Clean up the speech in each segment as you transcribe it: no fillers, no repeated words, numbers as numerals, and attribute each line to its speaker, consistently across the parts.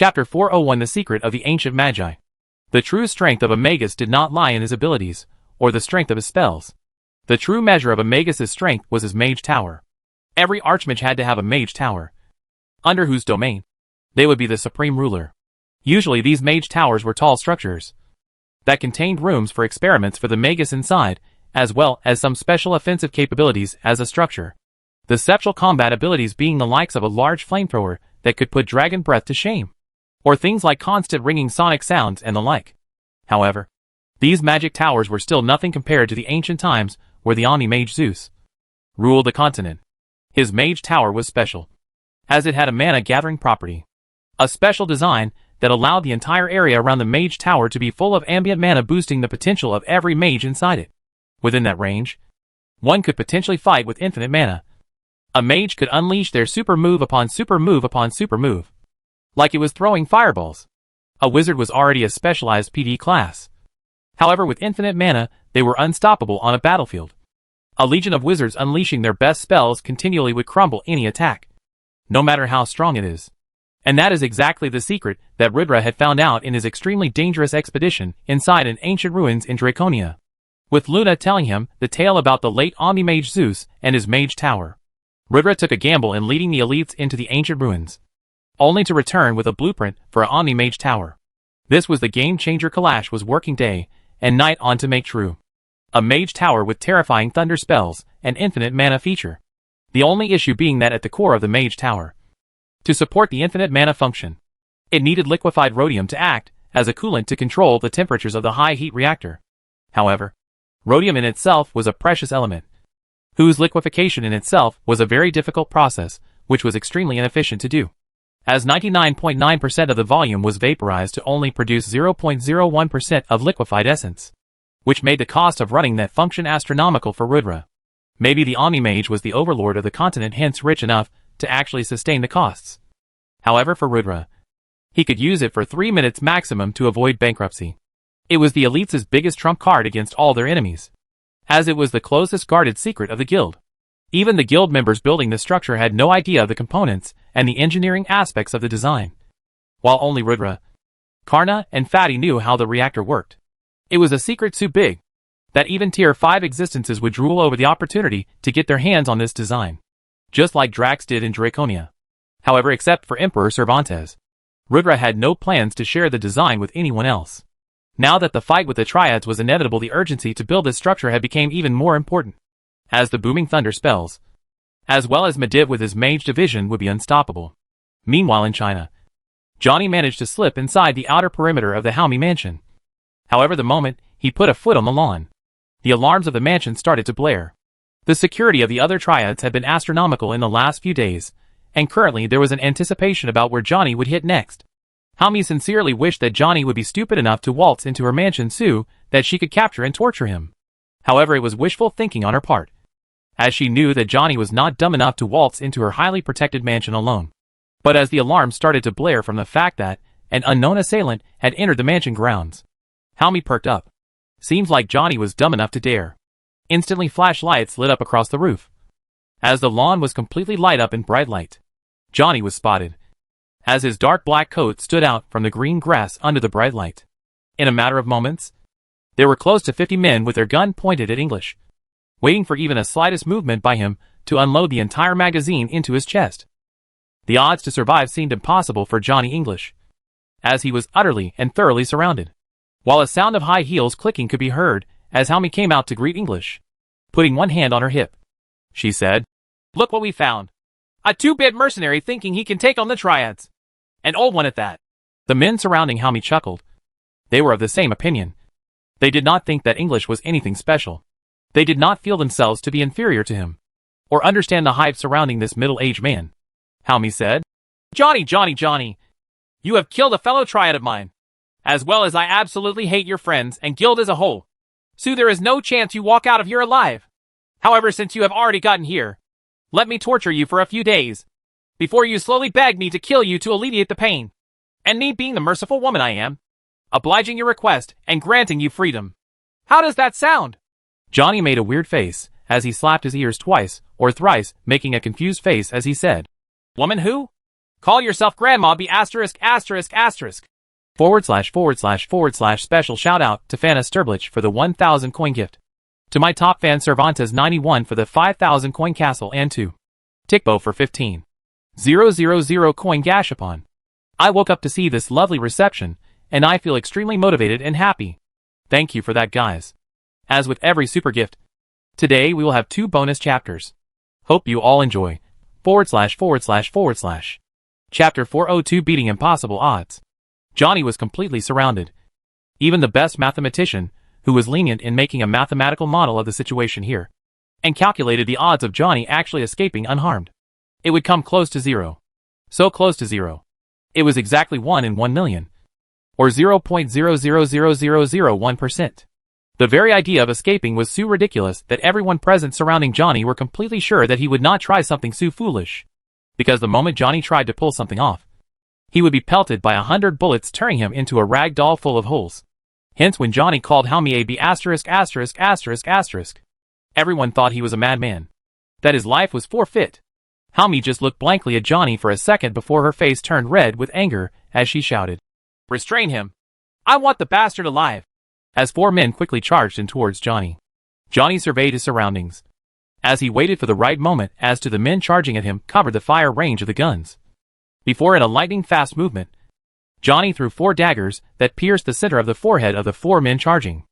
Speaker 1: Chapter 401 The Secret of the Ancient Magi. The true strength of a magus did not lie in his abilities, or the strength of his spells. The true measure of a magus's strength was his mage tower. Every archmage had to have a mage tower, under whose domain they would be the supreme ruler. Usually these mage towers were tall structures that contained rooms for experiments for the magus inside, as well as some special offensive capabilities as a structure. The special combat abilities being the likes of a large flamethrower that could put dragon breath to shame, or things like constant ringing sonic sounds and the like. However, these magic towers were still nothing compared to the ancient times where the Omni-Mage Zeus ruled the continent. His mage tower was special, as it had a mana gathering property, a special design that allowed the entire area around the mage tower to be full of ambient mana, boosting the potential of every mage inside it. Within that range, one could potentially fight with infinite mana. A mage could unleash their super move upon super move upon super move, like it was throwing fireballs. A wizard was already a specialized PD class. However, with infinite mana, they were unstoppable on a battlefield. A legion of wizards unleashing their best spells continually would crumble any attack, no matter how strong it is. And that is exactly the secret that Ridra had found out in his extremely dangerous expedition inside an ancient ruins in Draconia, with Luna telling him the tale about the late Omni-Mage Zeus and his mage tower. Ridra took a gamble in leading the elites into the ancient ruins, only to return with a blueprint for an Omni-Mage tower. This was the game changer Kalash was working day and night on to make true. A mage tower with terrifying thunder spells and infinite mana feature. The only issue being that at the core of the mage tower, to support the infinite mana function, it needed liquefied rhodium to act as a coolant to control the temperatures of the high heat reactor. However, rhodium in itself was a precious element, whose liquefaction in itself was a very difficult process, which was extremely inefficient to do, as 99.9% of the volume was vaporized to only produce 0.01% of liquefied essence, which made the cost of running that function astronomical for Ridra. Maybe the Omni-Mage was the overlord of the continent, hence rich enough to actually sustain the costs. However, for Ridra, he could use it for 3 minutes maximum to avoid bankruptcy. It was the elites' biggest trump card against all their enemies, as it was the closest guarded secret of the guild. Even the guild members building the structure had no idea of the components and the engineering aspects of the design, while only Ridra, Karna, and Fatty knew how the reactor worked. It was a secret so big that even tier 5 existences would drool over the opportunity to get their hands on this design, just like Drax did in Draconia. However, except for Emperor Cervantes, Ridra had no plans to share the design with anyone else. Now that the fight with the Triads was inevitable, the urgency to build this structure had become even more important, as the booming thunder spells, as well as Medivh with his mage division, would be unstoppable. Meanwhile in China, Johnny managed to slip inside the outer perimeter of the Haumi mansion. However, the moment he put a foot on the lawn, the alarms of the mansion started to blare. The security of the other Triads had been astronomical in the last few days, and currently there was an anticipation about where Johnny would hit next. Haumi sincerely wished that Johnny would be stupid enough to waltz into her mansion so that she could capture and torture him. However, it was wishful thinking on her part, as she knew that Johnny was not dumb enough to waltz into her highly protected mansion alone. But as the alarm started to blare from the fact that an unknown assailant had entered the mansion grounds, Haumi perked up. Seems like Johnny was dumb enough to dare. Instantly flashlights lit up across the roof, as the lawn was completely lit up in bright light. Johnny was spotted, as his dark black coat stood out from the green grass under the bright light. In a matter of moments, there were close to 50 men with their gun pointed at English, waiting for even a slightest movement by him to unload the entire magazine into his chest. The odds to survive seemed impossible for Johnny English, as he was utterly and thoroughly surrounded, while a sound of high heels clicking could be heard as Haumi came out to greet English. Putting one hand on her hip, she said, "Look what we found. A 2-bit mercenary thinking he can take on the Triads. An old one at that." The men surrounding Haumi chuckled. They were of the same opinion. They did not think that English was anything special. They did not feel themselves to be inferior to him, or understand the hype surrounding this middle-aged man. Haumi said, Johnny, you have killed a fellow Triad of mine, as well as I absolutely hate your friends and guild as a whole. So there is no chance you walk out of here alive. However, since you have already gotten here, let me torture you for a few days, before you slowly beg me to kill you to alleviate the pain. And me being the merciful woman I am, obliging your request and granting you freedom. How does that sound? Johnny made a weird face, as he slapped his ears twice or thrice, making a confused face as he said, Woman who? Call yourself Grandma B asterisk asterisk asterisk. / special shout out to Fana Sturblich for the 1000 coin gift. To my top fan Cervantes 91 for the 5000 coin castle and to Tickbo for 15,000 coin gashapon. I woke up to see this lovely reception, and I feel extremely motivated and happy. Thank you for that, guys. As with every super gift, today we will have 2 bonus chapters. Hope you all enjoy. / Chapter 402 Beating Impossible Odds. Johnny was completely surrounded. Even the best mathematician, who was lenient in making a mathematical model of the situation here, and calculated the odds of Johnny actually escaping unharmed. It would come close to 0. So close to 0. It was exactly 1 in 1 million. Or 0.0000001%. The very idea of escaping was so ridiculous that everyone present surrounding Johnny were completely sure that he would not try something so foolish. Because the moment Johnny tried to pull something off, he would be pelted by 100 bullets, turning him into a rag doll full of holes. Hence when Johnny called Helmi a B asterisk asterisk asterisk asterisk, everyone thought he was a madman, that his life was forfeit. Helmi just looked blankly at Johnny for a second before her face turned red with anger as she shouted, "Restrain him! I want the bastard alive!" As 4 men quickly charged in towards Johnny. Johnny surveyed his surroundings. As he waited for the right moment as to the men charging at him covered the fire range of the guns. Before in a lightning-fast movement, Johnny threw 4 daggers that pierced the center of the forehead of the 4 men charging.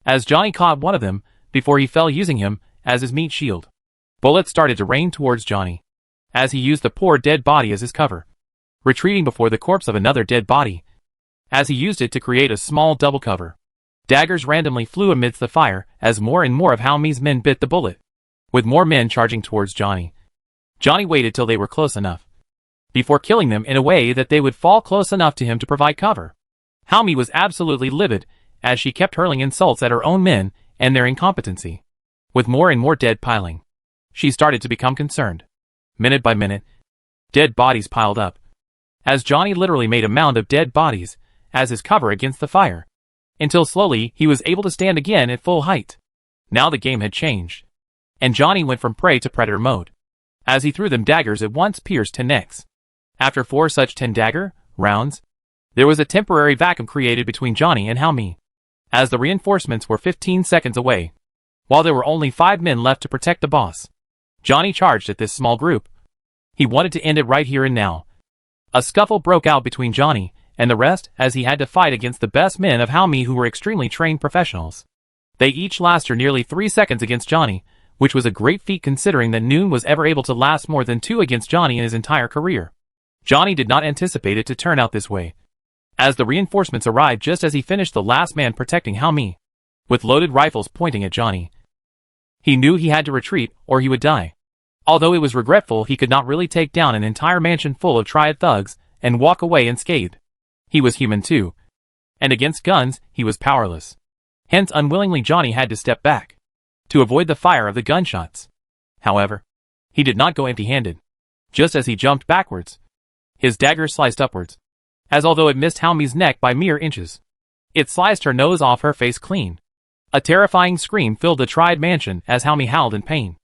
Speaker 1: As Johnny caught one of them, before he fell using him as his meat shield, bullets started to rain towards Johnny. As he used the poor dead body as his cover, retreating before the corpse of another dead body, as he used it to create a small double cover. Daggers randomly flew amidst the fire as more and more of Helmi's men bit the bullet. With more men charging towards Johnny, Johnny waited till they were close enough before killing them in a way that they would fall close enough to him to provide cover. Helmi was absolutely livid as she kept hurling insults at her own men and their incompetency. With more and more dead piling, she started to become concerned. Minute by minute, dead bodies piled up, as Johnny literally made a mound of dead bodies as his cover against the fire, until slowly he was able to stand again at full height. Now the game had changed, and Johnny went from prey to predator mode, as he threw them daggers at once pierced 10 necks. After 4 such 10 dagger rounds, there was a temporary vacuum created between Johnny and Helmi, as the reinforcements were 15 seconds away, while there were only 5 men left to protect the boss. Johnny charged at this small group. He wanted to end it right here and now. A scuffle broke out between Johnny and the rest as he had to fight against the best men of Helmi who were extremely trained professionals. They each lasted nearly 3 seconds against Johnny, which was a great feat considering that Noon was ever able to last more than 2 against Johnny in his entire career. Johnny did not anticipate it to turn out this way, as the reinforcements arrived just as he finished the last man protecting Helmi, with loaded rifles pointing at Johnny. He knew he had to retreat or he would die. Although it was regretful he could not really take down an entire mansion full of triad thugs and walk away unscathed. He was human too, and against guns he was powerless. Hence unwillingly Johnny had to step back to avoid the fire of the gunshots. However, he did not go empty-handed. Just as he jumped backwards, his dagger sliced upwards, as although it missed Helmi's neck by mere inches, it sliced her nose off her face clean. A terrifying scream filled the triad mansion as Helmi howled in pain.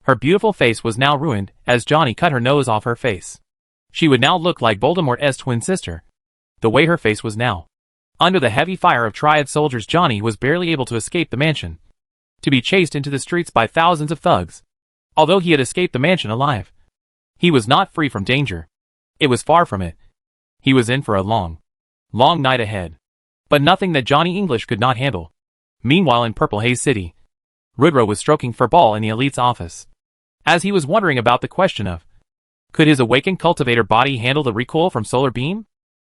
Speaker 1: Her beautiful face was now ruined as Johnny cut her nose off her face. She would now look like Voldemort's twin sister, the way her face was now. Under the heavy fire of triad soldiers, Johnny was barely able to escape the mansion, to be chased into the streets by thousands of thugs. Although he had escaped the mansion alive, he was not free from danger. It was far from it. He was in for a long, long night ahead. But nothing that Johnny English could not handle. Meanwhile in Purple Haze City, Rudra was stroking Furball in the elite's office, as he was wondering about the question of, could his awakened cultivator body handle the recoil from solar beam?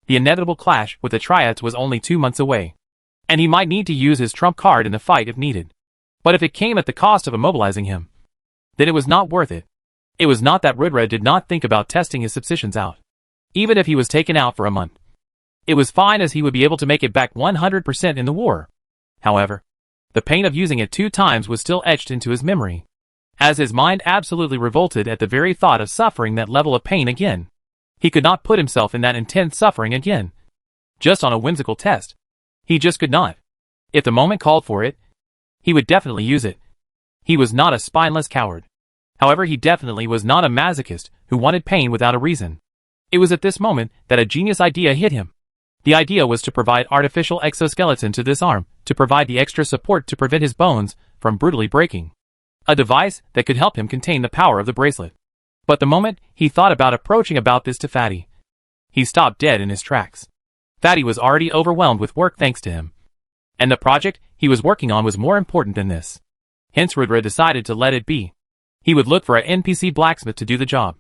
Speaker 1: The inevitable clash with the triads was only 2 months away, and he might need to use his trump card in the fight if needed. But if it came at the cost of immobilizing him, then it was not worth it. It was not that Rudra did not think about testing his substitutions out. Even if he was taken out for a month, it was fine as he would be able to make it back 100% in the war. However, the pain of using it 2 times was still etched into his memory, as his mind absolutely revolted at the very thought of suffering that level of pain again. He could not put himself in that intense suffering again, just on a whimsical test. He just could not. If the moment called for it, he would definitely use it. He was not a spineless coward. However, he definitely was not a masochist who wanted pain without a reason. It was at this moment that a genius idea hit him. The idea was to provide artificial exoskeleton to this arm, to provide the extra support to prevent his bones from brutally breaking. A device that could help him contain the power of the bracelet. But the moment he thought about approaching about this to Fatty, he stopped dead in his tracks. Fatty was already overwhelmed with work thanks to him. And the project he was working on was more important than this. Hence Rudra decided to let it be. He would look for an NPC blacksmith to do the job.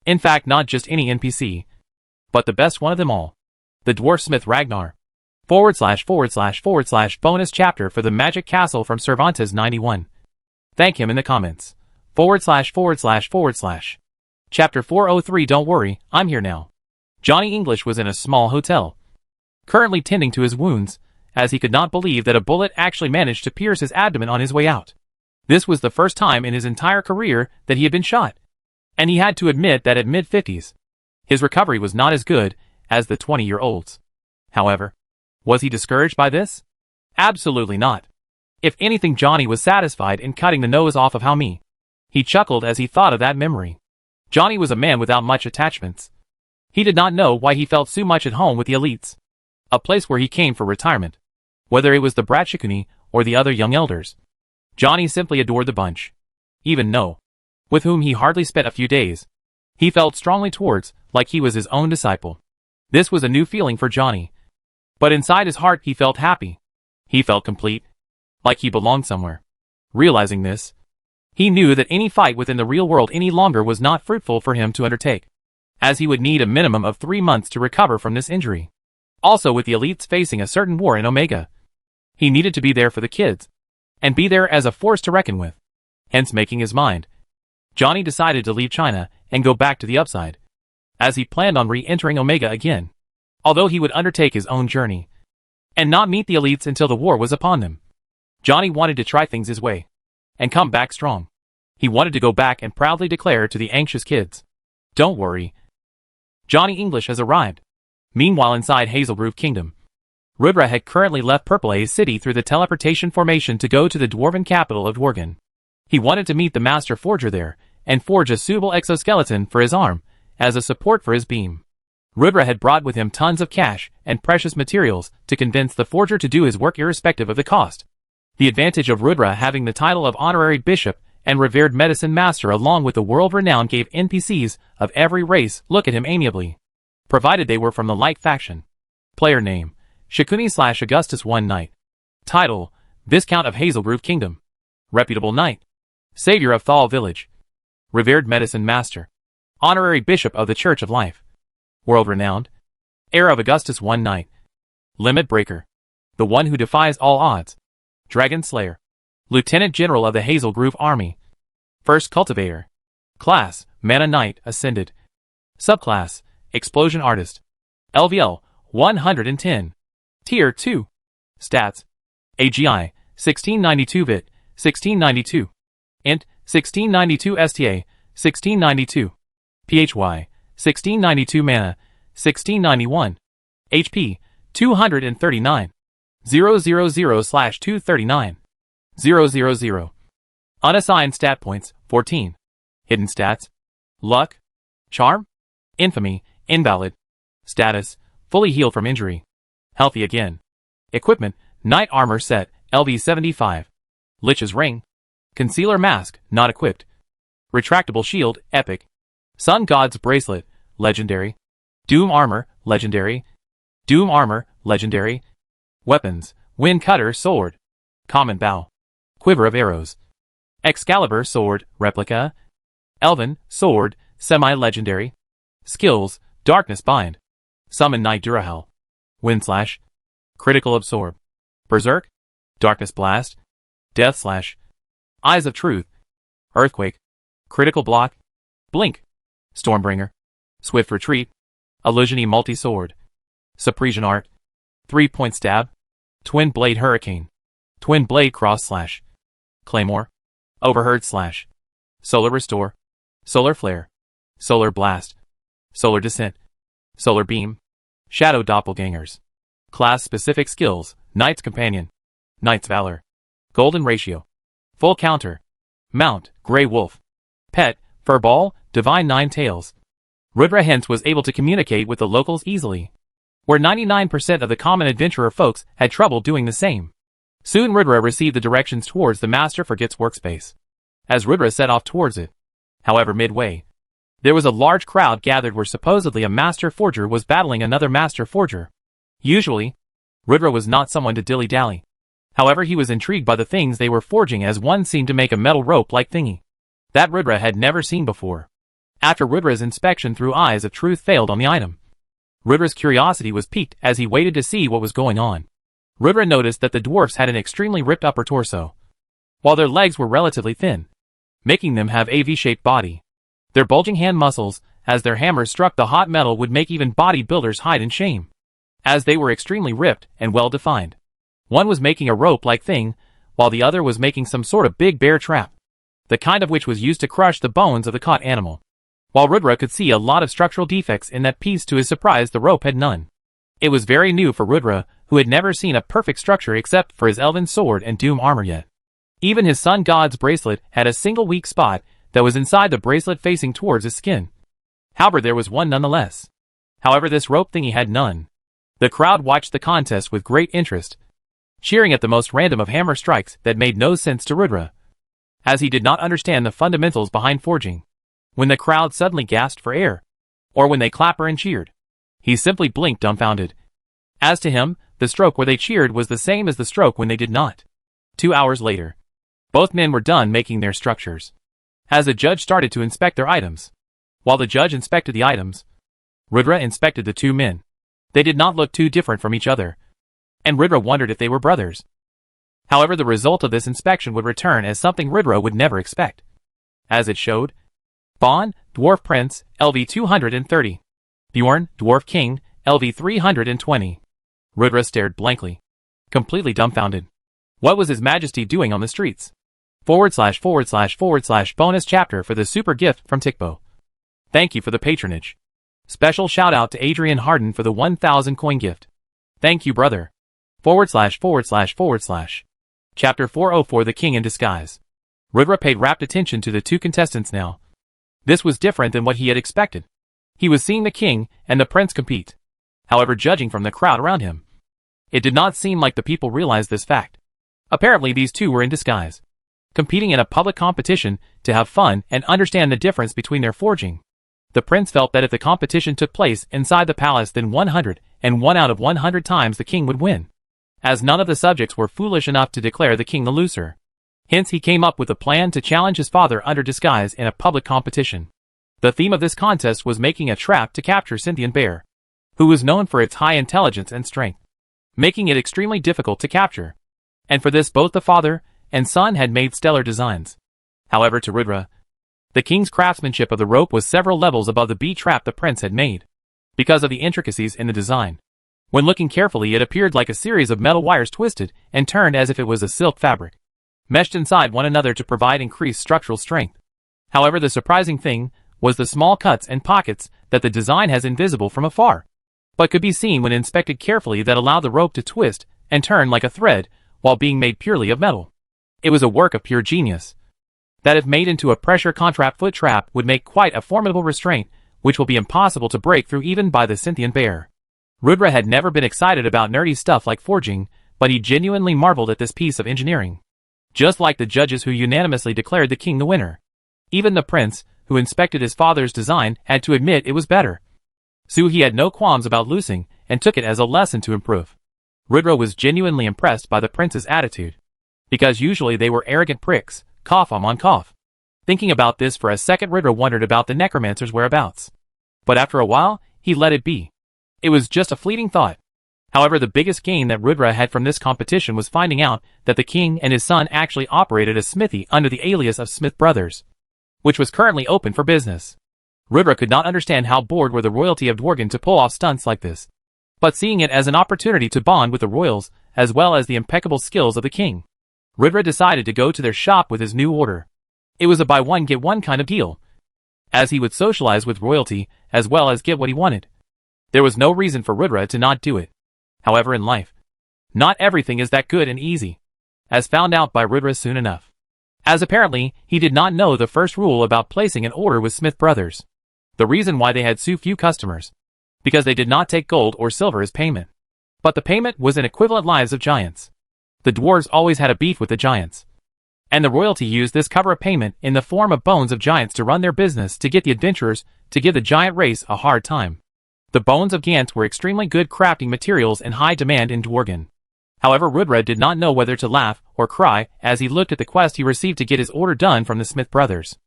Speaker 1: In fact, not just any NPC, but the best one of them all. The dwarf smith Ragnar. // bonus chapter for the Magic Castle from Cervantes 91. Thank him in the comments. // Chapter 403. Don't worry, I'm here now. Johnny English was in a small hotel, currently tending to his wounds, as he could not believe that a bullet actually managed to pierce his abdomen on his way out. This was the first time in his entire career that he had been shot, and he had to admit that at mid-50s, his recovery was not as good as the 20-year-olds. However, was he discouraged by this? Absolutely not. If anything, Johnny was satisfied in cutting the nose off of Haomi. He chuckled as he thought of that memory. Johnny was a man without much attachments. He did not know why he felt so much at home with the elites, a place where he came for retirement. Whether it was the Brat Shikuni or the other young elders, Johnny simply adored the bunch. Even No, with whom he hardly spent a few days, he felt strongly towards, like he was his own disciple. This was a new feeling for Johnny. But inside his heart he felt happy. He felt complete, like he belonged somewhere. Realizing this, he knew that any fight within the real world any longer was not fruitful for him to undertake, as he would need a minimum of 3 months to recover from this injury. Also, with the elites facing a certain war in Omega, he needed to be there for the kids, and be there as a force to reckon with. Hence, making his mind, Johnny decided to leave China and go back to the upside, as he planned on re-entering Omega again, although he would undertake his own journey, and not meet the elites until the war was upon them. Johnny wanted to try things his way, and come back strong. He wanted to go back and proudly declare to the anxious kids, "Don't worry, Johnny English has arrived." Meanwhile, inside Hazelgrove Kingdom, Rudra had currently left Purple Haze City through the teleportation formation to go to the dwarven capital of Dworgen. He wanted to meet the master forger there, and forge a suitable exoskeleton for his arm, as a support for his beam. Rudra had brought with him tons of cash and precious materials to convince the forger to do his work irrespective of the cost. The advantage of Rudra having the title of honorary bishop and revered medicine master along with the world renown gave NPCs of every race look at him amiably, provided they were from the like faction. Player name, Shikuni/Augustus One Knight. Title, Viscount of Hazelgrove Kingdom. Reputable Knight. Savior of Thal Village. Revered Medicine Master. Honorary Bishop of the Church of Life. World renowned. Heir of Augustus One Knight. Limit Breaker. The one who defies all odds. Dragon Slayer. Lieutenant General of the Hazelgrove Army. First Cultivator. Class, Mana Knight Ascended. Subclass, Explosion Artist. LVL, 110. Tier 2. Stats. AGI, 1692 Vit, 1692. Int, 1692 STA, 1692. PHY, 1692 Mana, 1691. HP, 239. 000/239. 000. Unassigned stat points, 14. Hidden stats. Luck. Charm. Infamy, Invalid. Status, fully healed from injury. Healthy again. Equipment, Knight Armor Set, LV 75. Lich's Ring. Concealer Mask, not equipped. Retractable Shield, Epic. Sun God's Bracelet, Legendary. Doom Armor, Legendary. Doom Armor, Legendary. Weapons, Wind Cutter Sword. Common Bow. Quiver of Arrows. Excalibur Sword, Replica. Elven Sword, Semi-Legendary. Skills, Darkness Bind. Summon Knight Durahel. Wind Slash. Critical Absorb. Berserk. Darkness Blast. Death Slash. Eyes of Truth. Earthquake. Critical Block. Blink. Stormbringer. Swift Retreat. Illusiony Multi-Sword. Suppression Art. 3-point Stab. Twin Blade Hurricane. Twin Blade Cross Slash. Claymore. Overheard Slash. Solar Restore. Solar Flare. Solar Blast. Solar Descent. Solar Beam. Shadow Doppelgangers. Class-specific skills, Knight's Companion. Knight's Valor. Golden Ratio. Full Counter. Mount, Grey Wolf. Pet, Furball, Divine Nine Tails. Rudra hence was able to communicate with the locals easily, where 99% of the common adventurer folks had trouble doing the same. Soon Rudra received the directions towards the Master Forget's workspace. As Rudra set off towards it, however, midway, there was a large crowd gathered where supposedly a master forger was battling another master forger. Usually, Rudra was not someone to dilly-dally. However, he was intrigued by the things they were forging, as one seemed to make a metal rope-like thingy that Rudra had never seen before. After Rudra's inspection through eyes of truth failed on the item, Rudra's curiosity was piqued as he waited to see what was going on. Rudra noticed that the dwarfs had an extremely ripped upper torso, while their legs were relatively thin, making them have a V-shaped body. Their bulging hand muscles, as their hammers struck the hot metal, would make even bodybuilders hide in shame, as they were extremely ripped and well-defined. One was making a rope-like thing, while the other was making some sort of big bear trap, the kind of which was used to crush the bones of the caught animal. While Rudra could see a lot of structural defects in that piece, to his surprise the rope had none. It was very new for Rudra, who had never seen a perfect structure except for his elven sword and doom armor yet. Even his sun god's bracelet had a single weak spot that was inside the bracelet facing towards his skin. However, there was one nonetheless. However, this rope thingy had none. The crowd watched the contest with great interest, cheering at the most random of hammer strikes that made no sense to Rudra, as he did not understand the fundamentals behind forging. When the crowd suddenly gasped for air, or when they clapped and cheered, he simply blinked dumbfounded. As to him, the stroke where they cheered was the same as the stroke when they did not. 2 hours later, both men were done making their structures, as the judge started to inspect their items. While the judge inspected the items, Rudra inspected the two men. They did not look too different from each other, and Rudra wondered if they were brothers. However, the result of this inspection would return as something Rudra would never expect, as it showed: Bon, Dwarf Prince, LV 230. Bjorn, Dwarf King, LV 320. Rudra stared blankly, completely dumbfounded. What was His Majesty doing on the streets? / bonus chapter for the super gift from Tikbo. Thank you for the patronage. Special shout out to Adrian Harden for the 1000 coin gift. Thank you, brother. / Chapter 404, The King in Disguise. Rudra paid rapt attention to the two contestants now. This was different than what he had expected. He was seeing the king and the prince compete. However, judging from the crowd around him, it did not seem like the people realized this fact. Apparently these two were in disguise, competing in a public competition to have fun and understand the difference between their forging. The prince felt that if the competition took place inside the palace, then 101 out of 100 times the king would win, as none of the subjects were foolish enough to declare the king the loser. Hence he came up with a plan to challenge his father under disguise in a public competition. The theme of this contest was making a trap to capture Scythian Bear, who was known for its high intelligence and strength, making it extremely difficult to capture. And for this both the father and son had made stellar designs. However, to Rudra, the king's craftsmanship of the rope was several levels above the bee trap the prince had made, because of the intricacies in the design. When looking carefully, it appeared like a series of metal wires twisted and turned as if it was a silk fabric, meshed inside one another to provide increased structural strength. However, the surprising thing was the small cuts and pockets that the design has invisible from afar, but could be seen when inspected carefully, that allowed the rope to twist and turn like a thread while being made purely of metal. It was a work of pure genius, that if made into a pressure contract foot trap would make quite a formidable restraint, which will be impossible to break through even by the Scythian Bear. Rudra had never been excited about nerdy stuff like forging, but he genuinely marveled at this piece of engineering. Just like the judges who unanimously declared the king the winner, even the prince, who inspected his father's design, had to admit it was better. So he had no qualms about losing, and took it as a lesson to improve. Rudra was genuinely impressed by the prince's attitude, because usually they were arrogant pricks, cough on cough. Thinking about this for a second, Rudra wondered about the necromancer's whereabouts. But after a while, he let it be. It was just a fleeting thought. However, the biggest gain that Rudra had from this competition was finding out that the king and his son actually operated a smithy under the alias of Smith Brothers, which was currently open for business. Rudra could not understand how bored were the royalty of Dworgen to pull off stunts like this, but seeing it as an opportunity to bond with the royals, as well as the impeccable skills of the king, Rudra decided to go to their shop with his new order. It was a buy one get one kind of deal, as he would socialize with royalty as well as get what he wanted. There was no reason for Rudra to not do it. However, in life, not everything is that good and easy, as found out by Rudra soon enough, as apparently he did not know the first rule about placing an order with Smith Brothers. The reason why they had so few customers. Because they did not take gold or silver as payment. But the payment was in equivalent lives of giants. The dwarves always had a beef with the giants. And the royalty used this cover of payment in the form of bones of giants to run their business to get the adventurers to give the giant race a hard time. The bones of giants were extremely good crafting materials and high demand in Dworgen. However, Rudra did not know whether to laugh or cry as he looked at the quest he received to get his order done from the Smith brothers.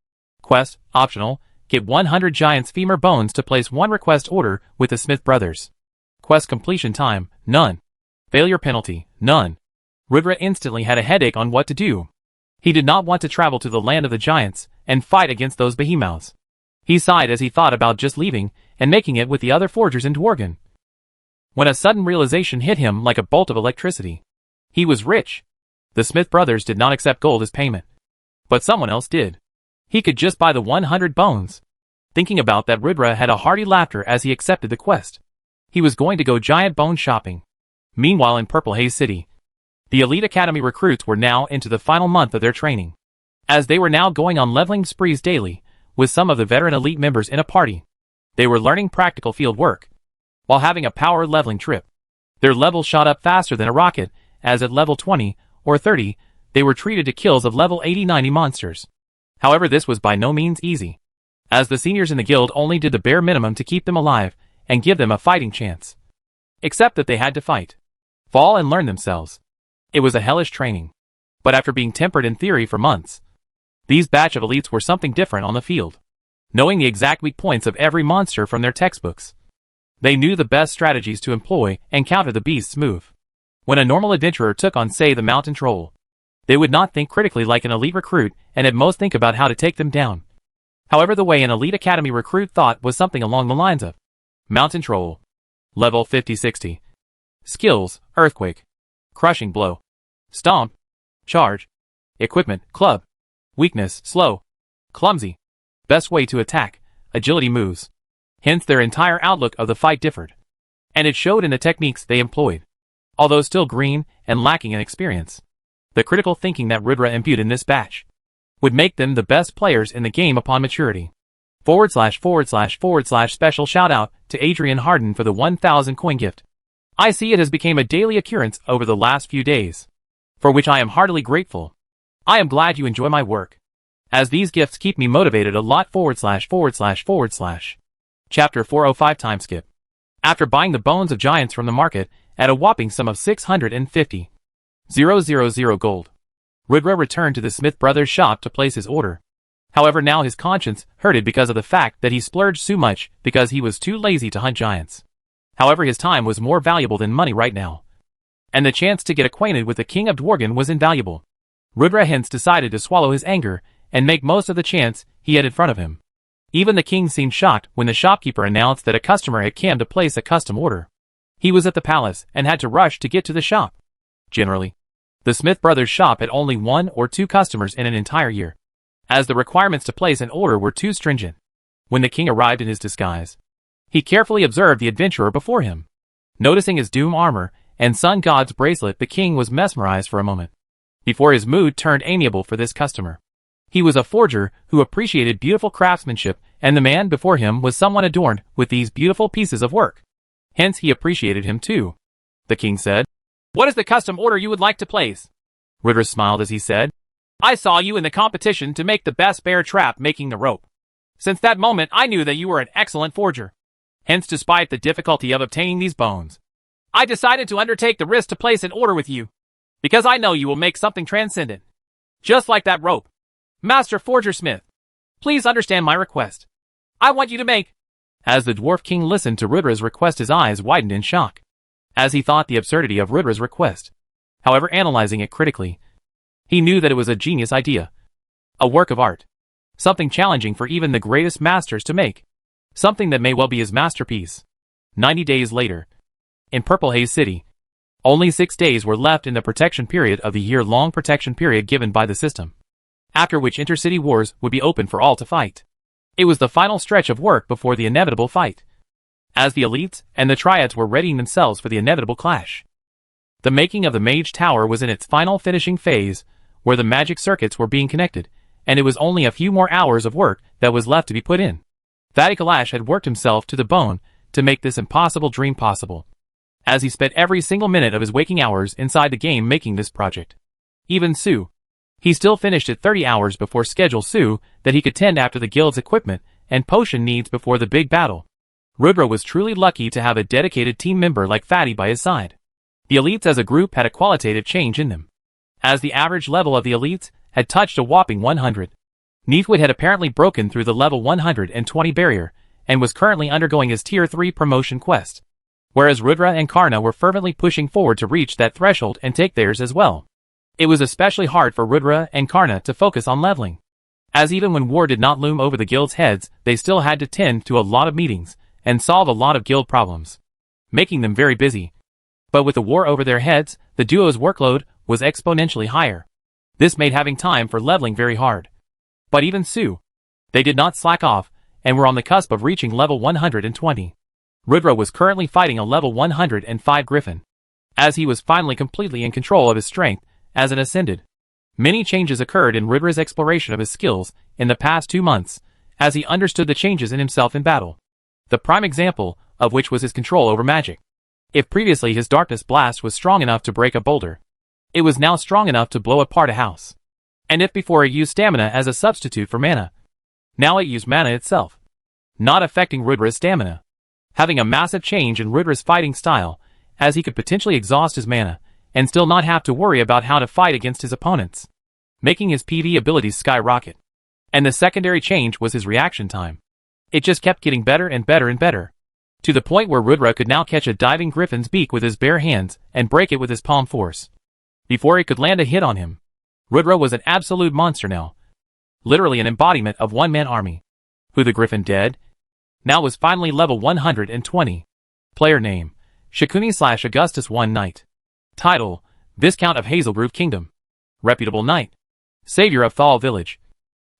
Speaker 1: Quest, optional, get 100 giants femur bones to place one request order with the Smith brothers. Quest completion time, none. Failure penalty, none. Rudra instantly had a headache on what to do. He did not want to travel to the land of the giants and fight against those behemoths. He sighed as he thought about just leaving and making it with the other forgers in Dworgen. When a sudden realization hit him like a bolt of electricity. He was rich. The Smith brothers did not accept gold as payment. But someone else did. He could just buy the 100 bones. Thinking about that, Rudra had a hearty laughter as he accepted the quest. He was going to go giant bone shopping. Meanwhile in Purple Haze City, the Elite Academy recruits were now into the final month of their training. As they were now going on leveling sprees daily, with some of the veteran elite members in a party. They were learning practical field work, while having a power leveling trip. Their levels shot up faster than a rocket, as at level 20 or 30, they were treated to kills of level 80-90 monsters. However, this was by no means easy, as the seniors in the guild only did the bare minimum to keep them alive and give them a fighting chance. Except that they had to fight, fall and learn themselves. It was a hellish training. But after being tempered in theory for months, these batch of elites were something different on the field. Knowing the exact weak points of every monster from their textbooks, they knew the best strategies to employ and counter the beast's move. When a normal adventurer took on, say, the mountain troll, they would not think critically like an elite recruit and at most think about how to take them down. However, the way an elite academy recruit thought was something along the lines of mountain troll, level 50-60. Skills, earthquake, crushing blow, stomp, charge, equipment, club, weakness, slow, clumsy, best way to attack, agility moves. Hence their entire outlook of the fight differed. And it showed in the techniques they employed. Although still green and lacking in experience, the critical thinking that Rudra imbued in this batch would make them the best players in the game upon maturity. // Special shout out to Adrian Harden for the 1000 coin gift. I see it has become a daily occurrence over the last few days, for which I am heartily grateful. I am glad you enjoy my work, as these gifts keep me motivated a lot. / Chapter 405 time skip. After buying the bones of giants from the market at a whopping sum of 650,000 gold, Rudra returned to the Smith brothers' shop to place his order. However, now his conscience hurted because of the fact that he splurged so much because he was too lazy to hunt giants. However, his time was more valuable than money right now, and the chance to get acquainted with the King of Dworgen was invaluable. Rudra hence decided to swallow his anger and make most of the chance he had in front of him. Even the king seemed shocked when the shopkeeper announced that a customer had come to place a custom order. He was at the palace and had to rush to get to the shop. Generally, the Smith brothers' shop had only 1 or 2 customers in an entire year, as the requirements to place an order were too stringent. When the king arrived in his disguise, he carefully observed the adventurer before him. Noticing his doom armor and sun god's bracelet, the king was mesmerized for a moment, before his mood turned amiable for this customer. He was a forger who appreciated beautiful craftsmanship, and the man before him was someone adorned with these beautiful pieces of work. Hence he appreciated him too. The king said, "What is the custom order you would like to place?" Rudra smiled as he said, "I saw you in the competition to make the best bear trap making the rope. Since that moment I knew that you were an excellent forger. Hence, despite the difficulty of obtaining these bones, I decided to undertake the risk to place an order with you, because I know you will make something transcendent, just like that rope. Master Forger Smith, please understand my request. I want you to make..." As the dwarf king listened to Rudra's request, his eyes widened in shock, as he thought the absurdity of Rudra's request. However, analyzing it critically, he knew that it was a genius idea, a work of art, something challenging for even the greatest masters to make, something that may well be his masterpiece. 90 days later, in Purple Haze City, only 6 days were left in the protection period of the year-long protection period given by the system, after which intercity wars would be open for all to fight. It was the final stretch of work before the inevitable fight, as the elites and the triads were readying themselves for the inevitable clash. The making of the Mage Tower was in its final finishing phase, where the magic circuits were being connected, and it was only a few more hours of work that was left to be put in. Fatty Kalash had worked himself to the bone to make this impossible dream possible, as he spent every single minute of his waking hours inside the game making this project. Even Sue. He still finished it 30 hours before schedule Sue that he could tend after the guild's equipment and potion needs before the big battle. Rudra was truly lucky to have a dedicated team member like Fatty by his side. The elites as a group had a qualitative change in them, as the average level of the elites had touched a whopping 100. Neathwood had apparently broken through the level 120 barrier and was currently undergoing his tier 3 promotion quest, whereas Rudra and Karna were fervently pushing forward to reach that threshold and take theirs as well. It was especially hard for Rudra and Karna to focus on leveling, as even when war did not loom over the guild's heads, they still had to tend to a lot of meetings and solve a lot of guild problems, making them very busy. But with the war over their heads, the duo's workload was exponentially higher. This made having time for leveling very hard. But even Sue, they did not slack off and were on the cusp of reaching level 120. Rudra was currently fighting a level 105 griffin, as he was finally completely in control of his strength as it ascended. Many changes occurred in Rudra's exploration of his skills in the past 2 months, as he understood the changes in himself in battle. The prime example of which was his control over magic. If previously his darkness blast was strong enough to break a boulder, it was now strong enough to blow apart a house. And if before it used stamina as a substitute for mana, now it used mana itself, not affecting Rudra's stamina, having a massive change in Rudra's fighting style, as he could potentially exhaust his mana and still not have to worry about how to fight against his opponents, making his PvE abilities skyrocket. And the secondary change was his reaction time. It just kept getting better and better and better, to the point where Rudra could now catch a diving griffin's beak with his bare hands and break it with his palm force, before it could land a hit on him. Rudra was an absolute monster now, literally an embodiment of one-man army. Who the griffin dead now was finally level 120. Player name, Shakuni/Augustus One Knight. Title, Viscount of Hazelgrove Kingdom. Reputable Knight. Savior of Thal Village.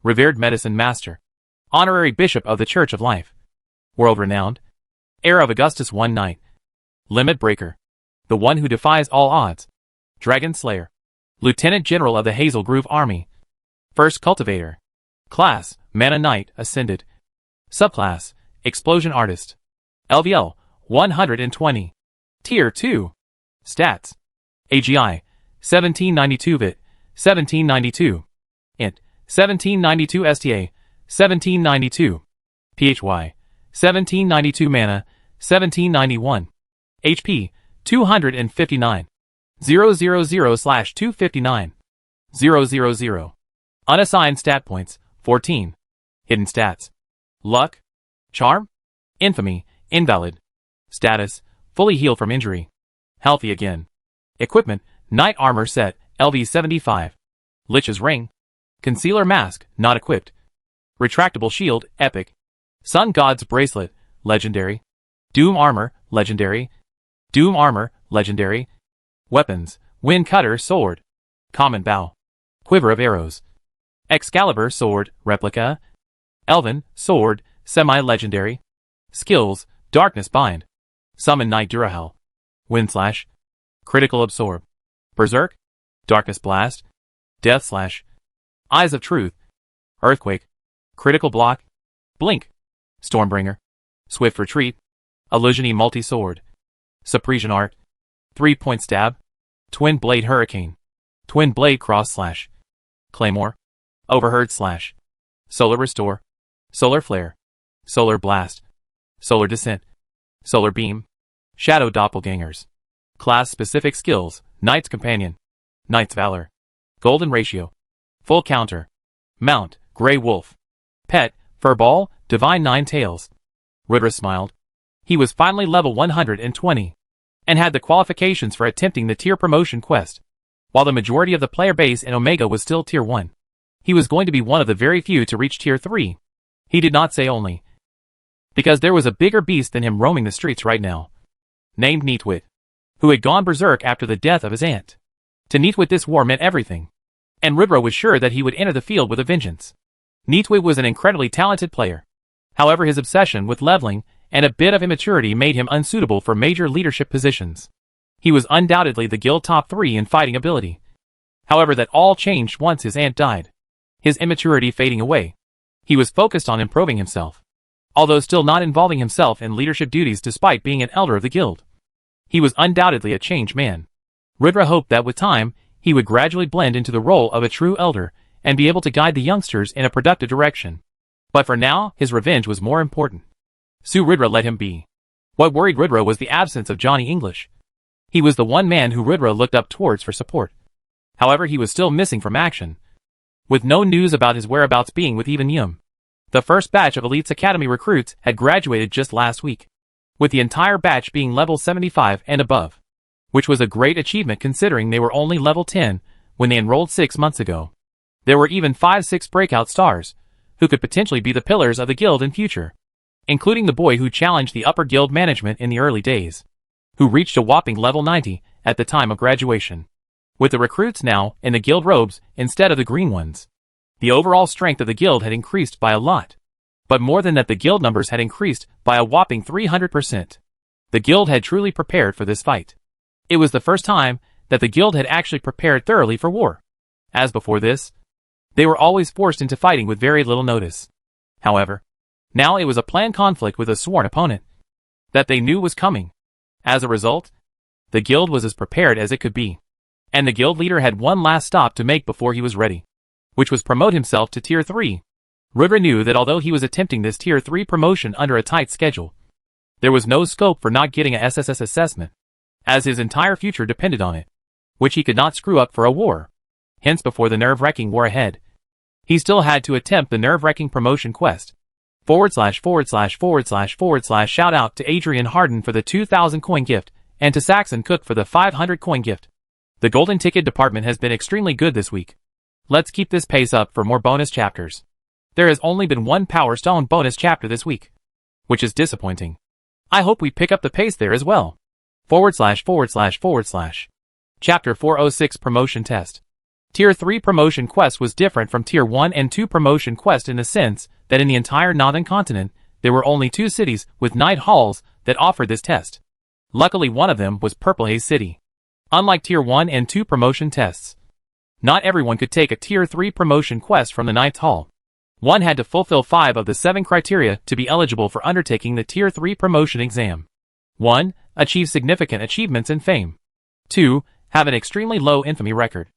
Speaker 1: Revered Medicine Master. Honorary Bishop of the Church of Life. World-renowned. Heir of Augustus One Knight. Limit Breaker. The one who defies all odds. Dragon Slayer. Lieutenant General of the Hazelgrove Army. First Cultivator. Class, Mana Knight, Ascended. Subclass, Explosion Artist. LVL, 120. Tier 2. Stats. AGI, 1792 Vit, 1792. Int, 1792 STA, 1792. PHY, 1792 Mana, 1791. HP, 259. 000/259. 000. Unassigned stat points, 14. Hidden stats. Luck. Charm. Infamy, invalid. Status, fully healed from injury. Healthy again. Equipment, Knight Armor Set, LV75. Lich's Ring. Concealer Mask, not equipped. Retractable Shield, Epic. Sun God's Bracelet, Legendary. Doom Armor, Legendary. Doom Armor, Legendary. Weapons, Wind Cutter Sword. Common Bow. Quiver of Arrows. Excalibur Sword, Replica. Elven Sword, Semi-Legendary. Skills, Darkness Bind. Summon Knight Durahel. Wind Slash. Critical Absorb. Berserk. Darkness Blast. Death Slash. Eyes of Truth. Earthquake. Critical Block. Blink. Stormbringer. Swift Retreat. Illusiony Multi-Sword. Suppression Art. 3-point Stab. Twin Blade Hurricane. Twin Blade Cross Slash. Claymore. Overheard Slash. Solar Restore. Solar Flare. Solar Blast. Solar Descent. Solar Beam. Shadow Doppelgangers. Class-specific skills, Knight's Companion. Knight's Valor. Golden Ratio. Full Counter. Mount, Grey Wolf. Pet, Furball, Divine Nine Tails. Rudra smiled. He was finally level 120, and had the qualifications for attempting the tier promotion quest. While the majority of the player base in Omega was still tier 1, he was going to be one of the very few to reach tier 3. He did not say only, because there was a bigger beast than him roaming the streets right now, named Neatwit, who had gone berserk after the death of his aunt. To Neatwit this war meant everything, and Rudra was sure that he would enter the field with a vengeance. Neatwit was an incredibly talented player. However, his obsession with leveling and a bit of immaturity made him unsuitable for major leadership positions. He was undoubtedly the guild top 3 in fighting ability. However, that all changed once his aunt died, his immaturity fading away. He was focused on improving himself. although still not involving himself in leadership duties despite being an elder of the guild. He was undoubtedly a changed man. Rudra hoped that with time, he would gradually blend into the role of a true elder and be able to guide the youngsters in a productive direction. But for now, his revenge was more important. So Rudra let him be. What worried Rudra was the absence of Johnny English. He was the one man who Rudra looked up towards for support. However, he was still missing from action, with no news about his whereabouts being with even Yum. The first batch of Elite's Academy recruits had graduated just last week, with the entire batch being level 75 and above, which was a great achievement considering they were only level 10 when they enrolled 6 months ago. There were even 5-6 breakout stars, who could potentially be the pillars of the guild in future, including the boy who challenged the upper guild management in the early days, who reached a whopping level 90 at the time of graduation. With the recruits now in the guild robes instead of the green ones, the overall strength of the guild had increased by a lot. But more than that, the guild numbers had increased by a whopping 300%. The guild had truly prepared for this fight. It was the first time that the guild had actually prepared thoroughly for war. As before this, they were always forced into fighting with very little notice. However, now it was a planned conflict with a sworn opponent that they knew was coming. As a result, the guild was as prepared as it could be. And the guild leader had one last stop to make before he was ready, which was promote himself to Tier 3. Rudra knew that although he was attempting this Tier 3 promotion under a tight schedule, there was no scope for not getting a SSS assessment, as his entire future depended on it, which he could not screw up for a war. Hence, before the nerve-wracking war ahead, he still had to attempt the nerve-wracking promotion quest. // Shout out to Adrian Harden for the 2,000 coin gift, and to Saxon Cook for the 500 coin gift. The golden ticket department has been extremely good this week. Let's keep this pace up for more bonus chapters. There has only been one Power Stone bonus chapter this week, which is disappointing. I hope we pick up the pace there as well. // Chapter 406 Promotion Test. Tier 3 promotion quest was different from Tier 1 and 2 promotion quest in the sense that in the entire Northern Continent, there were only 2 cities with night halls that offered this test. Luckily, one of them was Purple Haze City. Unlike Tier 1 and 2 promotion tests, not everyone could take a Tier 3 promotion quest from the Knight's Hall. One had to fulfill 5 of the 7 criteria to be eligible for undertaking the Tier 3 promotion exam. 1. Achieve significant achievements and fame. 2. Have an extremely low infamy record.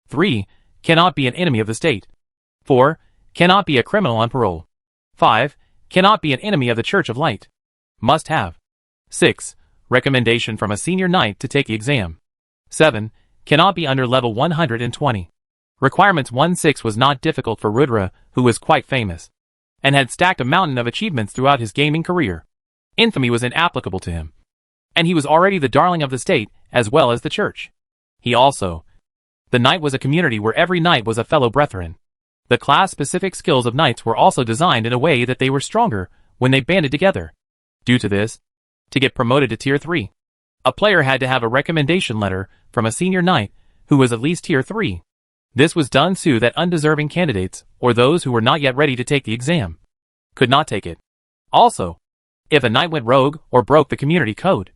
Speaker 1: 3. Cannot be an enemy of the state. 4. Cannot be a criminal on parole. 5. Cannot be an enemy of the Church of Light. Must have. 6. Recommendation from a senior knight to take the exam. 7. Cannot be under level 120. Requirements 1-6 was not difficult for Rudra, who was quite famous, and had stacked a mountain of achievements throughout his gaming career. Infamy was inapplicable to him, and he was already the darling of the state as well as the church. The knight was a community where every knight was a fellow brethren. The class-specific skills of knights were also designed in a way that they were stronger when they banded together. Due to this, to get promoted to Tier 3, a player had to have a recommendation letter from a senior knight who was at least Tier 3. This was done so that undeserving candidates, or those who were not yet ready to take the exam, could not take it. Also, if a knight went rogue or broke the community code,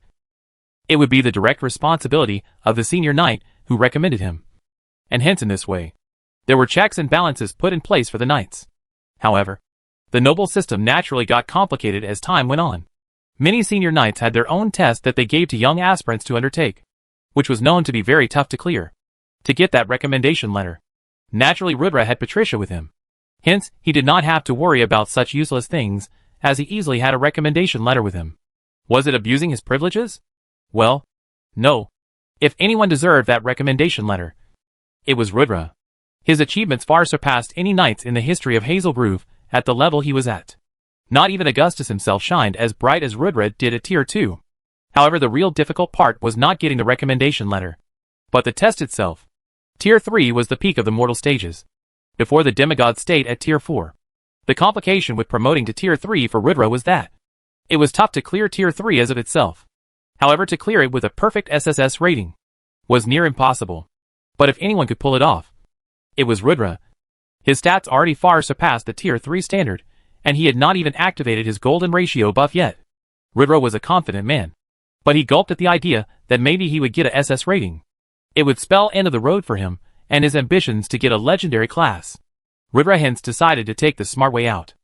Speaker 1: it would be the direct responsibility of the senior knight who recommended him. And hence in this way, there were checks and balances put in place for the knights. However, the noble system naturally got complicated as time went on. Many senior knights had their own test that they gave to young aspirants to undertake, which was known to be very tough to clear. To get that recommendation letter, naturally Rudra had Patricia with him. Hence, he did not have to worry about such useless things, as he easily had a recommendation letter with him. Was it abusing his privileges? Well, no. If anyone deserved that recommendation letter, it was Rudra. His achievements far surpassed any knights in the history of Hazel Grove at the level he was at. Not even Augustus himself shined as bright as Rudra did at Tier 2. However, the real difficult part was not getting the recommendation letter, but the test itself. Tier 3 was the peak of the mortal stages, before the demigod state at Tier 4. The complication with promoting to Tier 3 for Rudra was that it was tough to clear Tier 3 as of itself. However, to clear it with a perfect SSS rating was near impossible. But if anyone could pull it off, it was Rudra. His stats already far surpassed the Tier 3 standard, and he had not even activated his golden ratio buff yet. Rudra was a confident man, but he gulped at the idea that maybe he would get a SS rating. It would spell end of the road for him and his ambitions to get a legendary class. Rudra hence decided to take the smart way out.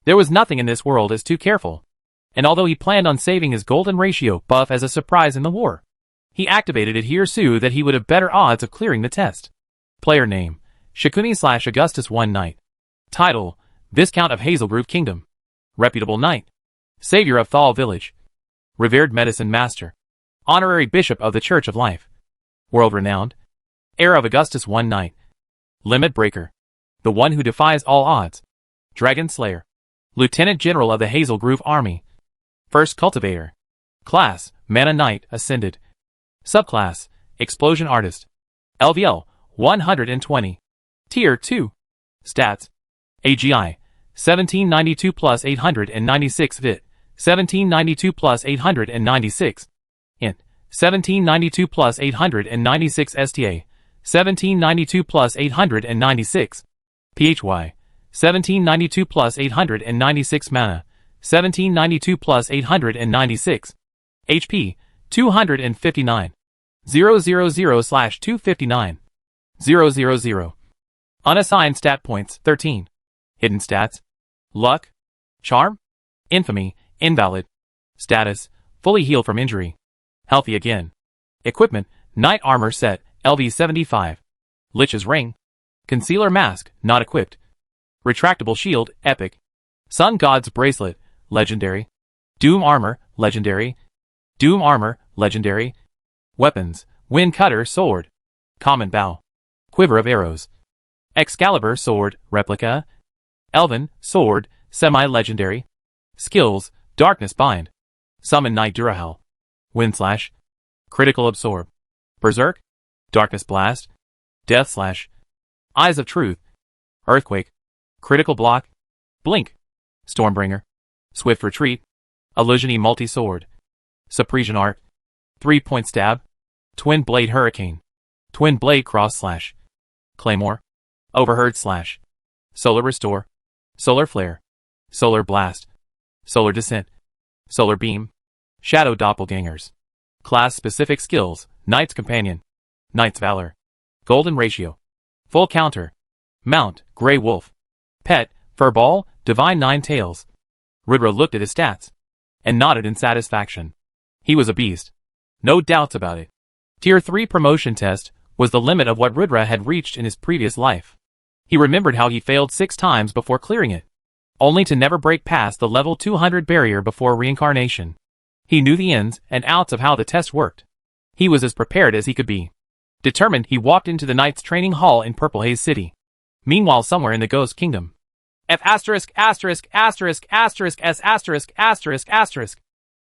Speaker 1: There was nothing in this world as too careful. And although he planned on saving his golden ratio buff as a surprise in the war, he activated it here so that he would have better odds of clearing the test. Player name, Shikuni/Augustus 1 Knight. Title, Viscount of Hazelgrove Kingdom. Reputable Knight. Savior of Thal Village. Revered Medicine Master. Honorary Bishop of the Church of Life. World-renowned. Heir of Augustus 1 Knight. Limit Breaker. The one who defies all odds. Dragon Slayer. Lieutenant General of the Hazelgrove Army. First Cultivator. Class, Mana Knight Ascended. Subclass, Explosion Artist. LVL, 120. Tier 2. Stats. AGI, 1792 plus 896 VIT, 1792 plus 896. Int, 1792 plus 896 STA, 1792 plus 896. PHY, 1792 plus 896 Mana, 1792 plus 896. HP, 259. 000/259. 000. Unassigned stat points, 13. Hidden stats. Luck. Charm. Infamy, invalid. Status, fully healed from injury. Healthy again. Equipment, Knight Armor Set, LV 75. Lich's Ring. Concealer Mask, not equipped. Retractable Shield, epic. Sun God's Bracelet, legendary. Doom Armor, legendary. Doom Armor, legendary. Weapons, Wind Cutter Sword. Common Bow. Quiver of Arrows. Excalibur Sword, replica. Elven Sword, semi-legendary. Skills, Darkness Bind. Summon Knight Durahel. Wind Slash. Critical Absorb. Berserk. Darkness Blast. Death Slash. Eyes of Truth. Earthquake. Critical Block. Blink. Stormbringer. Swift Retreat. Illusiony Multi-Sword. Suppression Art. 3-point Stab. Twin Blade Hurricane. Twin Blade Cross Slash. Claymore. Overheard Slash. Solar Restore. Solar Flare. Solar Blast. Solar Descent. Solar Beam. Shadow Doppelgangers. Class-specific skills, Knight's Companion. Knight's Valor. Golden Ratio. Full Counter. Mount, Grey Wolf. Pet, Furball, Divine Nine Tails. Rudra looked at his stats and nodded in satisfaction. He was a beast. No doubts about it. Tier 3 promotion test was the limit of what Rudra had reached in his previous life. He remembered how he failed 6 times before clearing it, only to never break past the level 200 barrier before reincarnation. He knew the ins and outs of how the test worked. He was as prepared as he could be. Determined, he walked into the Knight's training hall in Purple Haze City. Meanwhile, somewhere in the Ghost Kingdom. F******************.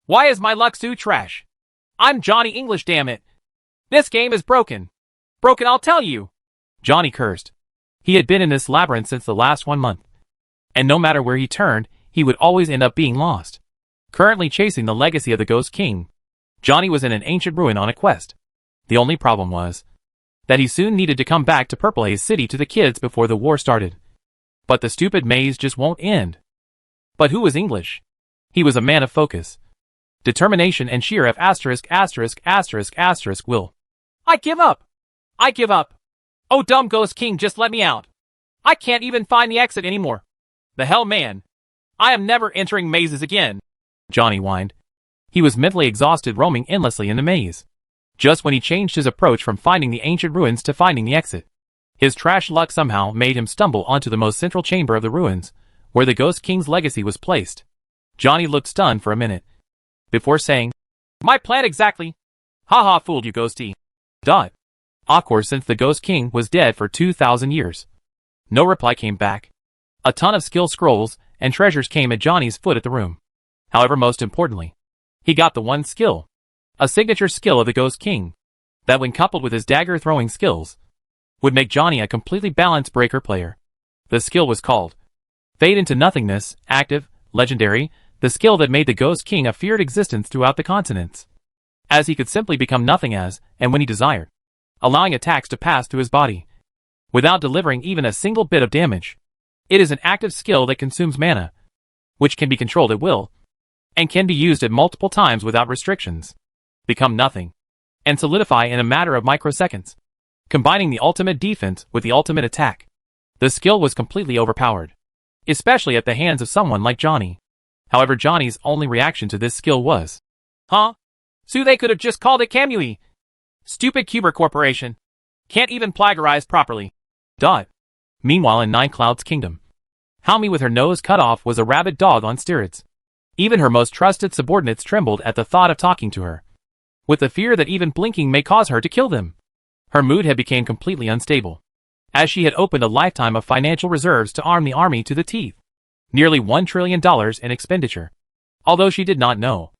Speaker 1: Why is my luck so trash? I'm Johnny English, damn it. This game is broken. Broken, I'll tell you. Johnny cursed. He had been in this labyrinth since the last 1 month. And no matter where he turned, he would always end up being lost. Currently chasing the legacy of the Ghost King, Johnny was in an ancient ruin on a quest. The only problem was that he soon needed to come back to Purple Haze City to the kids before the war started. But the stupid maze just won't end. But who was English? He was a man of focus, determination, and sheer will. I give up. I give up. Oh, dumb Ghost King, just let me out. I can't even find the exit anymore. The hell, man. I am never entering mazes again. Johnny whined. He was mentally exhausted roaming endlessly in the maze. Just when he changed his approach from finding the ancient ruins to finding the exit, his trash luck somehow made him stumble onto the most central chamber of the ruins, where the Ghost King's legacy was placed. Johnny looked stunned for a minute, before saying, "My plan exactly. Haha, fooled you, Ghosty." Awkward, since the Ghost King was dead for 2,000 years. No reply came back. A ton of skill scrolls and treasures came at Johnny's foot at the room. However, most importantly, he got the one skill, a signature skill of the Ghost King, that when coupled with his dagger-throwing skills, would make Johnny a completely balanced breaker player. The skill was called Fade into Nothingness, active, legendary, the skill that made the Ghost King a feared existence throughout the continents, as he could simply become nothing as, and when he desired, allowing attacks to pass through his body, without delivering even a single bit of damage. It is an active skill that consumes mana, which can be controlled at will, and can be used at multiple times without restrictions. Become nothing, and solidify in a matter of microseconds, combining the ultimate defense with the ultimate attack. The skill was completely overpowered. especially at the hands of someone like Johnny. However, Johnny's only reaction to this skill was, "Huh? So they could have just called it Kamui. Stupid Cuber Corporation. Can't even plagiarize properly." Meanwhile, in Nine Clouds' kingdom, Haomi with her nose cut off was a rabid dog on steroids. Even her most trusted subordinates trembled at the thought of talking to her, with the fear that even blinking may cause her to kill them. Her mood had become completely unstable, as she had opened a lifetime of financial reserves to arm the army to the teeth. Nearly $1 trillion in expenditure. Although she did not know,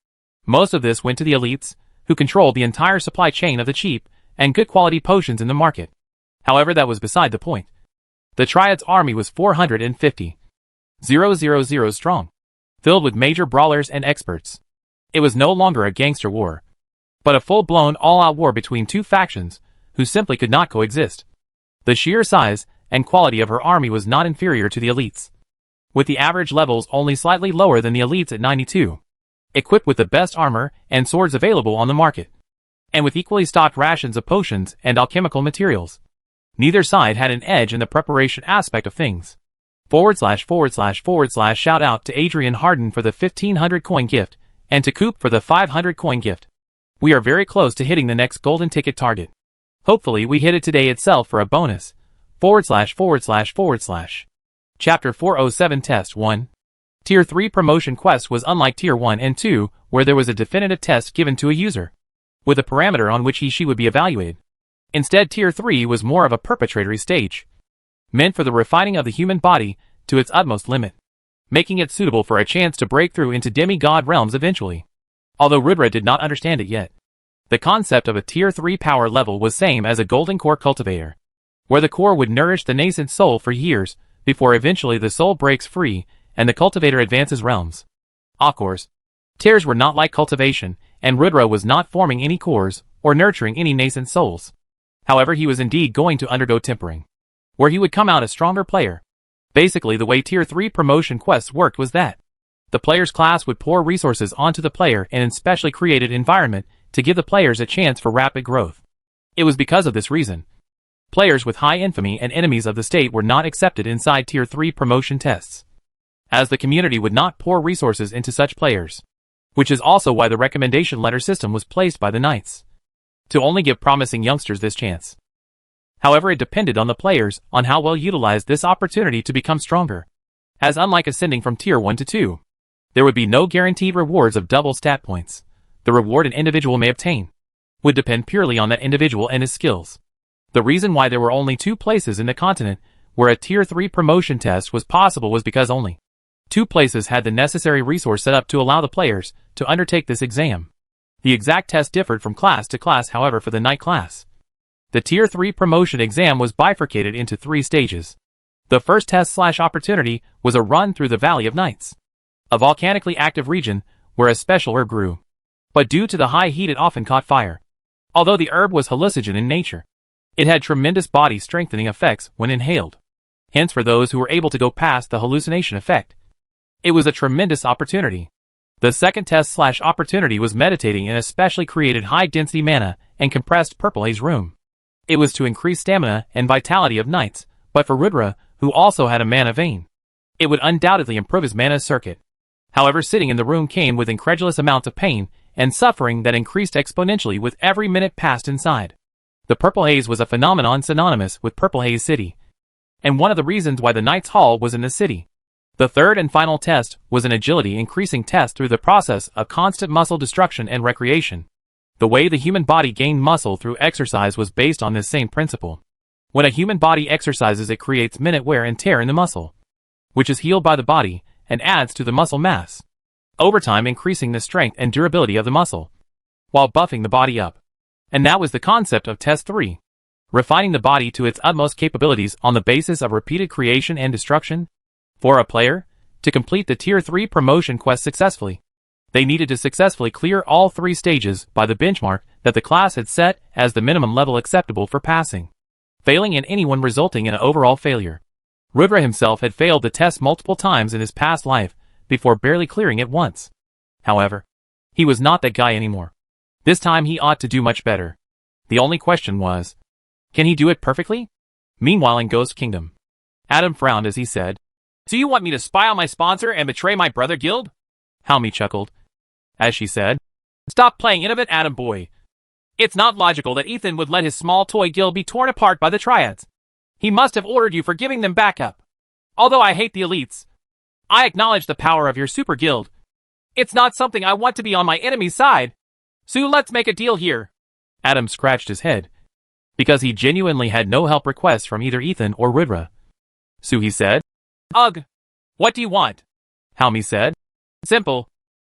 Speaker 1: most of this went to the elites, who controlled the entire supply chain of the cheap and good quality potions in the market. However, that was beside the point. The Triad's army was 450,000 strong, filled with major brawlers and experts. It was no longer a gangster war, but a full-blown all-out war between two factions who simply could not coexist. The sheer size and quality of her army was not inferior to the elites, with the average levels only slightly lower than the elites at 92, equipped with the best armor and swords available on the market, and with equally stocked rations of potions and alchemical materials. Neither side had an edge in the preparation aspect of things. // Shout out to Adrian Harden for the 1500 coin gift, and to Coop for the 500 coin gift. We are very close to hitting the next golden ticket target. Hopefully we hit it today itself for a bonus. // Chapter 407 Test 1. Tier 3 Promotion Quest was unlike Tier 1 and 2, where there was a definitive test given to a user, with a parameter on which he/she would be evaluated. Instead, Tier 3 was more of a preparatory stage, meant for the refining of the human body to its utmost limit, making it suitable for a chance to break through into demigod realms eventually. Although Rudra did not understand it yet, the concept of a Tier 3 power level was same as a golden core cultivator, where the core would nourish the nascent soul for years before eventually the soul breaks free and the cultivator advances realms. Of course, tiers were not like cultivation, and Rudra was not forming any cores or nurturing any nascent souls. However, he was indeed going to undergo tempering, where he would come out a stronger player. Basically, the way Tier 3 promotion quests worked was that the player's class would pour resources onto the player in a specially created environment to give the players a chance for rapid growth. It was because of this reason players with high infamy and enemies of the state were not accepted inside Tier 3 promotion tests, as the community would not pour resources into such players, which is also why the recommendation letter system was placed by the knights, to only give promising youngsters this chance. However, it depended on the players on how well utilized this opportunity to become stronger, as unlike ascending from Tier 1 to 2, there would be no guaranteed rewards of double stat points. The reward an individual may obtain would depend purely on that individual and his skills. The reason why there were only 2 places in the continent where a Tier 3 promotion test was possible was because only 2 places had the necessary resource set up to allow the players to undertake this exam. The exact test differed from class to class. However, for the Knight class, the Tier 3 promotion exam was bifurcated into 3 stages. The first test/opportunity was a run through the Valley of Knights, a volcanically active region where a special herb grew, but due to the high heat it often caught fire. Although the herb was hallucinogen in nature, it had tremendous body strengthening effects when inhaled. Hence, for those who were able to go past the hallucination effect, it was a tremendous opportunity. The second test/opportunity was meditating in a specially created high-density mana and compressed purple haze room. It was to increase stamina and vitality of knights, but for Rudra, who also had a mana vein, it would undoubtedly improve his mana circuit. However, sitting in the room came with incredulous amounts of pain and suffering that increased exponentially with every minute passed inside. The purple haze was a phenomenon synonymous with Purple Haze City, and one of the reasons why the Knights Hall was in the city. The third and final test was an agility increasing test through the process of constant muscle destruction and recreation. The way the human body gained muscle through exercise was based on this same principle. When a human body exercises, it creates minute wear and tear in the muscle, which is healed by the body and adds to the muscle mass, over time increasing the strength and durability of the muscle, while buffing the body up. And that was the concept of Test 3. Refining the body to its utmost capabilities on the basis of repeated creation and destruction. For a player to complete the Tier 3 promotion quest successfully, they needed to successfully clear all 3 stages by the benchmark that the class had set as the minimum level acceptable for passing, failing in any one resulting in an overall failure. Rudra himself had failed the test multiple times in his past life before barely clearing it once. However, he was not that guy anymore. This time he ought to do much better. The only question was, can he do it perfectly? Meanwhile, in Ghost Kingdom, Adam frowned as he said, Do you want me to spy on my sponsor and betray my brother guild? Halmy chuckled, as she said, Stop playing innocent, Adam boy. It's not logical that Ethan would let his small toy guild be torn apart by the Triads. He must have ordered you for giving them backup. Although I hate the elites, I acknowledge the power of your super guild. It's not something I want to be on my enemy's side. So let's make a deal here. Adam scratched his head, because he genuinely had no help requests from either Ethan or Ridra. So he said, Ugh. What do you want? Halmy said, Simple.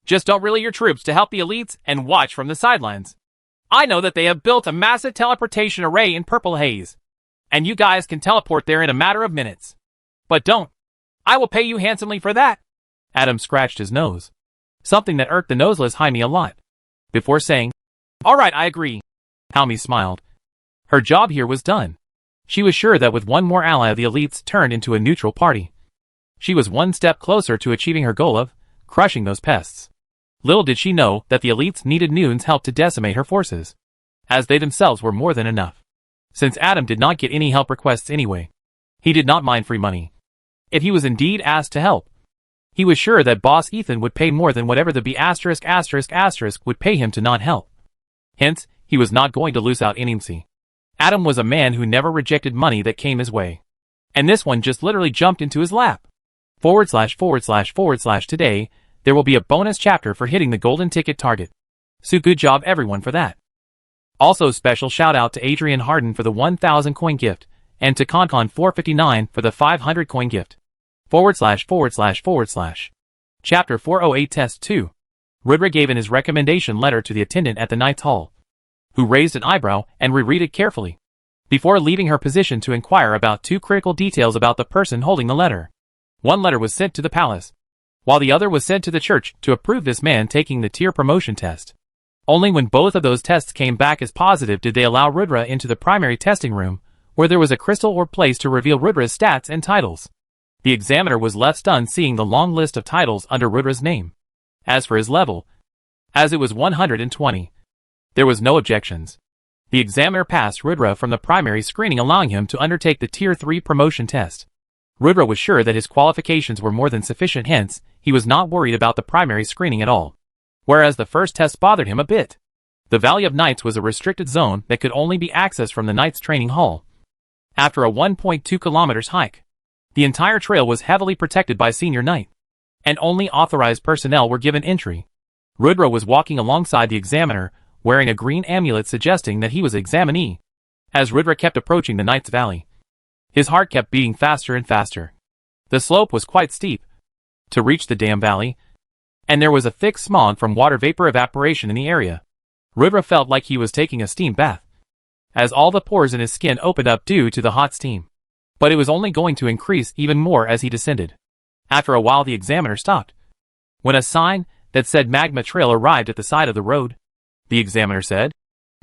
Speaker 1: Just don't rally your troops to help the elites and watch from the sidelines. I know that they have built a massive teleportation array in Purple Haze, and you guys can teleport there in a matter of minutes. But don't. I will pay you handsomely for that. Adam scratched his nose, something that irked the noseless Jaime a lot, before saying, Alright, I agree. Halmy smiled. Her job here was done. She was sure that with one more ally the elites turned into a neutral party, she was one step closer to achieving her goal of crushing those pests. Little did she know that the elites needed Noon's help to decimate her forces, as they themselves were more than enough. Since Adam did not get any help requests anyway, he did not mind free money. If he was indeed asked to help, he was sure that boss Ethan would pay more than whatever the B** would pay him to not help. Hence, he was not going to lose out anyway. Adam was a man who never rejected money that came his way. And this one just literally jumped into his lap. // Today, there will be a bonus chapter for hitting the golden ticket target. So good job everyone for that. Also special shout out to Adrian Harden for the 1000 coin gift, and to ConCon459 for the 500 coin gift. // Chapter 408 Test 2. Ridra gave in his recommendation letter to the attendant at the Knight's Hall, who raised an eyebrow and reread it carefully, before leaving her position to inquire about two critical details about the person holding the letter. One letter was sent to the palace, while the other was sent to the church to approve this man taking the tier promotion test. Only when both of those tests came back as positive did they allow Ridra into the primary testing room, where there was a crystal orb placed to reveal Ridra's stats and titles. The examiner was left stunned seeing the long list of titles under Ridra's name. As for his level, as it was 120, there was no objections. The examiner passed Ridra from the primary screening, allowing him to undertake the Tier 3 promotion test. Ridra was sure that his qualifications were more than sufficient, hence, he was not worried about the primary screening at all. Whereas the first test bothered him a bit. The Valley of Knights was a restricted zone that could only be accessed from the Knights Training Hall. After a 1.2 kilometers hike, the entire trail was heavily protected by Senior Knight, and only authorized personnel were given entry. Ridra was walking alongside the examiner, wearing a green amulet suggesting that he was examinee. As Ridra kept approaching the Knight's Valley, his heart kept beating faster and faster. The slope was quite steep to reach the damn valley, and there was a thick smog from water vapor evaporation in the area. Ridra felt like he was taking a steam bath, as all the pores in his skin opened up due to the hot steam. But it was only going to increase even more as he descended. After a while the examiner stopped, when a sign that said Magma Trail arrived at the side of the road. The examiner said,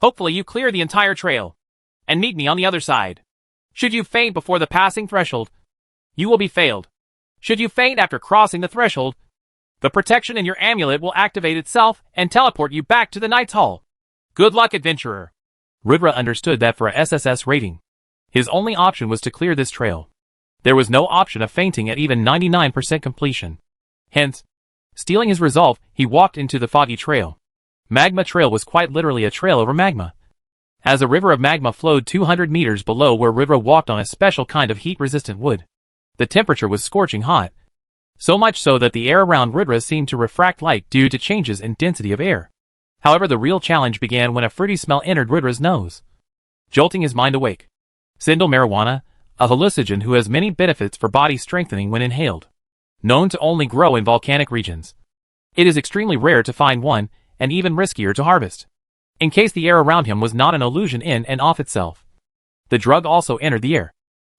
Speaker 1: Hopefully you clear the entire trail, and meet me on the other side. Should you faint before the passing threshold, you will be failed. Should you faint after crossing the threshold, the protection in your amulet will activate itself and teleport you back to the Knight's Hall. Good luck, adventurer. Ridra understood that for a SSS rating, his only option was to clear this trail. There was no option of fainting at even 99% completion. Hence, stealing his resolve, he walked into the foggy trail. Magma Trail was quite literally a trail over magma, as a river of magma flowed 200 meters below where Ridra walked on a special kind of heat-resistant wood. The temperature was scorching hot, so much so that the air around Ridra seemed to refract light due to changes in density of air. However, the real challenge began when a fruity smell entered Ridra's nose, jolting his mind awake. Sindel marijuana, a hallucinogen who has many benefits for body strengthening when inhaled. Known to only grow in volcanic regions, it is extremely rare to find one, and even riskier to harvest. In case the air around him was not an illusion in and of itself, the drug also entered the air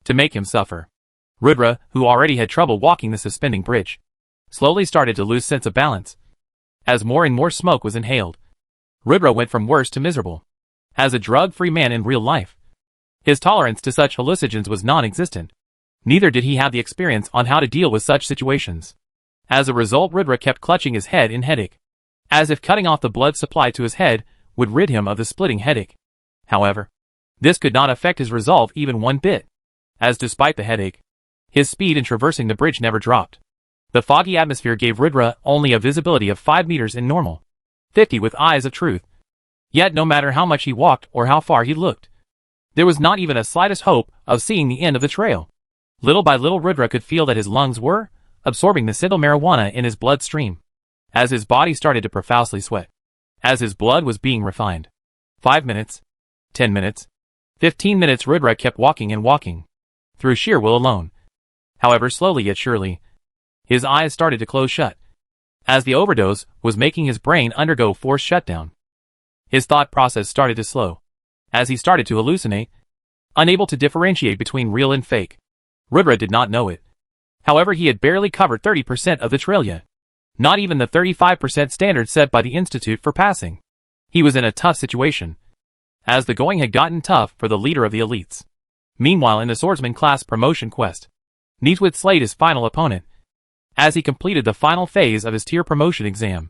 Speaker 1: to make him suffer. Ridra, who already had trouble walking the suspending bridge, slowly started to lose sense of balance. As more and more smoke was inhaled, Ridra went from worse to miserable. As a drug-free man in real life, his tolerance to such hallucinogens was non-existent. Neither did he have the experience on how to deal with such situations. As a result, Ridra kept clutching his head in headache, as if cutting off the blood supply to his head would rid him of the splitting headache. However, this could not affect his resolve even one bit, as despite the headache, His speed in traversing the bridge never dropped. The foggy atmosphere gave Rudra only a visibility of 5 meters in normal, 50 with eyes of truth. Yet no matter how much he walked or how far he looked, there was not even a slightest hope of seeing the end of the trail. Little by little Rudra could feel that his lungs were absorbing the synthetic marijuana in his bloodstream, as his body started to profusely sweat, as his blood was being refined. 5 minutes, 10 minutes, 15 minutes Rudra kept walking and walking, through sheer will alone. However, slowly yet surely, his eyes started to close shut, as the overdose was making his brain undergo forced shutdown. His thought process started to slow, as he started to hallucinate, unable to differentiate between real and fake. Rudra did not know it. However, he had barely covered 30% of the trail yet, not even the 35% standard set by the Institute for passing. He was in a tough situation, as the going had gotten tough for the leader of the elites. Meanwhile, in the swordsman class promotion quest, Neatwit slayed his final opponent, as he completed the final phase of his tier promotion exam.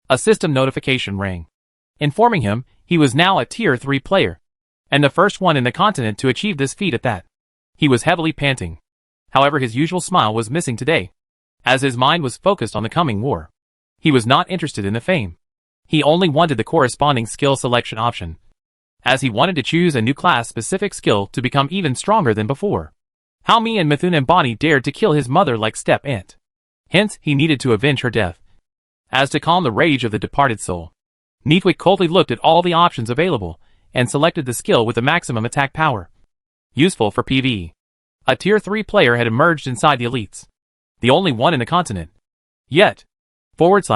Speaker 1: A system notification rang, informing him he was now a tier 3 player, and the first one in the continent to achieve this feat at that. He was heavily panting. However, his usual smile was missing today, as his mind was focused on the coming war. He was not interested in the fame. He only wanted the corresponding skill selection option, as he wanted to choose a new class-specific skill to become even stronger than before. How me and Mithun and Bonnie dared to kill his mother like step aunt. Hence, he needed to avenge her death, as to calm the rage of the departed soul. Neatwit coldly looked at all the options available, and selected the skill with the maximum attack power. Useful for PvE. A tier 3 player had emerged inside the elites, the only one in the continent. Yet, / bonus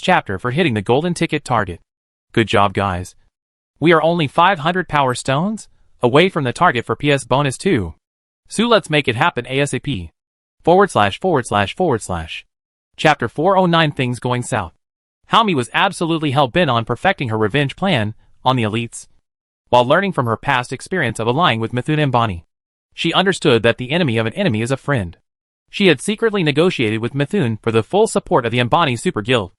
Speaker 1: chapter for hitting the golden ticket target. Good job, guys. We are only 500 power stones away from the target for PS bonus 2. So let's make it happen ASAP. / Chapter 409 Things Going South. Haomi was absolutely hell-bent on perfecting her revenge plan on the elites, while learning from her past experience of allying with Mithun and Bonnie. She understood that the enemy of an enemy is a friend. She had secretly negotiated with Mithun for the full support of the Mbani Super Guild,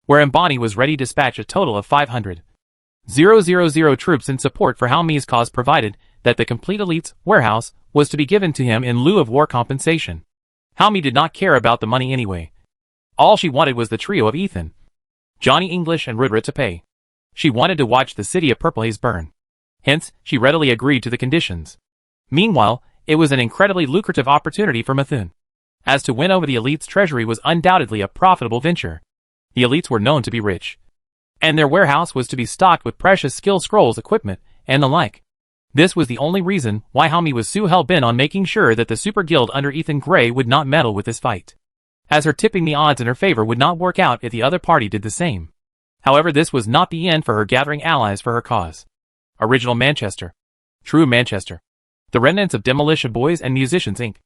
Speaker 1: where Mbani was ready to dispatch a total of 500,000 troops in support for Haomi's cause, provided that the complete elite's warehouse was to be given to him in lieu of war compensation. Haomi did not care about the money anyway. All she wanted was the trio of Ethan, Johnny English and Rudra to pay. She wanted to watch the city of Purple Haze burn. Hence, she readily agreed to the conditions. Meanwhile, it was an incredibly lucrative opportunity for Mithun, as to win over the elite's treasury was undoubtedly a profitable venture. The elites were known to be rich, and their warehouse was to be stocked with precious skill scrolls, equipment, and the like. This was the only reason why Haomi was so hell-bent on making sure that the Super Guild under Ethan Gray would not meddle with this fight, as her tipping the odds in her favor would not work out if the other party did the same. However, this was not the end for her gathering allies for her cause. Original Manchester. True Manchester. The remnants of Demolition Boys and Musicians Inc.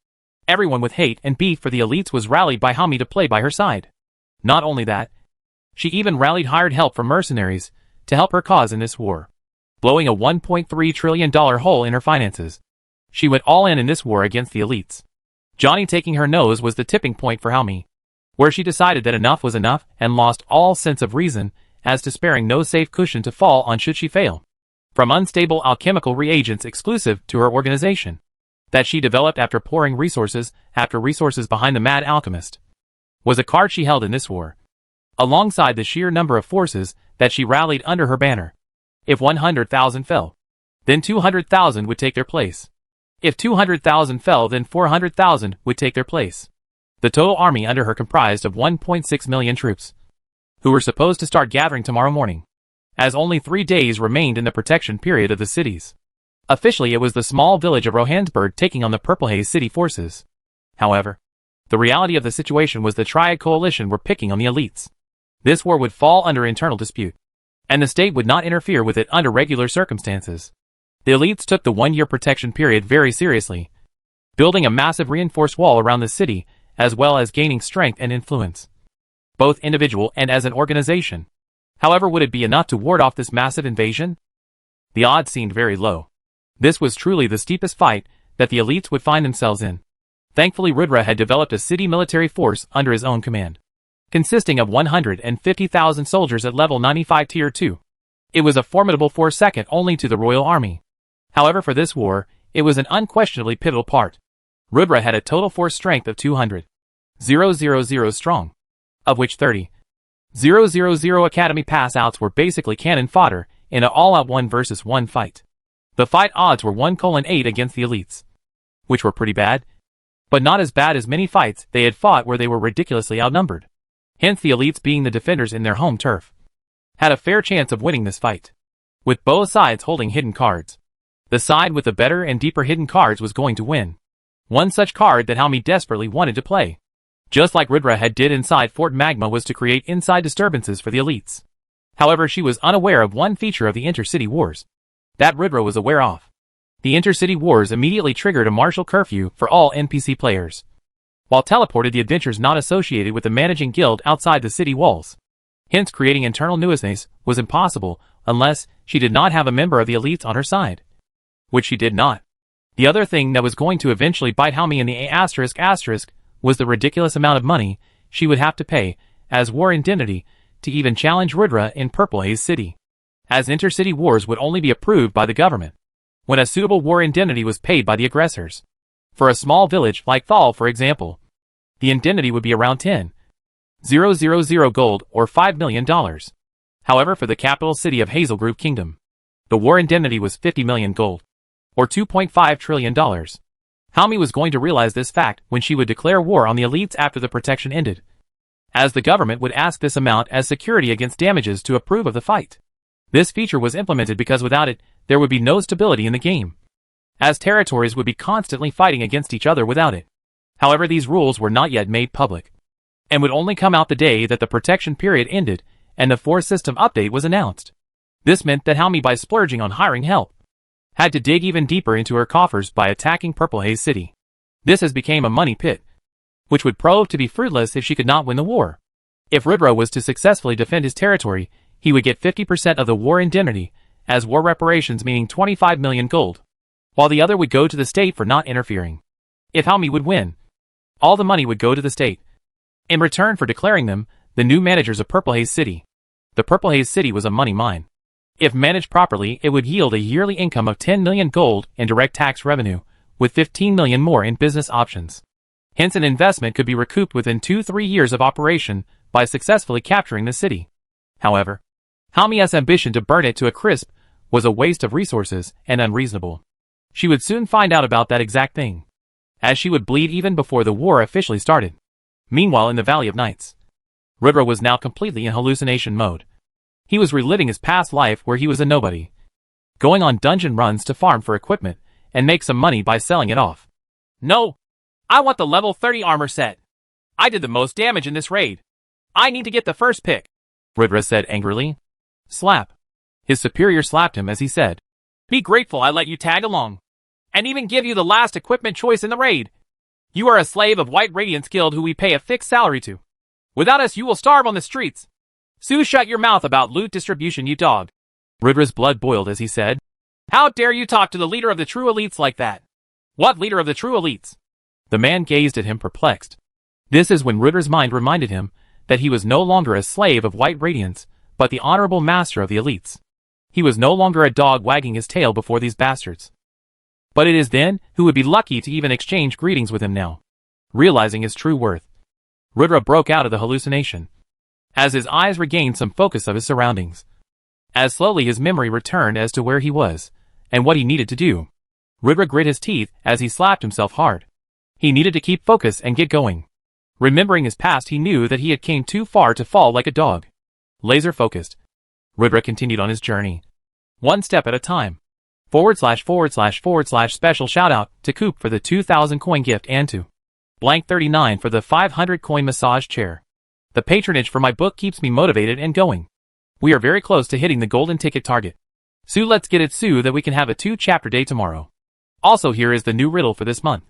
Speaker 1: Everyone with hate and beef for the elites was rallied by Haomi to play by her side. Not only that, she even rallied hired help from mercenaries to help her cause in this war, blowing a $1.3 trillion hole in her finances. She went all in this war against the elites. Johnny taking her nose was the tipping point for Haomi, where she decided that enough was enough and lost all sense of reason as to sparing no safe cushion to fall on should she fail. From unstable alchemical reagents exclusive to her organization, that she developed after pouring resources after resources behind the mad alchemist, was a card she held in this war, alongside the sheer number of forces that she rallied under her banner. If 100,000 fell, then 200,000 would take their place. If 200,000 fell, then 400,000 would take their place. The total army under her comprised of 1.6 million troops, who were supposed to start gathering tomorrow morning, as only 3 days remained in the protection period of the cities. Officially, it was the small village of Rohansburg taking on the Purple Haze city forces. However, the reality of the situation was the Triad Coalition were picking on the elites. This war would fall under internal dispute, and the state would not interfere with it under regular circumstances. The elites took the 1-year protection period very seriously, building a massive reinforced wall around the city, as well as gaining strength and influence, both individual and as an organization. However, would it be enough to ward off this massive invasion? The odds seemed very low. This was truly the steepest fight that the elites would find themselves in. Thankfully, Rudra had developed a city military force under his own command, consisting of 150,000 soldiers at level 95 tier 2. It was a formidable force second only to the Royal Army. However, for this war, it was an unquestionably pivotal part. Rudra had a total force strength of 200,000 strong, of which 30,000 Academy pass-outs were basically cannon fodder in an all-out 1 versus 1 fight. The fight odds were 1:8 against the elites, which were pretty bad, but not as bad as many fights they had fought where they were ridiculously outnumbered. Hence the elites, being the defenders in their home turf, had a fair chance of winning this fight, with both sides holding hidden cards. The side with the better and deeper hidden cards was going to win. One such card that Hami desperately wanted to play, just like Rudra had did inside Fort Magma, was to create inside disturbances for the elites. However, she was unaware of one feature of the intercity wars that Rudra was aware of. The intercity wars immediately triggered a martial curfew for all NPC players, while teleported the adventures not associated with the managing guild outside the city walls. Hence, creating internal nuisance was impossible unless she did not have a member of the elites on her side, which she did not. The other thing that was going to eventually bite Hami in the asterisk was the ridiculous amount of money she would have to pay as war indemnity to even challenge Rudra in Purple Haze City, as intercity wars would only be approved by the government when a suitable war indemnity was paid by the aggressors. For a small village like Thal, for example, the indemnity would be around 10,000 gold or $5 million. However, for the capital city of Hazelgrove Kingdom, the war indemnity was 50 million gold, or $2.5 trillion. Hami was going to realize this fact when she would declare war on the elites after the protection ended, as the government would ask this amount as security against damages to approve of the fight. This feature was implemented because without it, there would be no stability in the game, as territories would be constantly fighting against each other without it. However, these rules were not yet made public, and would only come out the day that the protection period ended and the force system update was announced. This meant that Hami, by splurging on hiring help, had to dig even deeper into her coffers by attacking Purple Haze City. This has become a money pit, which would prove to be fruitless if she could not win the war. If Rudra was to successfully defend his territory, he would get 50% of the war indemnity as war reparations, meaning 25 million gold, while the other would go to the state for not interfering. If Hami would win, all the money would go to the state in return for declaring them the new managers of Purple Haze City. The Purple Haze City was a money mine. If managed properly, it would yield a yearly income of 10 million gold in direct tax revenue, with 15 million more in business options. Hence, an investment could be recouped within 2-3 years of operation by successfully capturing the city. However, Hami's ambition to burn it to a crisp was a waste of resources and unreasonable. She would soon find out about that exact thing, as she would bleed even before the war officially started. Meanwhile, in the Valley of Nights, Rudra was now completely in hallucination mode. He was reliving his past life where he was a nobody, going on dungeon runs to farm for equipment and make some money by selling it off. No! I want the level 30 armor set. I did the most damage in this raid. I need to get the first pick, Rudra said angrily. Slap. His superior slapped him as he said, "Be grateful I let you tag along, and even give you the last equipment choice in the raid. You are a slave of White Radiance Guild who we pay a fixed salary to. Without us you will starve on the streets. So shut your mouth about loot distribution, you dog." Rudra's blood boiled as he said, "How dare you talk to the leader of the true elites like that?" "What leader of the true elites?" The man gazed at him perplexed. This is when Rudra's mind reminded him that he was no longer a slave of White Radiance, but the honorable master of the elites. He was no longer a dog wagging his tail before these bastards. But it is then who would be lucky to even exchange greetings with him now. Realizing his true worth, Rudra broke out of the hallucination, as his eyes regained some focus of his surroundings. As slowly his memory returned as to where he was, and what he needed to do, Rudra grit his teeth as he slapped himself hard. He needed to keep focus and get going. Remembering his past, he knew that he had came too far to fall like a dog. Laser focused, Rudra continued on his journey, one step at a time. // special shout out to Coop for the 2,000 coin gift and to blank 39 for the 500 coin massage chair. The patronage for my book keeps me motivated and going. We are very close to hitting the golden ticket target. So let's get it so that we can have a 2-chapter day tomorrow. Also, here is the new riddle for this month.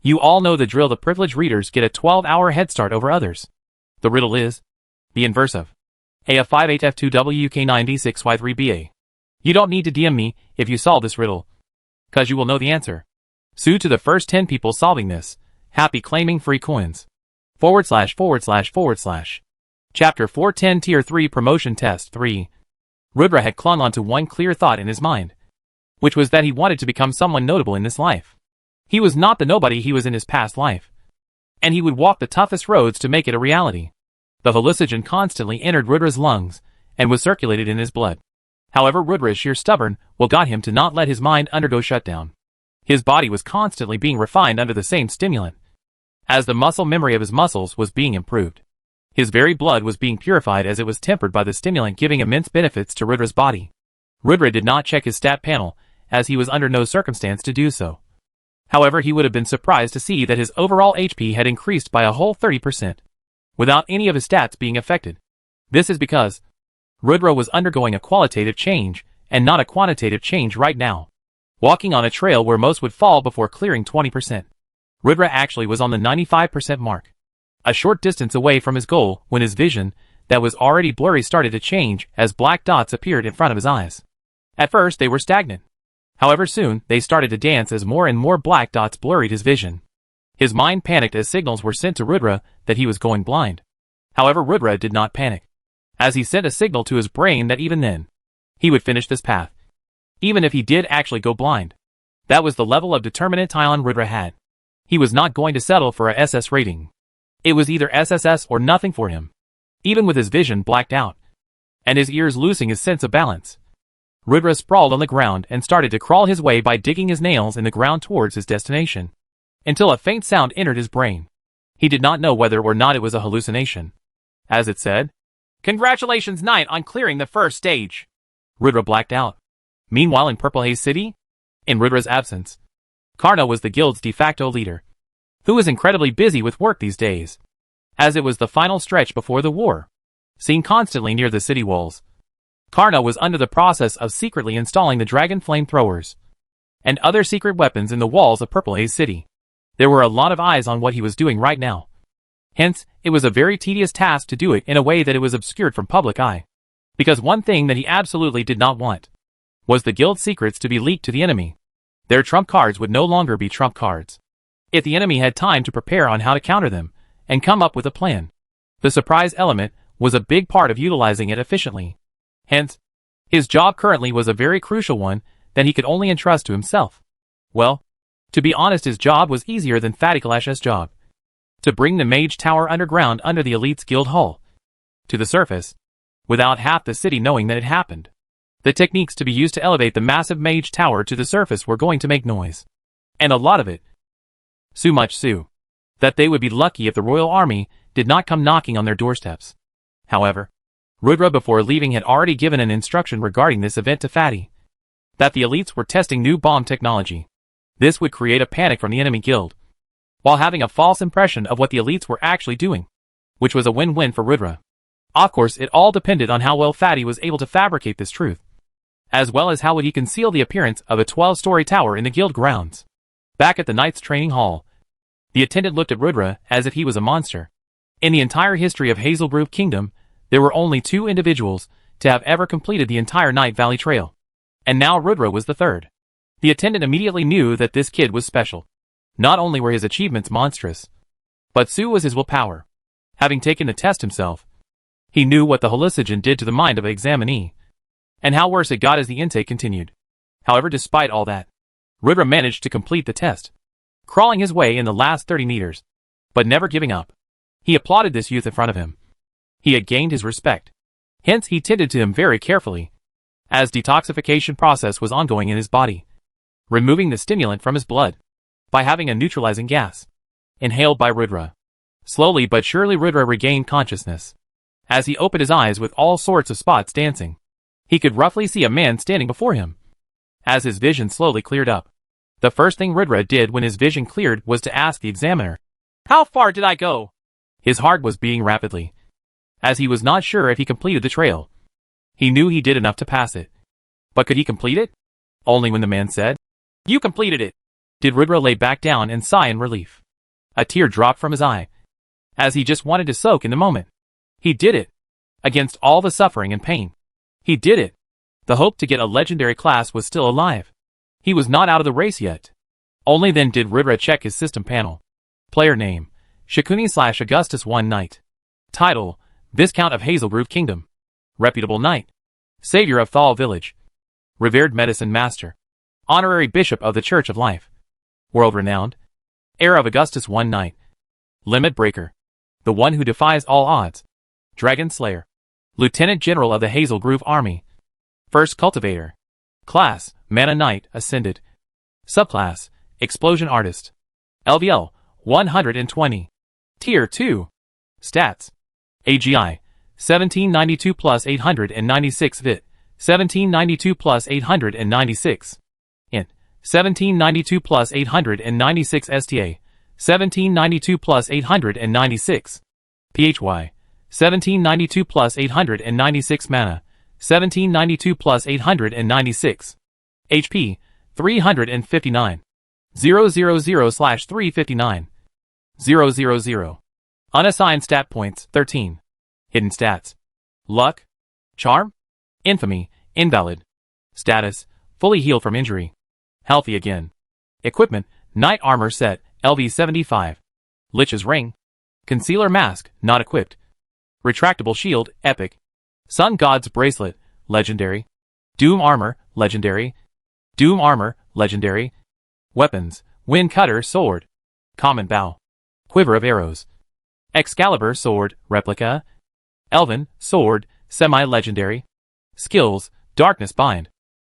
Speaker 1: You all know the drill. The privileged readers get a 12-hour head start over others. The riddle is the inverse of A5HF2WK9V6Y3BA. You don't need to DM me if you solve this riddle, cause you will know the answer. So to the first 10 people solving this, happy claiming free coins. // Chapter 410 Tier 3 Promotion Test 3. Rudra had clung onto one clear thought in his mind, which was that he wanted to become someone notable in this life. He was not the nobody he was in his past life. And he would walk the toughest roads to make it a reality. The hallucinogen constantly entered Rudra's lungs and was circulated in his blood. However, Rudra's sheer stubborn will got him to not let his mind undergo shutdown. His body was constantly being refined under the same stimulant. As the muscle memory of his muscles was being improved, his very blood was being purified as it was tempered by the stimulant, giving immense benefits to Rudra's body. Rudra did not check his stat panel, as he was under no circumstance to do so. However, he would have been surprised to see that his overall HP had increased by a whole 30%, without any of his stats being affected. This is because Rudra was undergoing a qualitative change, and not a quantitative change right now. Walking on a trail where most would fall before clearing 20%. Rudra actually was on the 95% mark. A short distance away from his goal when his vision, that was already blurry, started to change as black dots appeared in front of his eyes. At first they were stagnant. However, soon they started to dance as more and more black dots blurred his vision. His mind panicked as signals were sent to Rudra that he was going blind. However, Rudra did not panic, as he sent a signal to his brain that even then, he would finish this path. Even if he did actually go blind. That was the level of determination Rudra had. He was not going to settle for a SS rating. It was either SSS or nothing for him. Even with his vision blacked out, and his ears losing his sense of balance, Rudra sprawled on the ground and started to crawl his way by digging his nails in the ground towards his destination, until a faint sound entered his brain. He did not know whether or not it was a hallucination. As it said, "Congratulations, Knight, on clearing the first stage." Rudra blacked out. Meanwhile, in Purple Haze City, in Rudra's absence, Karna was the guild's de facto leader, who was incredibly busy with work these days, as it was the final stretch before the war. Seen constantly near the city walls, Karna was under the process of secretly installing the dragon flamethrowers and other secret weapons in the walls of Purple Haze City. There were a lot of eyes on what he was doing right now. Hence, it was a very tedious task to do it in a way that it was obscured from public eye. Because one thing that he absolutely did not want was the guild secrets to be leaked to the enemy. Their trump cards would no longer be trump cards. If the enemy had time to prepare on how to counter them and come up with a plan, the surprise element was a big part of utilizing it efficiently. Hence, his job currently was a very crucial one that he could only entrust to himself. Well, to be honest, his job was easier than Fatty Kalash's job. To bring the Mage Tower underground under the Elite's Guild Hall to the surface, without half the city knowing that it happened. The techniques to be used to elevate the massive Mage Tower to the surface were going to make noise. And a lot of it. So much so that they would be lucky if the royal army did not come knocking on their doorsteps. However, Rudra before leaving had already given an instruction regarding this event to Fatty, that the elites were testing new bomb technology. This would create a panic from the enemy guild, while having a false impression of what the elites were actually doing, which was a win-win for Rudra. Of course, it all depended on how well Fatty was able to fabricate this truth, as well as how would he conceal the appearance of a 12-story tower in the guild grounds. Back at the Knights Training Hall, the attendant looked at Rudra as if he was a monster. In the entire history of Hazelgrove Kingdom, there were only 2 individuals to have ever completed the entire Night Valley Trail, and now Rudra was the third. The attendant immediately knew that this kid was special. Not only were his achievements monstrous, but so was his willpower. Having taken the test himself, he knew what the hallucinogen did to the mind of an examinee, and how worse it got as the intake continued. However, despite all that, Rudra managed to complete the test, crawling his way in the last 30 meters, but never giving up. He applauded this youth in front of him. He had gained his respect. Hence, he tended to him very carefully, as detoxification process was ongoing in his body, removing the stimulant from his blood by having a neutralizing gas inhaled by Rudra. Slowly but surely Rudra regained consciousness. As he opened his eyes with all sorts of spots dancing, he could roughly see a man standing before him. As his vision slowly cleared up, the first thing Rudra did when his vision cleared was to ask the examiner, "How far did I go?" His heart was beating rapidly, as he was not sure if he completed the trail. He knew he did enough to pass it. But could he complete it? Only when the man said, "You completed it," did Rudra lay back down and sigh in relief. A tear dropped from his eye, as he just wanted to soak in the moment. He did it. Against all the suffering and pain. He did it. The hope to get a legendary class was still alive. He was not out of the race yet. Only then did Rudra check his system panel. Player name, Shakuni/Augustus 1 Knight. Title, Viscount of Hazelgrove Kingdom. Reputable Knight. Savior of Thal Village. Revered Medicine Master. Honorary Bishop of the Church of Life. World-renowned. Heir of Augustus One Knight. Limit Breaker. The one who defies all odds. Dragon Slayer. Lieutenant General of the Hazel Grove Army. First Cultivator. Class, Mana Knight, Ascended. Subclass, Explosion Artist. LVL, 120. Tier 2. Stats. AGI, 1792 plus 896 VIT, 1792 plus 896. Int, 1792 plus 896 STA, 1792 plus 896. PHY, 1792 plus 896 Mana, 1792 plus 896. HP, 359. 000/359. 000. Unassigned stat points, 13. Hidden stats. Luck. Charm. Infamy, invalid. Status, fully healed from injury. Healthy again. Equipment, Knight Armor Set, LV 75. Lich's Ring. Concealer Mask, not equipped. Retractable Shield, epic. Sun God's Bracelet, legendary. Doom Armor, legendary. Doom Armor, legendary. Weapons, Wind Cutter Sword. Common Bow. Quiver of Arrows. Excalibur Sword, replica. Elven Sword, semi-legendary. Skills, Darkness Bind.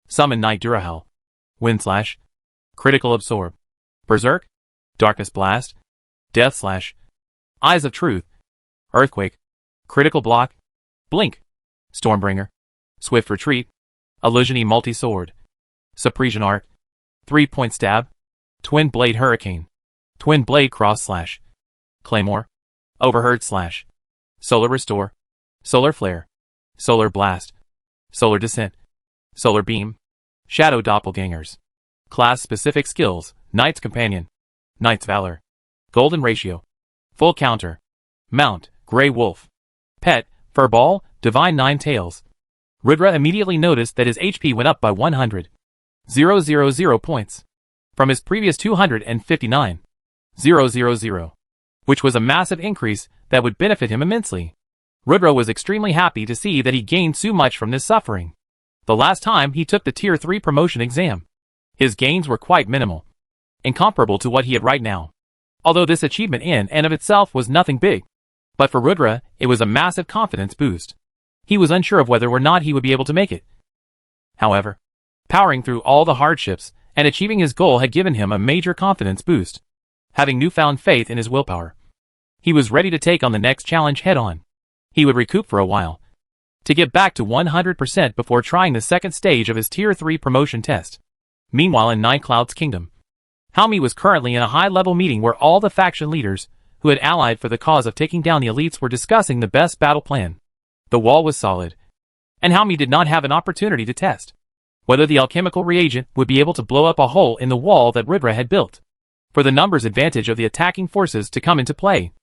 Speaker 1: Summon Knight Durahel. Wind Slash. Critical Absorb. Berserk. Darkness Blast. Death Slash. Eyes of Truth. Earthquake. Critical Block. Blink. Stormbringer. Swift Retreat. Illusiony Multi-Sword. Suppression Art. 3-point Stab. Twin Blade Hurricane. Twin Blade Cross Slash. Claymore. Overheard Slash. Solar Restore. Solar Flare. Solar Blast. Solar Descent. Solar Beam. Shadow Doppelgangers. Class-specific skills, Knight's Companion. Knight's Valor. Golden Ratio. Full Counter. Mount, Grey Wolf. Pet, Furball, Divine Nine Tails. Rudra immediately noticed that his HP went up by 100,000 points. From his previous 259,000, which was a massive increase that would benefit him immensely. Rudra was extremely happy to see that he gained so much from this suffering. The last time he took the Tier 3 promotion exam, his gains were quite minimal, incomparable to what he had right now. Although this achievement in and of itself was nothing big, but for Rudra, it was a massive confidence boost. He was unsure of whether or not he would be able to make it. However, powering through all the hardships and achieving his goal had given him a major confidence boost. Having newfound faith in his willpower, he was ready to take on the next challenge head-on. He would recoup for a while, to get back to 100% before trying the second stage of his Tier 3 promotion test. Meanwhile in Nightcloud's kingdom, Haomi was currently in a high-level meeting where all the faction leaders, who had allied for the cause of taking down the elites, were discussing the best battle plan. The wall was solid, and Haomi did not have an opportunity to test whether the alchemical reagent would be able to blow up a hole in the wall that Rudra had built. For the numbers advantage of the attacking forces to come into play,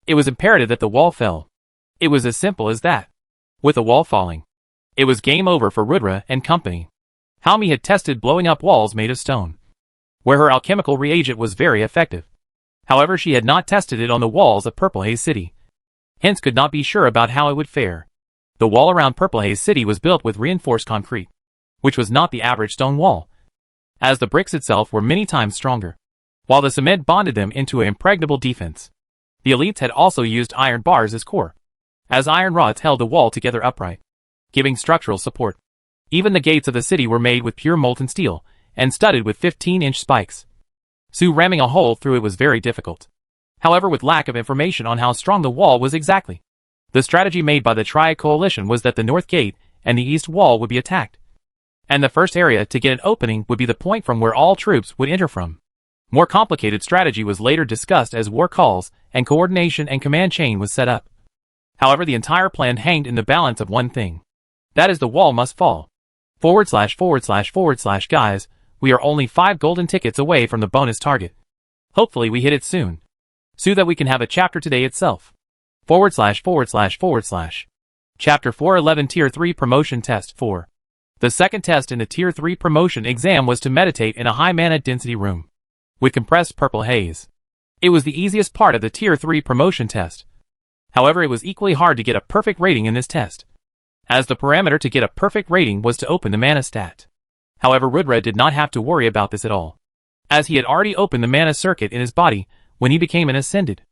Speaker 1: it was imperative that the wall fell. It was as simple as that. With the wall falling, it was game over for Rudra and company. Haomi had tested blowing up walls made of stone, where her alchemical reagent was very effective. However, she had not tested it on the walls of Purple Haze City, hence could not be sure about how it would fare. The wall around Purple Haze City was built with reinforced concrete, which was not the average stone wall, as the bricks itself were many times stronger, while the cement bonded them into an impregnable defense. The elites had also used iron bars as core, as iron rods held the wall together upright, giving structural support. Even the gates of the city were made with pure molten steel, and studded with 15-inch spikes. So ramming a hole through it was very difficult. However, with lack of information on how strong the wall was exactly, the strategy made by the Triad Coalition was that the north gate and the east wall would be attacked, and the first area to get an opening would be the point from where all troops would enter from. More complicated strategy was later discussed as war calls and coordination and command chain was set up. However, the entire plan hanged in the balance of one thing. That is, the wall must fall. // Guys, we are only 5 golden tickets away from the bonus target. Hopefully we hit it soon, so that we can have a chapter today itself. // Chapter 411 Tier 3 Promotion Test 4. The second test in the Tier 3 promotion exam was to meditate in a high mana density room with compressed purple haze. It was the easiest part of the Tier 3 promotion test. However, it was equally hard to get a perfect rating in this test, as the parameter to get a perfect rating was to open the mana stat. However, Rudra did not have to worry about this at all. as he had already opened the mana circuit in his body when he became an Ascended.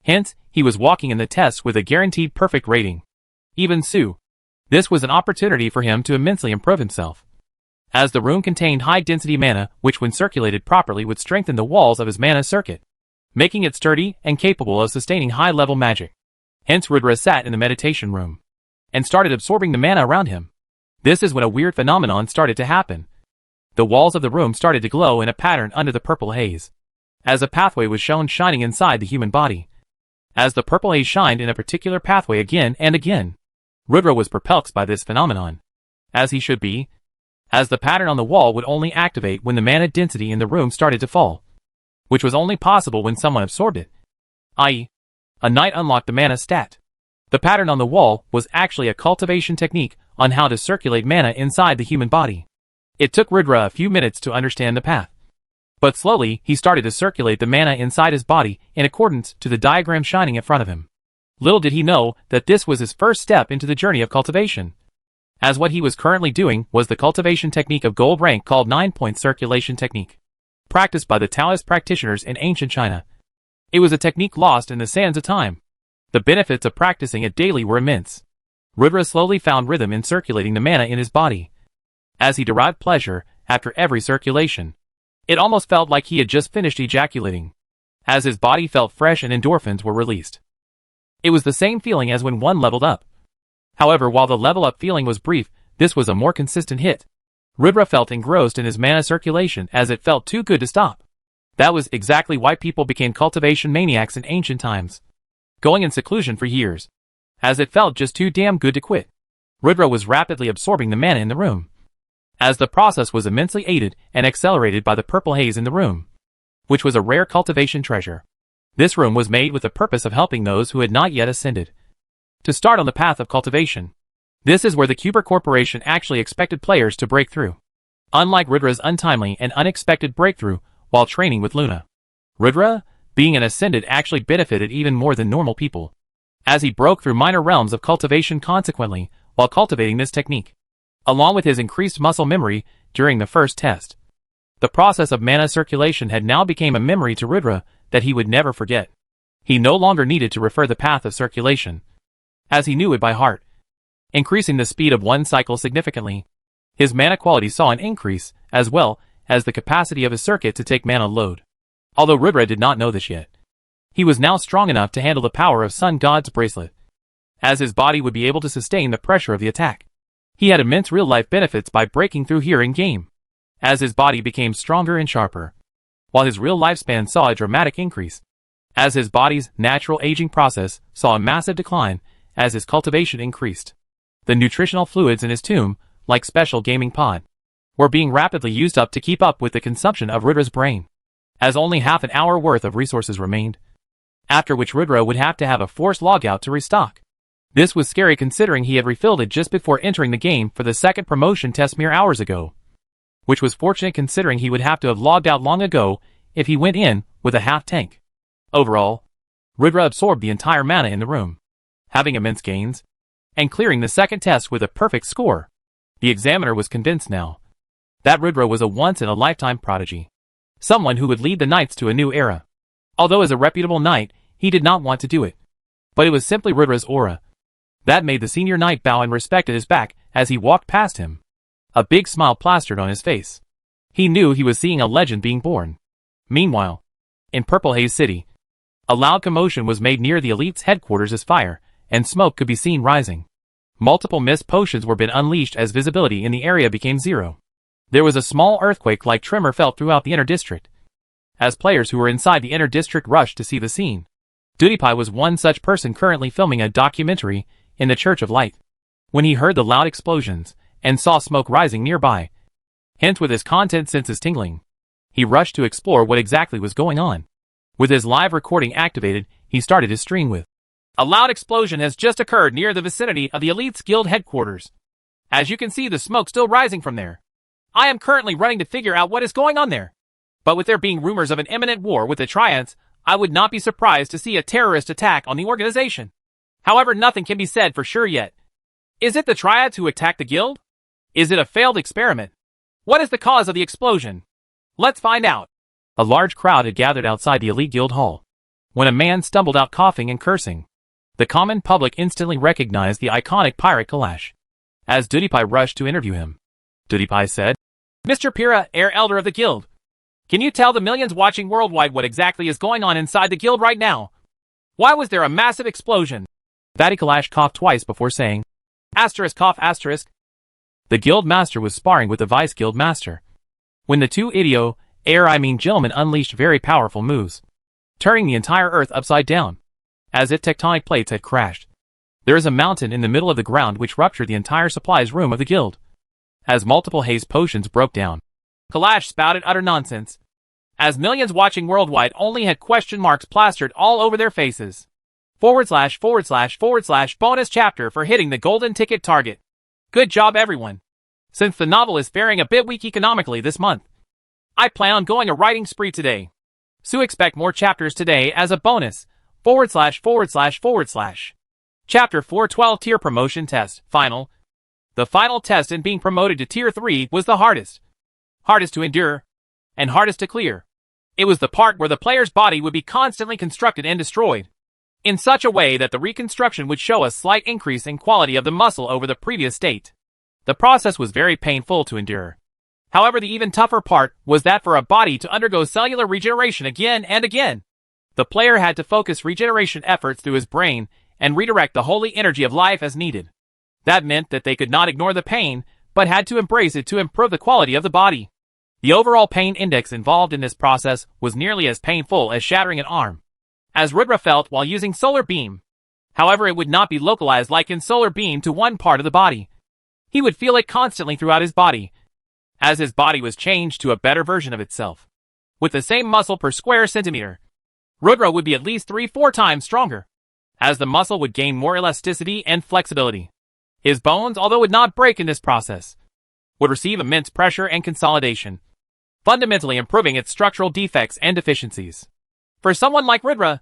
Speaker 1: Hence, he was walking in the tests with a guaranteed perfect rating. Even so, this was an opportunity for him to immensely improve himself, as the room contained high-density mana which when circulated properly would strengthen the walls of his mana circuit, making it sturdy and capable of sustaining high-level magic. Hence Rudra sat in the meditation room and started absorbing the mana around him. This is when a weird phenomenon started to happen. The walls of the room started to glow in a pattern under the purple haze, as a pathway was shown shining inside the human body. As the purple haze shined in a particular pathway again and again, Rudra was perplexed by this phenomenon, as he should be, as the pattern on the wall would only activate when the mana density in the room started to fall, which was only possible when someone absorbed it, i.e., a knight unlocked the mana stat. The pattern on the wall was actually a cultivation technique on how to circulate mana inside the human body. It took Rudra a few minutes to understand the path, but slowly he started to circulate the mana inside his body in accordance to the diagram shining in front of him. Little did he know that this was his first step into the journey of cultivation, as what he was currently doing was the cultivation technique of gold rank called 9-point circulation technique, practiced by the Taoist practitioners in ancient China. It was a technique lost in the sands of time. The benefits of practicing it daily were immense. Rudra slowly found rhythm in circulating the mana in his body, as he derived pleasure after every circulation. It almost felt like he had just finished ejaculating, as his body felt fresh and endorphins were released. It was the same feeling as when one leveled up. However, while the level up feeling was brief, this was a more consistent hit. Rudra felt engrossed in his mana circulation as it felt too good to stop. That was exactly why people became cultivation maniacs in ancient times, going in seclusion for years, as it felt just too damn good to quit. Rudra was rapidly absorbing the mana in the room, as the process was immensely aided and accelerated by the purple haze in the room, which was a rare cultivation treasure. This room was made with the purpose of helping those who had not yet ascended to start on the path of cultivation. This is where the Cuber Corporation actually expected players to break through. Unlike Rudra's untimely and unexpected breakthrough while training with Luna, Rudra, being an Ascended, actually benefited even more than normal people, as he broke through minor realms of cultivation consequently while cultivating this technique, along with his increased muscle memory during the first test. The process of mana circulation had now become a memory to Rudra that he would never forget. He no longer needed to refer the path of circulation, as he knew it by heart, increasing the speed of one cycle significantly. His mana quality saw an increase, as well as the capacity of his circuit to take mana load. Although Rudra did not know this yet, he was now strong enough to handle the power of Sun God's bracelet, as his body would be able to sustain the pressure of the attack. He had immense real-life benefits by breaking through here in-game, as his body became stronger and sharper, while his real lifespan saw a dramatic increase, as his body's natural aging process saw a massive decline as his cultivation increased. The nutritional fluids in his tomb, like special gaming pod, were being rapidly used up to keep up with the consumption of Rudra's brain, as only half an hour worth of resources remained, after which Rudra would have to have a forced logout to restock. This was scary considering he had refilled it just before entering the game for the second promotion test mere hours ago, which was fortunate considering he would have to have logged out long ago if he went in with a half tank. Overall, Rudra absorbed the entire mana in the room, having immense gains, and clearing the second test with a perfect score. The examiner was convinced now that Rudra was a once-in-a-lifetime prodigy, someone who would lead the knights to a new era. Although as a reputable knight, he did not want to do it, but it was simply Rudra's aura that made the senior knight bow and respect at his back as he walked past him. A big smile plastered on his face. He knew he was seeing a legend being born. Meanwhile, in Purple Haze City, a loud commotion was made near the elite's headquarters as fire and smoke could be seen rising. Multiple mist potions were being unleashed as visibility in the area became zero. There was a small earthquake-like tremor felt throughout the inner district, as players who were inside the inner district rushed to see the scene. DewDiePie was one such person currently filming a documentary in the Church of Light, when he heard the loud explosions and saw smoke rising nearby. Hence, with his content senses tingling, he rushed to explore what exactly was going on. With his live recording activated, he started his stream with, "A loud explosion has just occurred near the vicinity of the Elite's Guild headquarters. As you can see, the smoke still rising from there. I am currently running to figure out what is going on there. But with there being rumors of an imminent war with the Triads, I would not be surprised to see a terrorist attack on the organization. However, nothing can be said for sure yet. Is it the Triads who attacked the guild? Is it a failed experiment? What is the cause of the explosion? Let's find out." A large crowd had gathered outside the elite guild hall, when a man stumbled out coughing and cursing. The common public instantly recognized the iconic pirate Kalash. As PewDiePie rushed to interview him, PewDiePie said, "Mr. Pira, heir elder of the guild, can you tell the millions watching worldwide what exactly is going on inside the guild right now? Why was there a massive explosion?" Fatty Kalash coughed twice before saying, asterisk cough asterisk. The guild master was sparring with the vice guild master, when the two gentlemen unleashed very powerful moves, turning the entire earth upside down, as if tectonic plates had crashed. There is a mountain in the middle of the ground which ruptured the entire supplies room of the guild, as multiple haste potions broke down. Kalash spouted utter nonsense, as millions watching worldwide only had question marks plastered all over their faces. / bonus chapter for hitting the golden ticket target. Good job everyone. Since the novel is faring a bit weak economically this month, I plan on going a writing spree today. So expect more chapters today as a bonus. / Chapter 412 Tier Promotion Test, Final. The final test in being promoted to Tier 3 was the hardest. Hardest to endure, and hardest to clear. It was the part where the player's body would be constantly constructed and destroyed, in such a way that the reconstruction would show a slight increase in quality of the muscle over the previous state. The process was very painful to endure. However, the even tougher part was that for a body to undergo cellular regeneration again and again, the player had to focus regeneration efforts through his brain and redirect the holy energy of life as needed. That meant that they could not ignore the pain, but had to embrace it to improve the quality of the body. The overall pain index involved in this process was nearly as painful as shattering an arm, as Rudra felt while using Solar Beam. However, it would not be localized like in Solar Beam to one part of the body. He would feel it constantly throughout his body, as his body was changed to a better version of itself. With the same muscle per square centimeter, Rudra would be at least 3-4 times stronger, as the muscle would gain more elasticity and flexibility. His bones, although would not break in this process, would receive immense pressure and consolidation, fundamentally improving its structural defects and deficiencies. For someone like Rudra,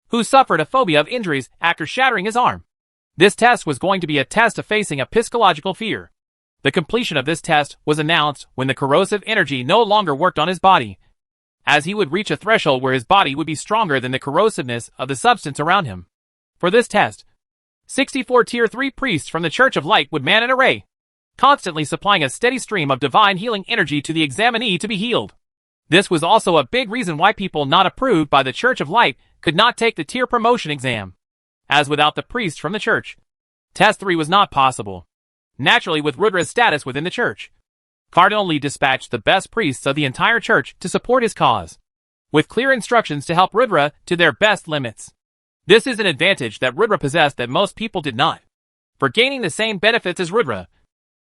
Speaker 1: who suffered a phobia of injuries after shattering his arm, this test was going to be a test of facing a psychological fear. The completion of this test was announced when the corrosive energy no longer worked on his body, as he would reach a threshold where his body would be stronger than the corrosiveness of the substance around him. For this test, 64 Tier 3 priests from the Church of Light would man an array, constantly supplying a steady stream of divine healing energy to the examinee to be healed. This was also a big reason why people not approved by the Church of Light could not take the tier promotion exam, as without the priests from the church, Test 3 was not possible. Naturally, with Rudra's status within the church, Cardinal Lee dispatched the best priests of the entire church to support his cause, with clear instructions to help Rudra to their best limits. This is an advantage that Rudra possessed that most people did not. For gaining the same benefits as Rudra,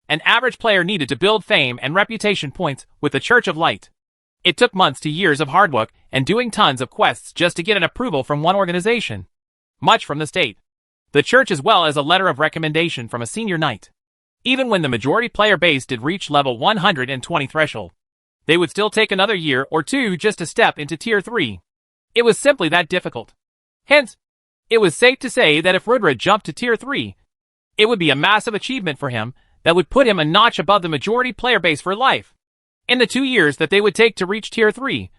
Speaker 1: an average player needed to build fame and reputation points with the Church of Light. It took months to years of hard work and doing tons of quests just to get an approval from one organization, much from the state, the church, as well as a letter of recommendation from a senior knight. Even when the majority player base did reach level 120 threshold, they would still take another year or two just to step into Tier 3. It was simply that difficult. Hence, it was safe to say that if Rudra jumped to Tier 3, it would be a massive achievement for him that would put him a notch above the majority player base for life. In the 2 years that they would take to reach Tier 3,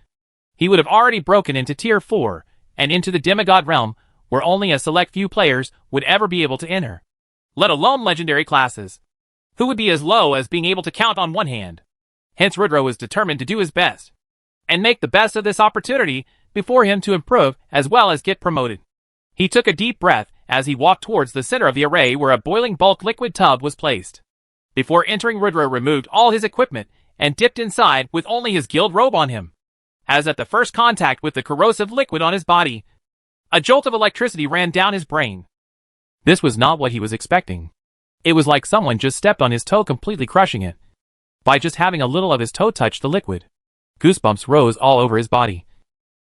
Speaker 1: he would have already broken into Tier 4 and into the demigod realm, where only a select few players would ever be able to enter, let alone legendary classes, who would be as low as being able to count on one hand. Hence Rudra was determined to do his best, and make the best of this opportunity before him to improve as well as get promoted. He took a deep breath as he walked towards the center of the array where a boiling bulk liquid tub was placed. Before entering, Rudra removed all his equipment and dipped inside with only his guild robe on him. As at the first contact with the corrosive liquid on his body, a jolt of electricity ran down his brain. This was not what he was expecting. It was like someone just stepped on his toe, completely crushing it. By just having a little of his toe touch the liquid, goosebumps rose all over his body,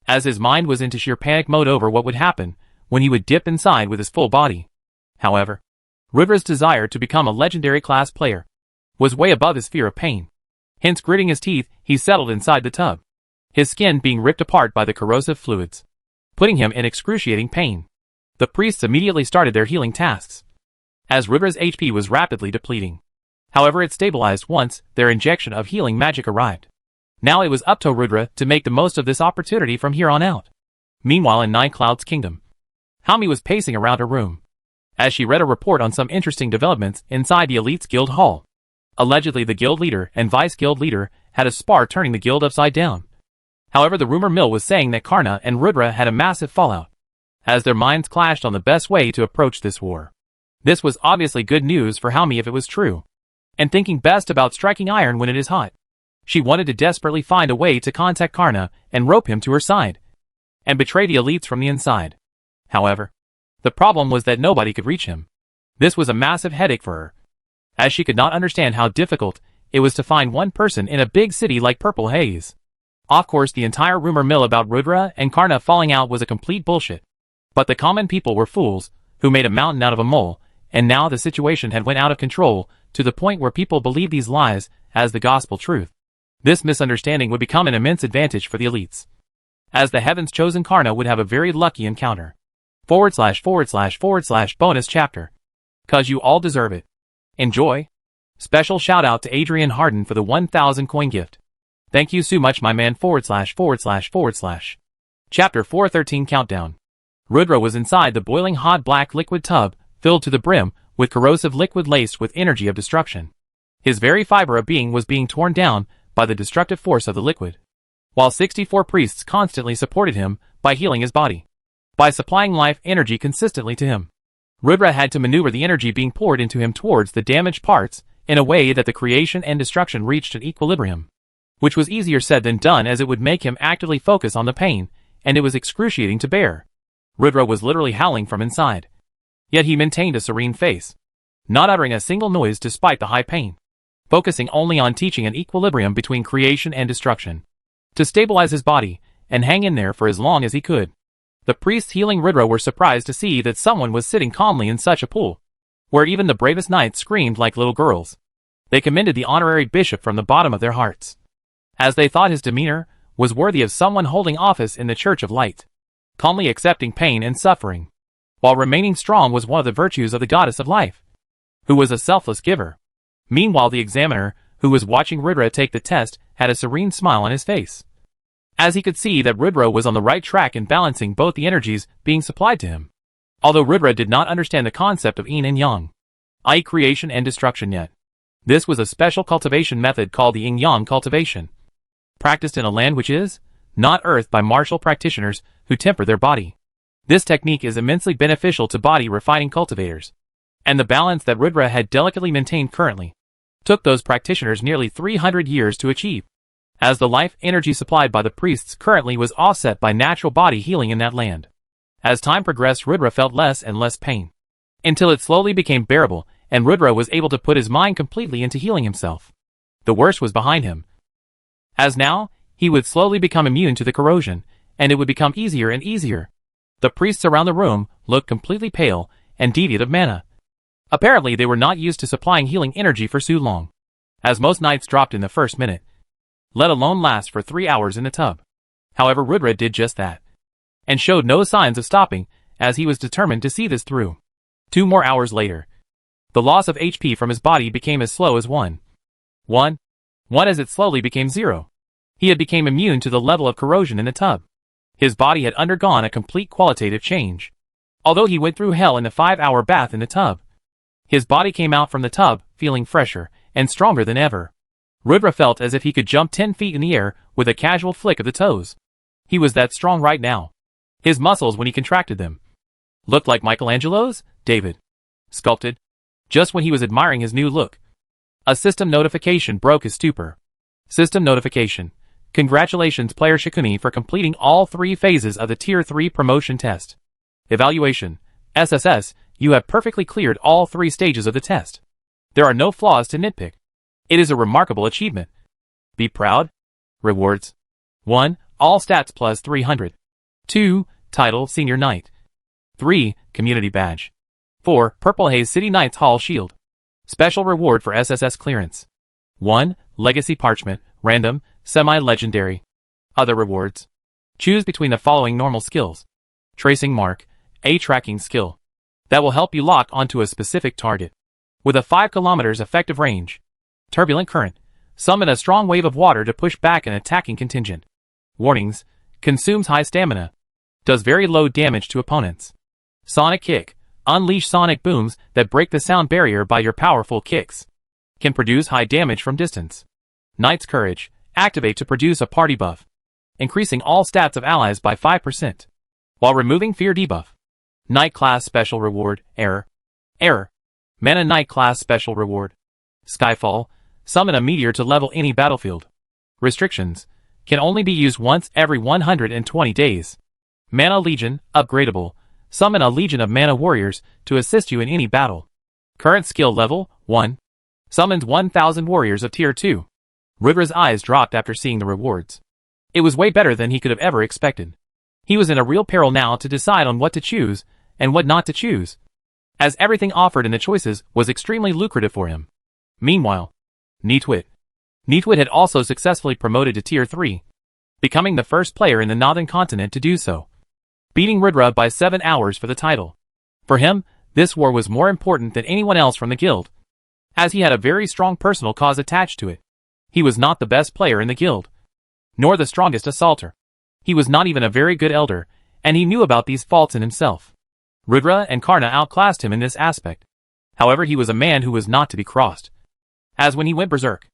Speaker 1: as his mind was into sheer panic mode over what would happen when he would dip inside with his full body. However, Rudra's desire to become a legendary class player was way above his fear of pain. Hence, gritting his teeth, he settled inside the tub, his skin being ripped apart by the corrosive fluids, putting him in excruciating pain. The priests immediately started their healing tasks, as Rudra's HP was rapidly depleting. However, it stabilized once their injection of healing magic arrived. Now it was up to Rudra to make the most of this opportunity from here on out. Meanwhile in Nightcloud's kingdom, Hami was pacing around her room as she read a report on some interesting developments inside the Elite's guild hall. Allegedly the guild leader and vice-guild leader had a spar turning the guild upside down. However, the rumor mill was saying that Karna and Rudra had a massive fallout, as their minds clashed on the best way to approach this war. This was obviously good news for Hami if it was true. And thinking best about striking iron when it is hot, she wanted to desperately find a way to contact Karna and rope him to her side, and betray the elites from the inside. However, the problem was that nobody could reach him. This was a massive headache for her, as she could not understand how difficult it was to find one person in a big city like Purple Haze. Of course, the entire rumor mill about Rudra and Karna falling out was a complete bullshit. But the common people were fools, who made a mountain out of a mole, and now the situation had went out of control, to the point where people believed these lies as the gospel truth. This misunderstanding would become an immense advantage for the elites, as the heavens chosen Karna would have a very lucky encounter. / bonus chapter. 'Cause you all deserve it. Enjoy. Special shout out to Adrian Harden for the 1000 coin gift. Thank you so much my man / Chapter 413 Countdown. Rudra was inside the boiling hot black liquid tub, filled to the brim with corrosive liquid laced with energy of destruction. His very fiber of being was being torn down by the destructive force of the liquid, while 64 priests constantly supported him by healing his body, by supplying life energy consistently to him. Rudra had to maneuver the energy being poured into him towards the damaged parts in a way that the creation and destruction reached an equilibrium, which was easier said than done as it would make him actively focus on the pain, and it was excruciating to bear. Rudra was literally howling from inside. Yet he maintained a serene face, not uttering a single noise despite the high pain, focusing only on teaching an equilibrium between creation and destruction, to stabilize his body and hang in there for as long as he could. The priests healing Rudra were surprised to see that someone was sitting calmly in such a pool, where even the bravest knights screamed like little girls. They commended the honorary bishop from the bottom of their hearts, as they thought his demeanor was worthy of someone holding office in the Church of Light. Calmly accepting pain and suffering, while remaining strong was one of the virtues of the goddess of life, who was a selfless giver. Meanwhile the examiner, who was watching Rudra take the test, had a serene smile on his face, as he could see that Rudra was on the right track in balancing both the energies being supplied to him. Although Rudra did not understand the concept of yin and yang, i.e. creation and destruction yet, this was a special cultivation method called the yin-yang cultivation, practiced in a land which is not earth by martial practitioners who temper their body. This technique is immensely beneficial to body refining cultivators, and the balance that Rudra had delicately maintained currently took those practitioners nearly 300 years to achieve, as the life energy supplied by the priests currently was offset by natural body healing in that land. As time progressed, Rudra felt less and less pain, until it slowly became bearable, and Rudra was able to put his mind completely into healing himself. The worst was behind him, as now he would slowly become immune to the corrosion, and it would become easier and easier. The priests around the room looked completely pale and deviant of mana. Apparently they were not used to supplying healing energy for so long, as most nights dropped in the first minute, let alone last for 3 hours in the tub. However, Rudra did just that, and showed no signs of stopping, as he was determined to see this through. 2 more hours later, the loss of HP from his body became as slow as 1 as it slowly became 0. He had become immune to the level of corrosion in the tub. His body had undergone a complete qualitative change. Although he went through hell in a 5-hour bath in the tub, his body came out from the tub feeling fresher and stronger than ever. Rudra felt as if he could jump 10 feet in the air with a casual flick of the toes. He was that strong right now. His muscles, when he contracted them, looked like Michelangelo's, David, sculpted, just when he was admiring his new look. A system notification broke his stupor. System notification. Congratulations player Shikuni for completing all 3 phases of the Tier 3 promotion test. Evaluation. SSS, you have perfectly cleared all 3 stages of the test. There are no flaws to nitpick. It is a remarkable achievement. Be proud. Rewards. 1. All stats plus 300. 2. Title Senior Knight. 3. Community Badge. 4. Purple Haze City Knights Hall Shield. Special reward for SSS clearance. 1. Legacy Parchment, Random, Semi-Legendary. Other rewards. Choose between the following normal skills. Tracing Mark, a tracking skill that will help you lock onto a specific target with a 5 km effective range. Turbulent Current, Summon a strong wave of water to push back an attacking contingent. Warnings. Consumes high stamina. Does very low damage to opponents. Sonic Kick. Unleash sonic booms that break the sound barrier by your powerful kicks. Can produce high damage from distance. Knight's Courage. Activate to produce a party buff. Increasing all stats of allies by 5%. While removing fear debuff. Knight Class Special Reward. Error. Error. Mana Knight Class Special Reward. Skyfall. Summon a meteor to level any battlefield. Restrictions. Can only be used once every 120 days. Mana Legion. Upgradable. Summon a legion of mana warriors to assist you in any battle. Current skill level, 1. Summons 1000 warriors of tier 2. Rudra's eyes dropped after seeing the rewards. It was way better than he could have ever expected. He was in a real peril now to decide on what to choose, and what not to choose, as everything offered in the choices was extremely lucrative for him. Meanwhile, Nitwit. Nitwit had also successfully promoted to tier 3, becoming the first player in the Northern Continent to do so, beating Rudra by 7 hours for the title. For him, this war was more important than anyone else from the guild, as he had a very strong personal cause attached to it. He was not the best player in the guild, nor the strongest assaulter. He was not even a very good elder, and he knew about these faults in himself. Rudra and Karna outclassed him in this aspect. However, he was a man who was not to be crossed, as when he went berserk,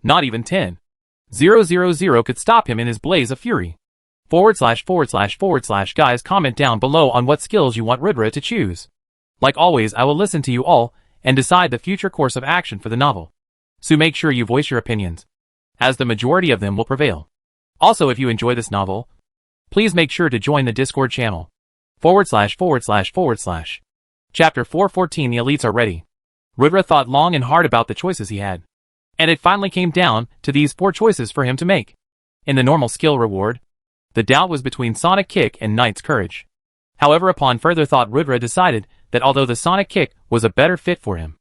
Speaker 1: not even 10,000 could stop him in his blaze of fury. / Guys, comment down below on what skills you want Rudra to choose. Like always, I will listen to you all and decide the future course of action for the novel. So make sure you voice your opinions, as the majority of them will prevail. Also, if you enjoy this novel, please make sure to join the Discord channel. / Chapter 414. The elites are ready. Rudra thought long and hard about the choices he had, and it finally came down to these 4 choices for him to make. In the normal skill reward, the doubt was between Sonic Kick and Knight's Courage. However, upon further thought, Rudra decided that although the Sonic Kick was a better fit for him,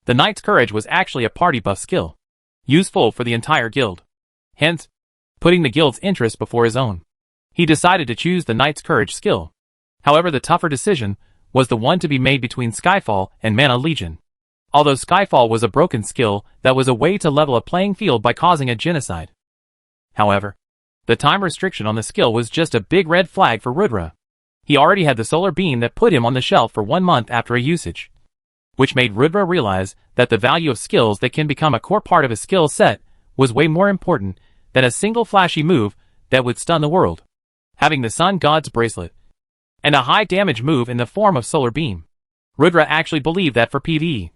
Speaker 1: the Knight's Courage was actually a party buff skill, useful for the entire guild. Hence, putting the guild's interest before his own, he decided to choose the Knight's Courage skill. However, the tougher decision was the one to be made between Skyfall and Mana Legion. Although Skyfall was a broken skill that was a way to level a playing field by causing a genocide. However, the time restriction on the skill was just a big red flag for Rudra. He already had the solar beam that put him on the shelf for 1 month after a usage, which made Rudra realize that the value of skills that can become a core part of a skill set was way more important than a single flashy move that would stun the world. Having the Sun God's Bracelet and a high damage move in the form of Solar Beam, Rudra actually believed that for PvE,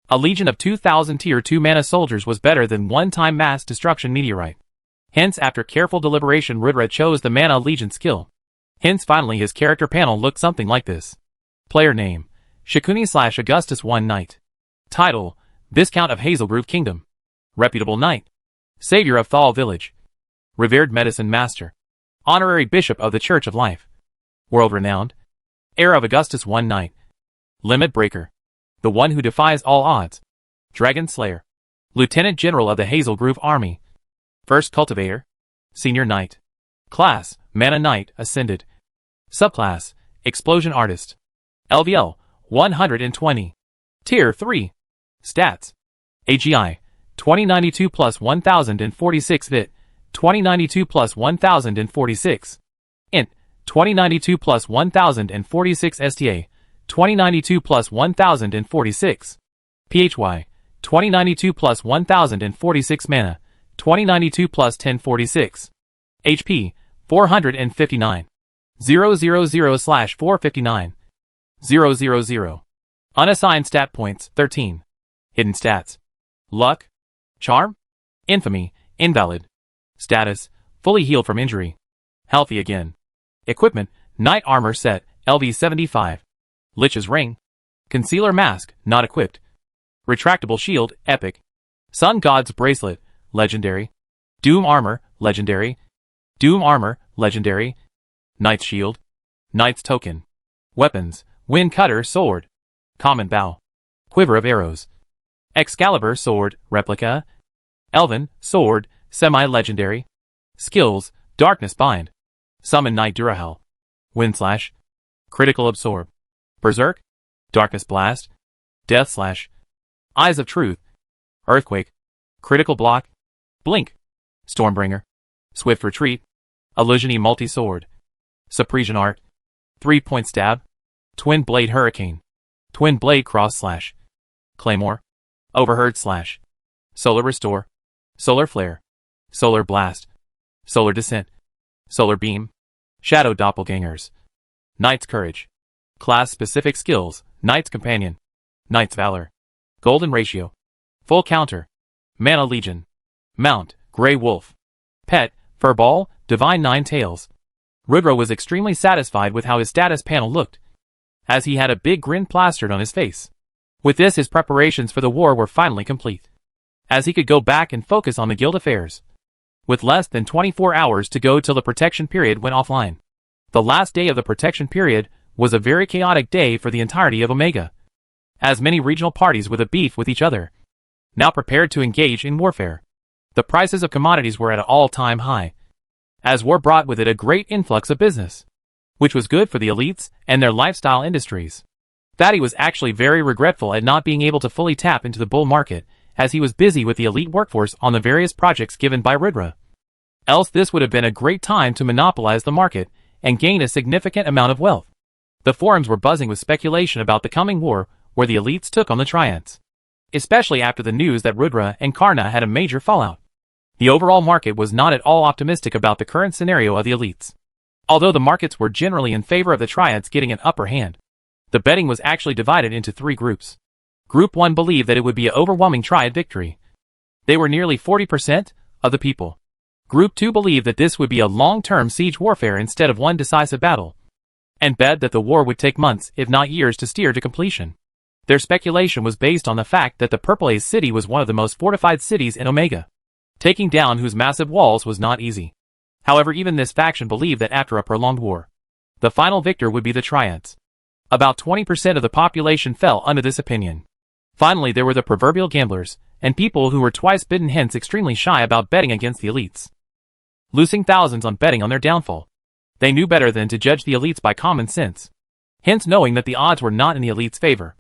Speaker 1: a legion of 2000 tier 2 mana soldiers was better than one-time mass destruction meteorite. Hence, after careful deliberation, Rudra chose the Mana Legion skill. Hence, finally, his character panel looked something like this. Player name: Shikuni/Augustus 1 Knight. Title: Viscount of Hazelgrove Kingdom. Reputable Knight. Savior of Thal Village. Revered Medicine Master. Honorary Bishop of the Church of Life. World-renowned. Heir of Augustus 1 Knight. Limit Breaker. The one who defies all odds. Dragon Slayer. Lieutenant General of the Hazelgrove Army. First Cultivator. Senior Knight. Class: Mana Knight Ascended. Subclass: Explosion Artist. LVL: 120. Tier 3. Stats: AGI: 2092 plus 1046 Vit: 2092 plus 1046. Int: 2092 plus 1046 STA: 2092 plus 1046. PHY: 2092 plus 1046 Mana: 2092 plus 1046. HP: 459. 000/459. 000. Unassigned stat points: 13. Hidden stats: Luck, Charm, Infamy, Invalid. Status: fully healed from injury. Healthy again. Equipment: Knight Armor Set, LV75. Lich's Ring. Concealer Mask, not equipped. Retractable Shield, Epic. Sun God's Bracelet, Legendary. Doom Armor, Legendary. Doom Armor, Legendary. Knight's Shield. Knight's Token. Weapons: Wind Cutter Sword. Common Bow. Quiver of Arrows. Excalibur Sword, Replica. Elven Sword, Semi-Legendary. Skills: Darkness Bind. Summon Knight Durahel. Wind Slash. Critical Absorb. Berserk. Darkness Blast. Death Slash. Eyes of Truth. Earthquake. Critical Block. Blink. Stormbringer. Swift Retreat. Illusiony Multi-Sword. Suppression Art. 3-point Stab. Twin Blade Hurricane. Twin Blade Cross Slash. Claymore. Overheard Slash. Solar Restore. Solar Flare. Solar Blast. Solar Descent. Solar Beam. Shadow Doppelgangers. Knight's Courage. Class-specific skills, Knight's Companion. Knight's Valor. Golden Ratio. Full Counter. Mana Legion. Mount, Grey Wolf. Pet, Furball, Divine Nine Tails. Rudra was extremely satisfied with how his status panel looked, as he had a big grin plastered on his face. With this, his preparations for the war were finally complete, as he could go back and focus on the guild affairs. With less than 24 hours to go till the protection period went offline. The last day of the protection period was a very chaotic day for the entirety of Omega, as many regional parties with a beef with each other now prepared to engage in warfare. The prices of commodities were at an all-time high, as war brought with it a great influx of business, which was good for the elites and their lifestyle industries. Thaddy was actually very regretful at not being able to fully tap into the bull market, as he was busy with the elite workforce on the various projects given by Rudra. Else this would have been a great time to monopolize the market and gain a significant amount of wealth. The forums were buzzing with speculation about the coming war where the elites took on the Triants, especially after the news that Rudra and Karna had a major fallout. The overall market was not at all optimistic about the current scenario of the elites. Although the markets were generally in favor of the Triants getting an upper hand, the betting was actually divided into 3 groups. Group 1 believed that it would be an overwhelming Triad victory. They were nearly 40% of the people. Group 2 believed that this would be a long-term siege warfare instead of one decisive battle, and bet that the war would take months, if not years, to steer to completion. Their speculation was based on the fact that the Purple Haze City was one of the most fortified cities in Omega, taking down whose massive walls was not easy. However, even this faction believed that after a prolonged war, the final victor would be the Triants. About 20% of the population fell under this opinion. Finally, there were the proverbial gamblers, and people who were twice bitten, hence extremely shy about betting against the elites, losing thousands on betting on their downfall. They knew better than to judge the elites by common sense, hence knowing that the odds were not in the elites' favor.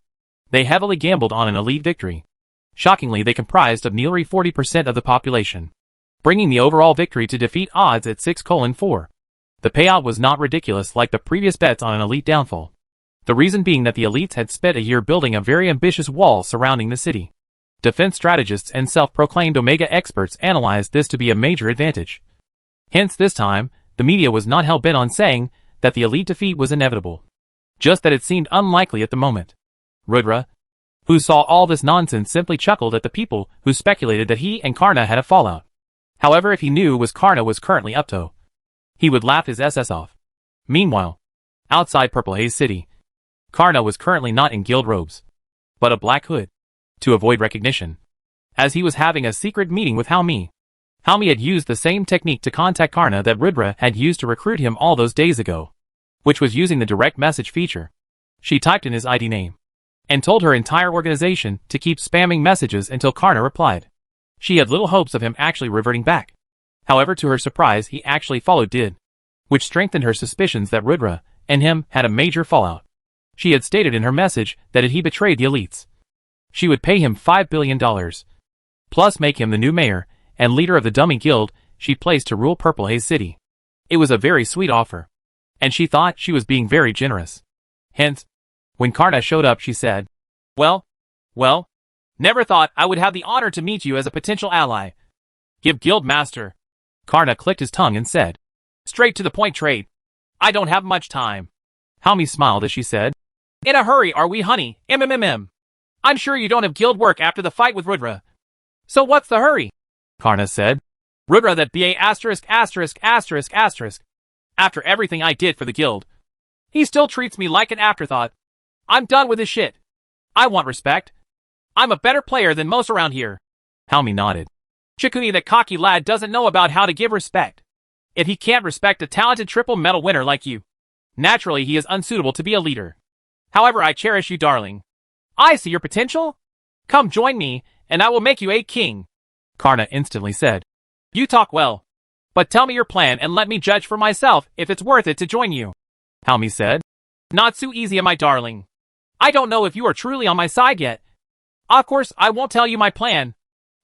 Speaker 1: They heavily gambled on an elite victory. Shockingly, they comprised of nearly 40% of the population, bringing the overall victory to defeat odds at 6:4. The payout was not ridiculous like the previous bets on an elite downfall. The reason being that the elites had spent a year building a very ambitious wall surrounding the city. Defense strategists and self-proclaimed Omega experts analyzed this to be a major advantage. Hence this time, the media was not hell-bent on saying that the elite defeat was inevitable, just that it seemed unlikely at the moment. Rudra, who saw all this nonsense, simply chuckled at the people who speculated that he and Karna had a fallout. However, if he knew was Karna was currently up to, he would laugh his SS off. Meanwhile, outside Purple Haze City, Karna was currently not in guild robes, but a black hood, to avoid recognition, as he was having a secret meeting with Haomi. Haomi had used the same technique to contact Karna that Rudra had used to recruit him all those days ago, which was using the direct message feature. She typed in his ID name, and told her entire organization to keep spamming messages until Karna replied. She had little hopes of him actually reverting back. However, to her surprise, he actually followed did, which strengthened her suspicions that Rudra and him had a major fallout. She had stated in her message that if he betrayed the elites, she would pay him $5 billion, plus make him the new mayor and leader of the dummy guild she placed to rule Purple Haze City. It was a very sweet offer, and she thought she was being very generous. Hence, when Karna showed up, she said, Well, never thought I would have the honor to meet you as a potential ally. Give guild master. Karna clicked his tongue and said, Straight to the point, trade. I don't have much time. Haomi smiled as she said, In a hurry are we, honey, I'm sure you don't have guild work after the fight with Rudra. So what's the hurry? Karna said, Rudra that BA asterisk. After everything I did for the guild, he still treats me like an afterthought. I'm done with his shit. I want respect. I'm a better player than most around here. Haomi nodded. Chikuni, that cocky lad, doesn't know about how to give respect. If he can't respect a talented triple medal winner like you, naturally he is unsuitable to be a leader. However, I cherish you, darling. I see your potential. Come join me, and I will make you a king. Karna instantly said, You talk well. But tell me your plan and let me judge for myself if it's worth it to join you. Haomi said, Not so easy, my darling. I don't know if you are truly on my side yet. Of course, I won't tell you my plan.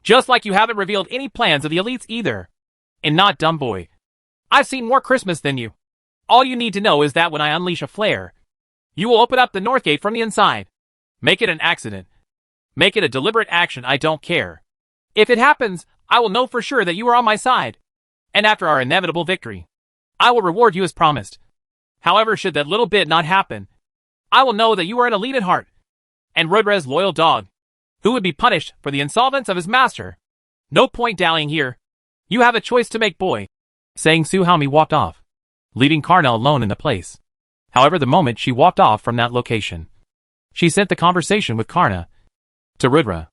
Speaker 1: Just like you haven't revealed any plans of the elites either. And not dumb boy. I've seen more Christmas than you. All you need to know is that when I unleash a flare, you will open up the north gate from the inside. Make it an accident. Make it a deliberate action, I don't care. If it happens, I will know for sure that you are on my side. And after our inevitable victory, I will reward you as promised. However, should that little bit not happen, I will know that you are an elite at heart, and Rudra's loyal dog, who would be punished for the insolvence of his master. No point dallying here. You have a choice to make, boy. Saying, Suhami walked off, leaving Karna alone in the place. However, the moment she walked off from that location, she sent the conversation with Karna to Rudra.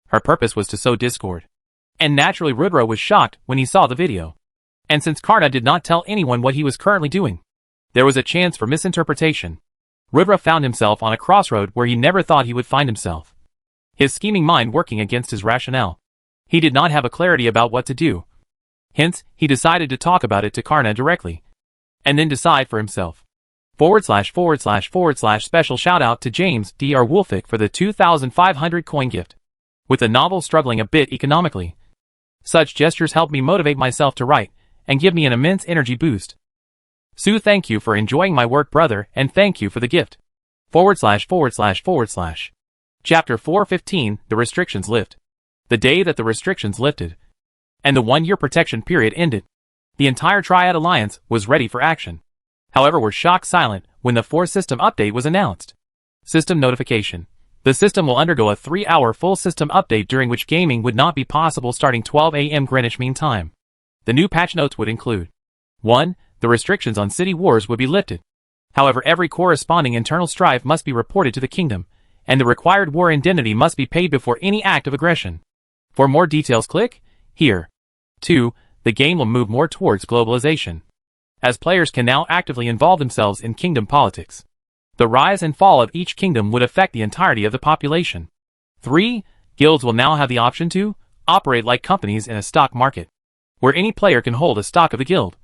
Speaker 1: Her purpose was to sow discord. And naturally Rudra was shocked when he saw the video. And since Karna did not tell anyone what he was currently doing, there was a chance for misinterpretation. Rudra found himself on a crossroad where he never thought he would find himself. His scheming mind working against his rationale. He did not have a clarity about what to do. Hence, he decided to talk about it to Karna directly. And then decide for himself. // Special shout out to James Dr. Wolfick for the 2,500 coin gift. With the novel struggling a bit economically, such gestures help me motivate myself to write and give me an immense energy boost. Sue, thank you for enjoying my work, brother, and thank you for the gift. // Chapter 415, The Restrictions Lift. The day that the restrictions lifted, and the one-year protection period ended, the entire Triad Alliance was ready for action. However, were shocked silent when the 4 system update was announced. System notification. The system will undergo a 3-hour full system update during which gaming would not be possible starting 12 a.m. Greenwich Mean Time. The new patch notes would include 1. The restrictions on city wars would be lifted. However, every corresponding internal strife must be reported to the kingdom, and the required war indemnity must be paid before any act of aggression. For more details, click here. 2. The game will move more towards globalization, as players can now actively involve themselves in kingdom politics. The rise and fall of each kingdom would affect the entirety of the population. 3. Guilds will now have the option to operate like companies in a stock market, where any player can hold a stock of the guild,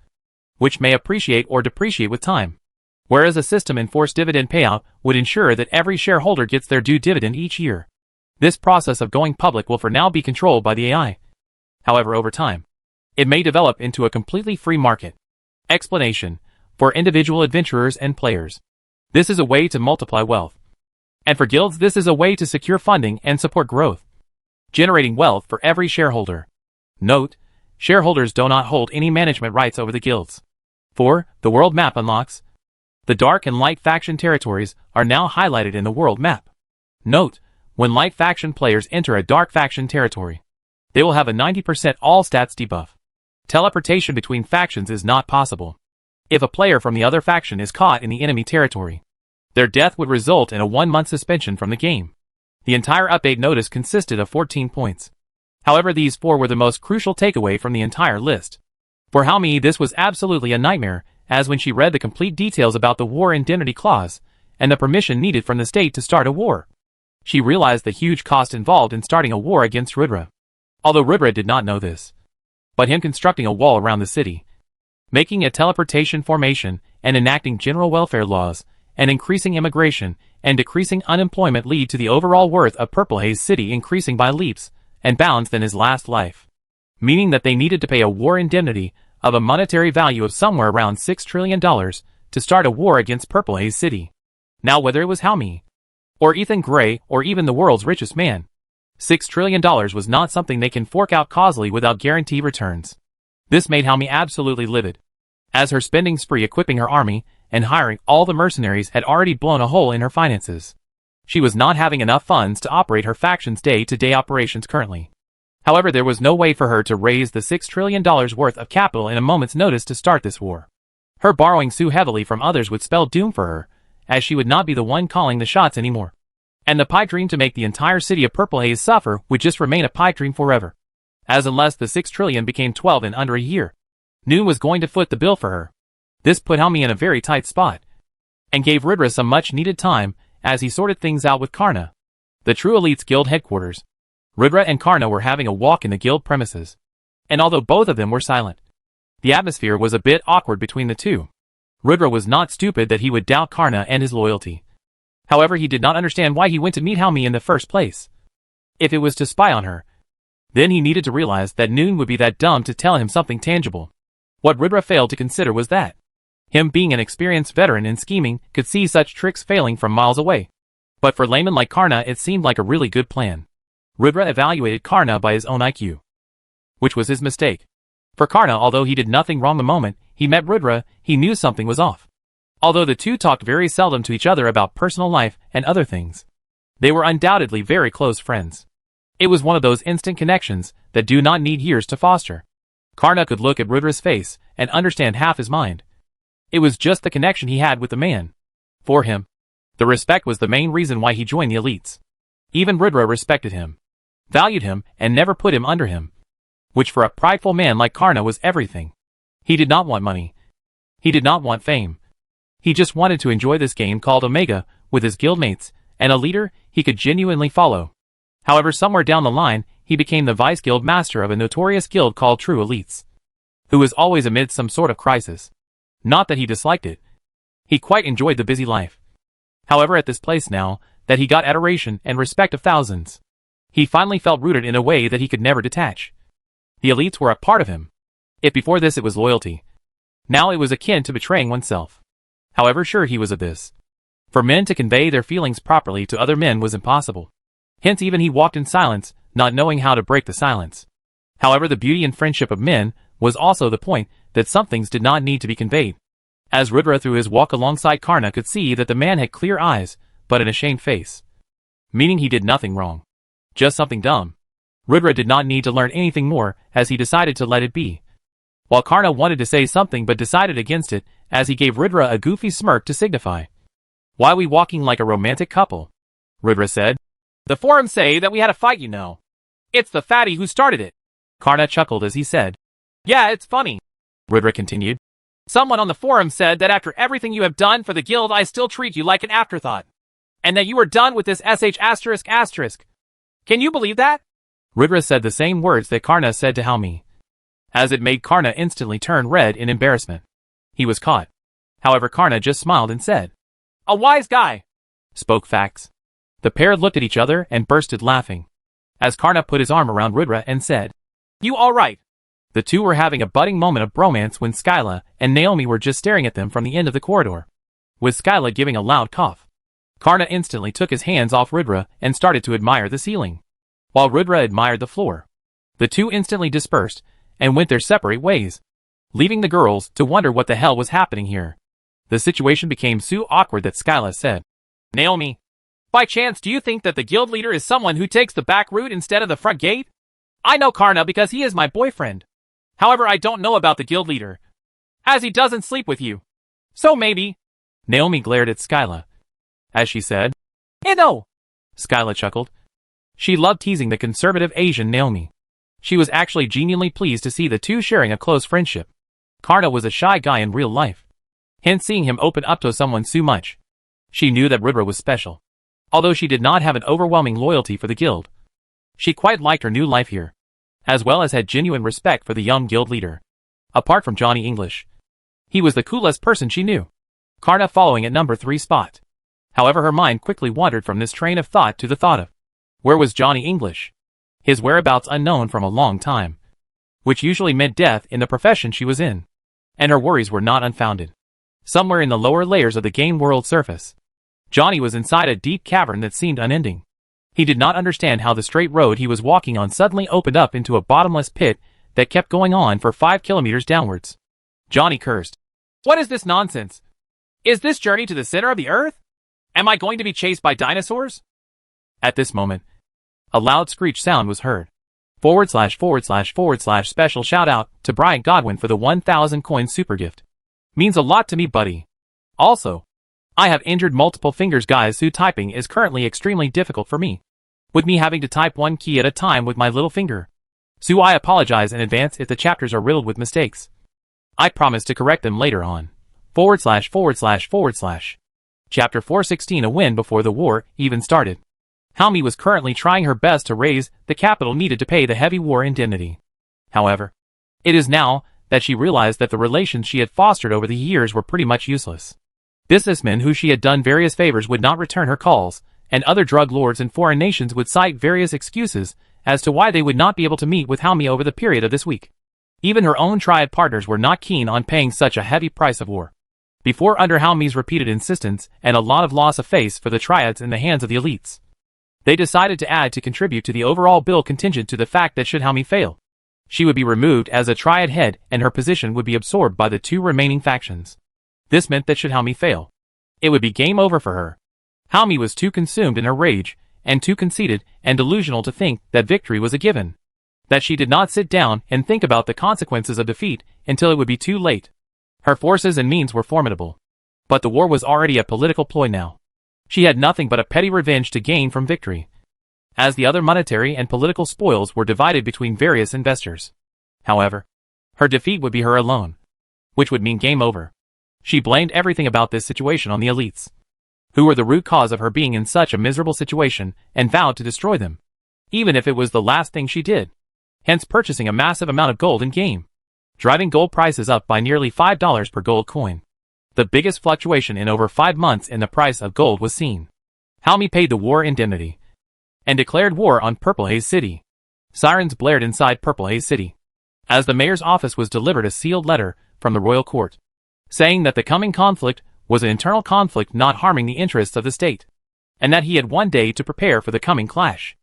Speaker 1: which may appreciate or depreciate with time. Whereas a system-enforced dividend payout would ensure that every shareholder gets their due dividend each year. This process of going public will for now be controlled by the AI. However, over time, it may develop into a completely free market. Explanation. For individual adventurers and players, this is a way to multiply wealth. And for guilds, this is a way to secure funding and support growth, generating wealth for every shareholder. Note, shareholders do not hold any management rights over the guilds. 4. The world map unlocks. The dark and light faction territories are now highlighted in the world map. Note, when light faction players enter a dark faction territory, they will have a 90% all stats debuff. Teleportation between factions is not possible. If a player from the other faction is caught in the enemy territory, their death would result in a 1-month suspension from the game. The entire update notice consisted of 14 points. However, these 4 were the most crucial takeaway from the entire list. For Haomi, this was absolutely a nightmare, as when she read the complete details about the war indemnity clause, and the permission needed from the state to start a war, she realized the huge cost involved in starting a war against Rudra. Although Rudra did not know this, but him constructing a wall around the city, making a teleportation formation, and enacting general welfare laws, and increasing immigration, and decreasing unemployment lead to the overall worth of Purple Haze City increasing by leaps and bounds than his last life. Meaning that they needed to pay a war indemnity of a monetary value of somewhere around $6 trillion to start a war against Purple Haze City. Now whether it was Haomi, or Ethan Gray, or even the world's richest man, $6 trillion was not something they can fork out causally without guaranteed returns. This made Haomi absolutely livid, as her spending spree equipping her army and hiring all the mercenaries had already blown a hole in her finances. She was not having enough funds to operate her faction's day-to-day operations currently. However, there was no way for her to raise the $6 trillion worth of capital in a moment's notice to start this war. Her borrowing so heavily from others would spell doom for her, as she would not be the one calling the shots anymore. And the pipe dream to make the entire city of Purple Haze suffer would just remain a pipe dream forever. As unless the 6 trillion became 12 in under a year, Noon was going to foot the bill for her. This put Haomi in a very tight spot, and gave Rudra some much needed time as he sorted things out with Karna, the True Elite's guild headquarters. Rudra and Karna were having a walk in the guild premises, and although both of them were silent, the atmosphere was a bit awkward between the two. Rudra was not stupid that he would doubt Karna and his loyalty. However, he did not understand why he went to meet Haomi in the first place. If it was to spy on her, Then he needed to realize that Noon would be that dumb to tell him something tangible. What Rudra failed to consider was that him being an experienced veteran in scheming could see such tricks failing from miles away. But for laymen like Karna it seemed like a really good plan. Rudra evaluated Karna by his own IQ, which was his mistake. For Karna, although he did nothing wrong the moment he met Rudra, he knew something was off. Although the two talked very seldom to each other about personal life and other things, they were undoubtedly very close friends. It was one of those instant connections that do not need years to foster. Karna could look at Rudra's face and understand half his mind. It was just the connection he had with the man. For him, the respect was the main reason why he joined the elites. Even Rudra respected him, valued him, and never put him under him, which for a prideful man like Karna was everything. He did not want money. He did not want fame. He just wanted to enjoy this game called Omega with his guildmates and a leader he could genuinely follow. However, somewhere down the line, he became the vice guild master of a notorious guild called True Elites, who was always amid some sort of crisis. Not that he disliked it. He quite enjoyed the busy life. However, at this place now, that he got adoration and respect of thousands, he finally felt rooted in a way that he could never detach. The elites were a part of him. If before this it was loyalty, now it was akin to betraying oneself. However sure he was of this, for men to convey their feelings properly to other men was impossible. Hence even he walked in silence, not knowing how to break the silence. However, the beauty and friendship of men was also the point that some things did not need to be conveyed. As Rudra through his walk alongside Karna could see that the man had clear eyes, but an ashamed face. Meaning he did nothing wrong. Just something dumb. Rudra did not need to learn anything more, as he decided to let it be. While Karna wanted to say something but decided against it, as he gave Rudra a goofy smirk to signify, "Why we walking like a romantic couple?" Rudra said. "The forums say that we had a fight, you know. It's the fatty who started it." Karna chuckled as he said, "Yeah, it's funny." Rudra continued. "Someone on the forum said that after everything you have done for the guild I still treat you like an afterthought. And that you are done with this sh***. Can you believe that?" Rudra said the same words that Karna said to Halmi, as it made Karna instantly turn red in embarrassment. He was caught. However, Karna just smiled and said, "A wise guy," spoke facts. The pair looked at each other and bursted laughing, as Karna put his arm around Rudra and said, "You all right?" The two were having a budding moment of bromance when Skyla and Naomi were just staring at them from the end of the corridor, with Skyla giving a loud cough. Karna instantly took his hands off Rudra and started to admire the ceiling, while Rudra admired the floor. The two instantly dispersed and went their separate ways, leaving the girls to wonder what the hell was happening here. The situation became so awkward that Skyla said, "Naomi, by chance do you think that the guild leader is someone who takes the back route instead of the front gate? I know Karna because he is my boyfriend. However, I don't know about the guild leader, as he doesn't sleep with you. So maybe." Naomi glared at Skyla, as she said, "No." Skyla chuckled. She loved teasing the conservative Asian Naomi. She was actually genuinely pleased to see the two sharing a close friendship. Karna was a shy guy in real life. Hence seeing him open up to someone so much, she knew that Rudra was special. Although she did not have an overwhelming loyalty for the guild, she quite liked her new life here, as well as had genuine respect for the young guild leader. Apart from Johnny English, he was the coolest person she knew. Karna following at number 3 spot. However, her mind quickly wandered from this train of thought to the thought of, where was Johnny English? His whereabouts unknown from a long time, which usually meant death in the profession she was in. And her worries were not unfounded. Somewhere in the lower layers of the game world surface, Johnny was inside a deep cavern that seemed unending. He did not understand how the straight road he was walking on suddenly opened up into a bottomless pit that kept going on for 5 kilometers downwards. Johnny cursed. "What is this nonsense? Is this journey to the center of the earth? Am I going to be chased by dinosaurs?" At this moment, a loud screech sound was heard. // special shout out to Brian Godwin for the 1,000 coin super gift. Means a lot to me, buddy. Also, I have injured multiple fingers, guys, so typing is currently extremely difficult for me, with me having to type one key at a time with my little finger. So I apologize in advance if the chapters are riddled with mistakes. I promise to correct them later on. // Chapter 416, a win before the war even started. Halmi was currently trying her best to raise the capital needed to pay the heavy war indemnity. However, it is now that she realized that the relations she had fostered over the years were pretty much useless. Businessmen who she had done various favors would not return her calls, and other drug lords in foreign nations would cite various excuses as to why they would not be able to meet with Haomi over the period of this week. Even her own triad partners were not keen on paying such a heavy price of war. Before under Haomi's repeated insistence and a lot of loss of face for the triads in the hands of the elites, they decided to add to contribute to the overall bill contingent to the fact that should Haomi fail, she would be removed as a triad head and her position would be absorbed by the two remaining factions. This meant that should Haomi fail, it would be game over for her. Haomi was too consumed in her rage, and too conceited and delusional to think that victory was a given, that she did not sit down and think about the consequences of defeat until it would be too late. Her forces and means were formidable, but the war was already a political ploy now. She had nothing but a petty revenge to gain from victory, as the other monetary and political spoils were divided between various investors. However, her defeat would be her alone, which would mean game over. She blamed everything about this situation on the elites, who were the root cause of her being in such a miserable situation, and vowed to destroy them, even if it was the last thing she did. Hence purchasing a massive amount of gold in game, driving gold prices up by nearly $5 per gold coin. The biggest fluctuation in over 5 months in the price of gold was seen. Haomi paid the war indemnity and declared war on Purple Haze City. Sirens blared inside Purple Haze City, as the mayor's office was delivered a sealed letter from the royal court, saying that the coming conflict was an internal conflict not harming the interests of the state, and that he had one day to prepare for the coming clash.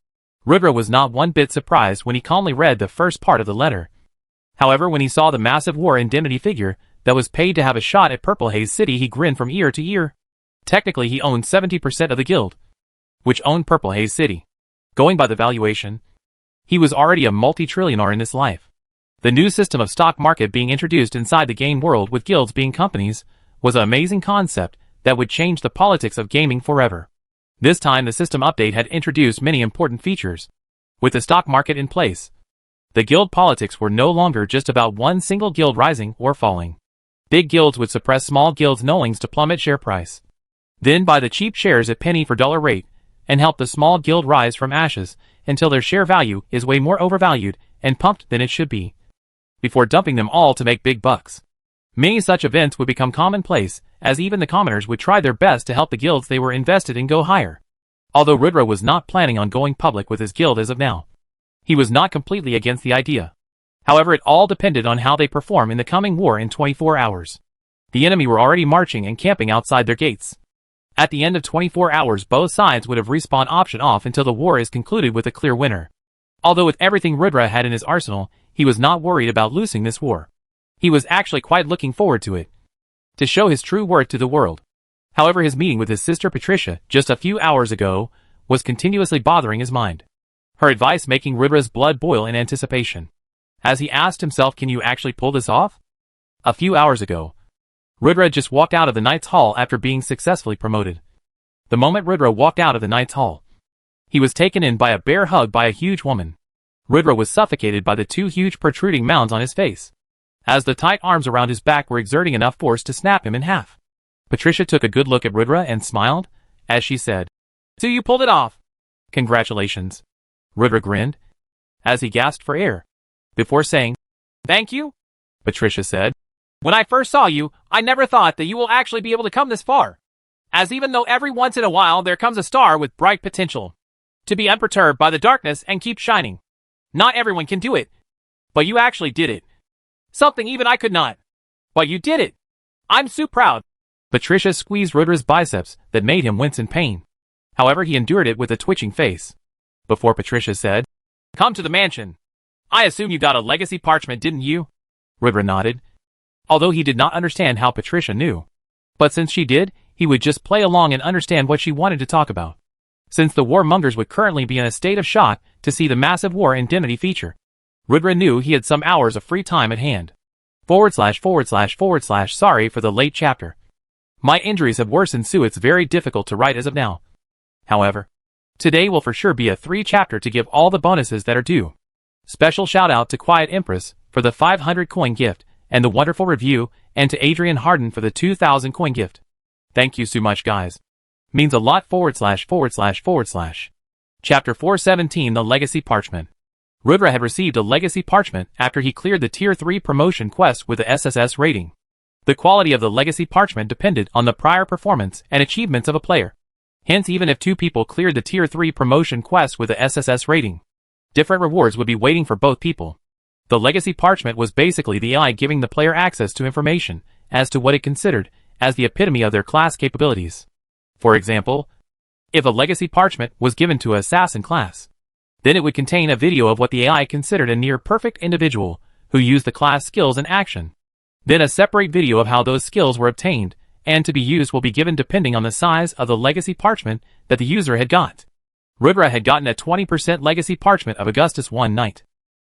Speaker 1: Rudra was not one bit surprised when he calmly read the first part of the letter. However, when he saw the massive war indemnity figure that was paid to have a shot at Purple Haze City, he grinned from ear to ear. Technically, he owned 70% of the guild, which owned Purple Haze City. Going by the valuation, he was already a multi-trillionaire in this life. The new system of stock market being introduced inside the game world with guilds being companies was an amazing concept that would change the politics of gaming forever. This time the system update had introduced many important features. With the stock market in place, the guild politics were no longer just about one single guild rising or falling. Big guilds would suppress small guilds' knowings to plummet share price, then buy the cheap shares at penny for dollar rate, and help the small guild rise from ashes until their share value is way more overvalued and pumped than it should be, before dumping them all to make big bucks. Many such events would become commonplace, as even the commoners would try their best to help the guilds they were invested in go higher. Although Rudra was not planning on going public with his guild as of now, he was not completely against the idea. However, it all depended on how they perform in the coming war in 24 hours. The enemy were already marching and camping outside their gates. At the end of 24 hours, both sides would have respawn option off until the war is concluded with a clear winner. Although with everything Rudra had in his arsenal, he was not worried about losing this war. He was actually quite looking forward to it, to show his true worth to the world. However, his meeting with his sister Patricia just a few hours ago was continuously bothering his mind, her advice making Rudra's blood boil in anticipation, as he asked himself, can you actually pull this off? A few hours ago, Rudra just walked out of the Knight's Hall after being successfully promoted. The moment Rudra walked out of the Knight's Hall, he was taken in by a bear hug by a huge woman. Rudra was suffocated by the two huge protruding mounds on his face, as the tight arms around his back were exerting enough force to snap him in half. Patricia took a good look at Rudra and smiled, as she said, "So you pulled it off. Congratulations." Rudra grinned, as he gasped for air, before saying, "Thank you." Patricia said, "When I first saw you, I never thought that you will actually be able to come this far. As even though every once in a while there comes a star with bright potential, to be unperturbed by the darkness and keep shining. Not everyone can do it, but you actually did it. Something even I could not. But you did it. I'm so proud." Patricia squeezed Rudra's biceps that made him wince in pain. However, he endured it with a twitching face, before Patricia said, "Come to the mansion. I assume you got a legacy parchment, didn't you?" Rudra nodded, although he did not understand how Patricia knew. But since she did, he would just play along and understand what she wanted to talk about. Since the warmongers would currently be in a state of shock to see the massive war indemnity feature, Rudra knew he had some hours of free time at hand. // Sorry for the late chapter. My injuries have worsened, so it's very difficult to write as of now. However, today will for sure be a 3 chapter to give all the bonuses that are due. Special shout out to Quiet Empress for the 500 coin gift and the wonderful review, and to Adrian Harden for the 2000 coin gift. Thank you so much, guys. Means a lot. / Chapter 417, The Legacy Parchment. Rudra had received a legacy parchment after he cleared the Tier 3 promotion quest with the SSS rating. The quality of the legacy parchment depended on the prior performance and achievements of a player. Hence, even if 2 people cleared the Tier 3 promotion quest with the SSS rating, different rewards would be waiting for both people. The legacy parchment was basically the AI giving the player access to information as to what it considered as the epitome of their class capabilities. For example, if a legacy parchment was given to an assassin class, then it would contain a video of what the AI considered a near-perfect individual who used the class skills in action. Then a separate video of how those skills were obtained and to be used will be given depending on the size of the legacy parchment that the user had got. Rudra had gotten a 20% legacy parchment of Augustus one Knight,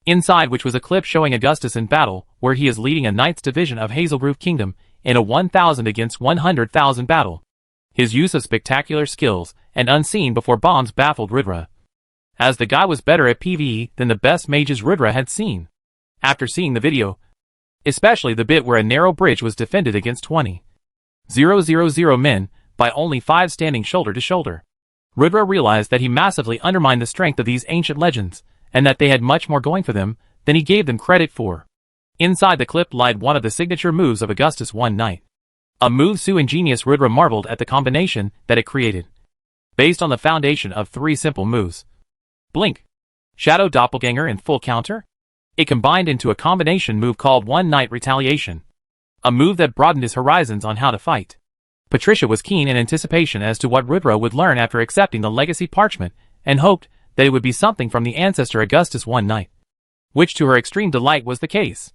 Speaker 1: inside which was a clip showing Augustus in battle where he is leading a Knight's division of Hazelgrove Kingdom in a 1,000 against 100,000 battle. His use of spectacular skills and unseen before bombs baffled Rudra, as the guy was better at PvE than the best mages Rudra had seen. After seeing the video, especially the bit where a narrow bridge was defended against 20,000 men by only 5 standing shoulder to shoulder, Rudra realized that he massively undermined the strength of these ancient legends, and that they had much more going for them than he gave them credit for. Inside the clip lied one of the signature moves of Augustus one Knight. A move so ingenious Rudra marveled at the combination that it created. Based on the foundation of 3 simple moves: Blink, Shadow Doppelganger and Full Counter, it combined into a combination move called One Knight Retaliation, a move that broadened his horizons on how to fight. Patricia was keen in anticipation as to what Rudra would learn after accepting the legacy parchment, and hoped that it would be something from the ancestor Augustus one Knight, which to her extreme delight was the case.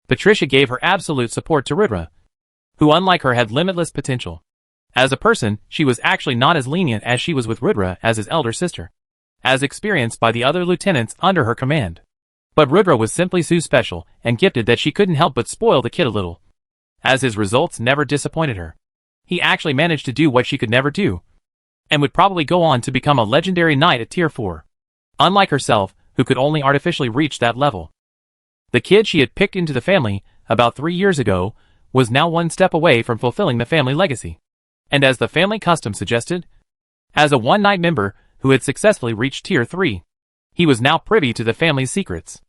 Speaker 1: Patricia gave her absolute support to Rudra, who unlike her had limitless potential. As a person, she was actually not as lenient as she was with Rudra as his elder sister, as experienced by the other lieutenants under her command. But Rudra was simply so special and gifted that she couldn't help but spoil the kid a little, as his results never disappointed her. He actually managed to do what she could never do, and would probably go on to become a legendary knight at tier 4. Unlike herself, who could only artificially reach that level. The kid she had picked into the family about 3 years ago was now one step away from fulfilling the family legacy. And as the family custom suggested, as a One Knight member who had successfully reached tier 3, he was now privy to the family's secrets.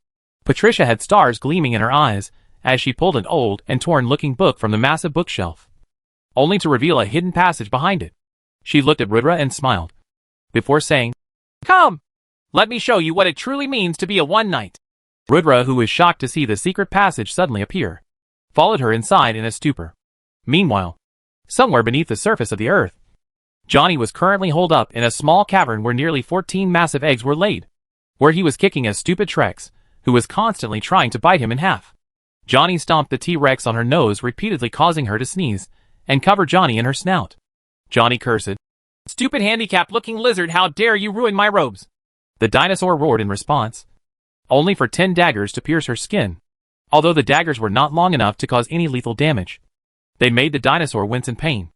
Speaker 1: Patricia had stars gleaming in her eyes as she pulled an old and torn-looking book from the massive bookshelf, only to reveal a hidden passage behind it. She looked at Rudra and smiled, before saying, "Come, let me show you what it truly means to be a One Knight." Rudra, who was shocked to see the secret passage suddenly appear, followed her inside in a stupor. Meanwhile, somewhere beneath the surface of the earth, Johnny was currently holed up in a small cavern where nearly 14 massive eggs were laid, where he was kicking a stupid T-Rex, who was constantly trying to bite him in half. Johnny stomped the T-Rex on her nose, repeatedly causing her to sneeze, and covered Johnny in her snout. Johnny cursed, "Stupid handicapped-looking lizard, how dare you ruin my robes!" The dinosaur roared in response, only for 10 daggers to pierce her skin, although the daggers were not long enough to cause any lethal damage. They made the dinosaur wince in pain,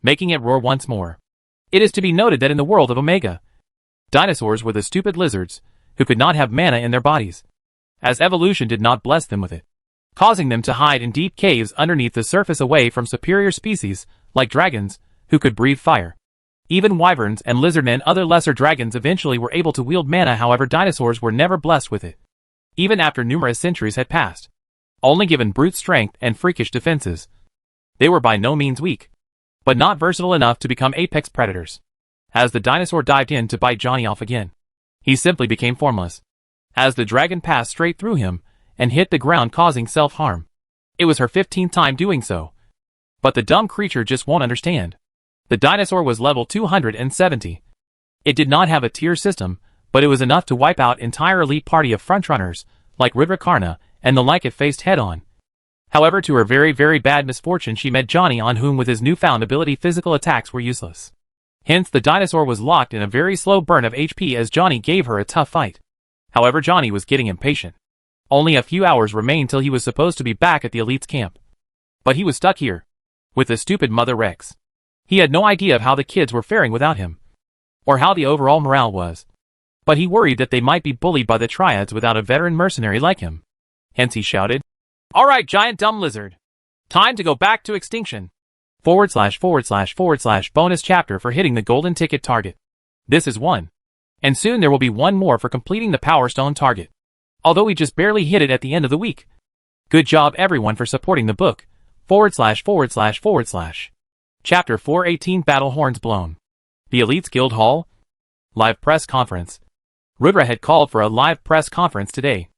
Speaker 1: making it roar once more. It is to be noted that in the world of Omega, dinosaurs were the stupid lizards who could not have mana in their bodies, as evolution did not bless them with it, causing them to hide in deep caves underneath the surface away from superior species like dragons who could breathe fire. Even wyverns and lizardmen and other lesser dragons eventually were able to wield mana, however dinosaurs were never blessed with it, even after numerous centuries had passed. Only given brute strength and freakish defenses, they were by no means weak, but not versatile enough to become apex predators. As the dinosaur dived in to bite Johnny off again, he simply became formless, as the dragon passed straight through him and hit the ground, causing self-harm. It was her 15th time doing so, but the dumb creature just won't understand. The dinosaur was level 270. It did not have a tier system, but it was enough to wipe out entire elite party of frontrunners like Rudra Karna and the like it faced head-on. However, to her very, very bad misfortune, she met Johnny, on whom with his newfound ability physical attacks were useless. Hence the dinosaur was locked in a very slow burn of HP as Johnny gave her a tough fight. However, Johnny was getting impatient. Only a few hours remained till he was supposed to be back at the elite's camp. But he was stuck here, with the stupid Mother Rex. He had no idea of how the kids were faring without him, or how the overall morale was. But he worried that they might be bullied by the triads without a veteran mercenary like him. Hence he shouted, "All right, giant dumb lizard. Time to go back to extinction." / bonus chapter for hitting the golden ticket target. This is one. And soon there will be one more for completing the Power Stone target. Although we just barely hit it at the end of the week. Good job everyone for supporting the book. / Chapter 418 Battle Horns Blown. The Elites Guild Hall. Live press conference. Rudra had called for a live press conference today,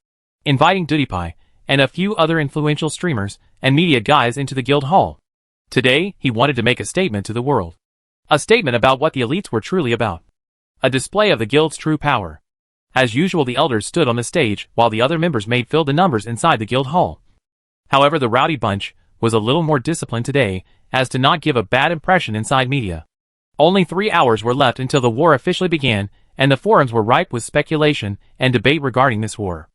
Speaker 1: inviting PewDiePie and a few other influential streamers and media guys into the guild hall. Today, he wanted to make a statement to the world. A statement about what the elites were truly about. A display of the guild's true power. As usual, the elders stood on the stage while the other members filled the numbers inside the guild hall. However, the rowdy bunch was a little more disciplined today as to not give a bad impression inside media. Only 3 hours were left until the war officially began, and the forums were ripe with speculation and debate regarding this war.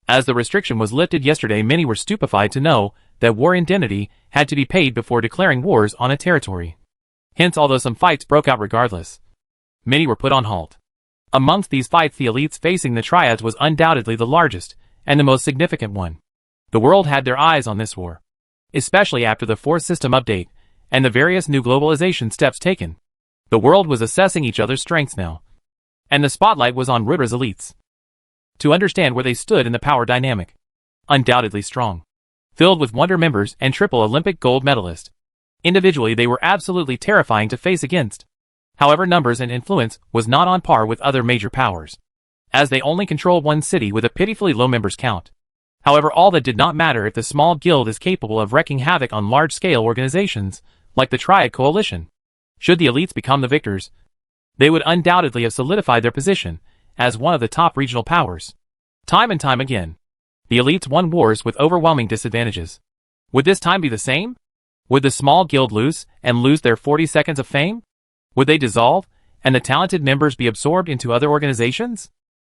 Speaker 1: As the restriction was lifted yesterday, many were stupefied to know that war indemnity had to be paid before declaring wars on a territory. Hence, although some fights broke out regardless, many were put on halt. Amongst these fights, the elites facing the triads was undoubtedly the largest and the most significant one. The world had their eyes on this war, especially after the 4th system update and the various new globalization steps taken. The world was assessing each other's strengths now, and the spotlight was on Rudra's elites. To understand where they stood in the power dynamic. Undoubtedly strong. Filled with wonder members and triple Olympic gold medalists. Individually, they were absolutely terrifying to face against. However, numbers and influence was not on par with other major powers, as they only control one city with a pitifully low members count. However, all that did not matter if the small guild is capable of wreaking havoc on large-scale organizations, like the Triad Coalition. Should the elites become the victors, they would undoubtedly have solidified their position as one of the top regional powers. Time and time again, the elites won wars with overwhelming disadvantages. Would this time be the same? Would the small guild lose their 40 seconds of fame? Would they dissolve, and the talented members be absorbed into other organizations?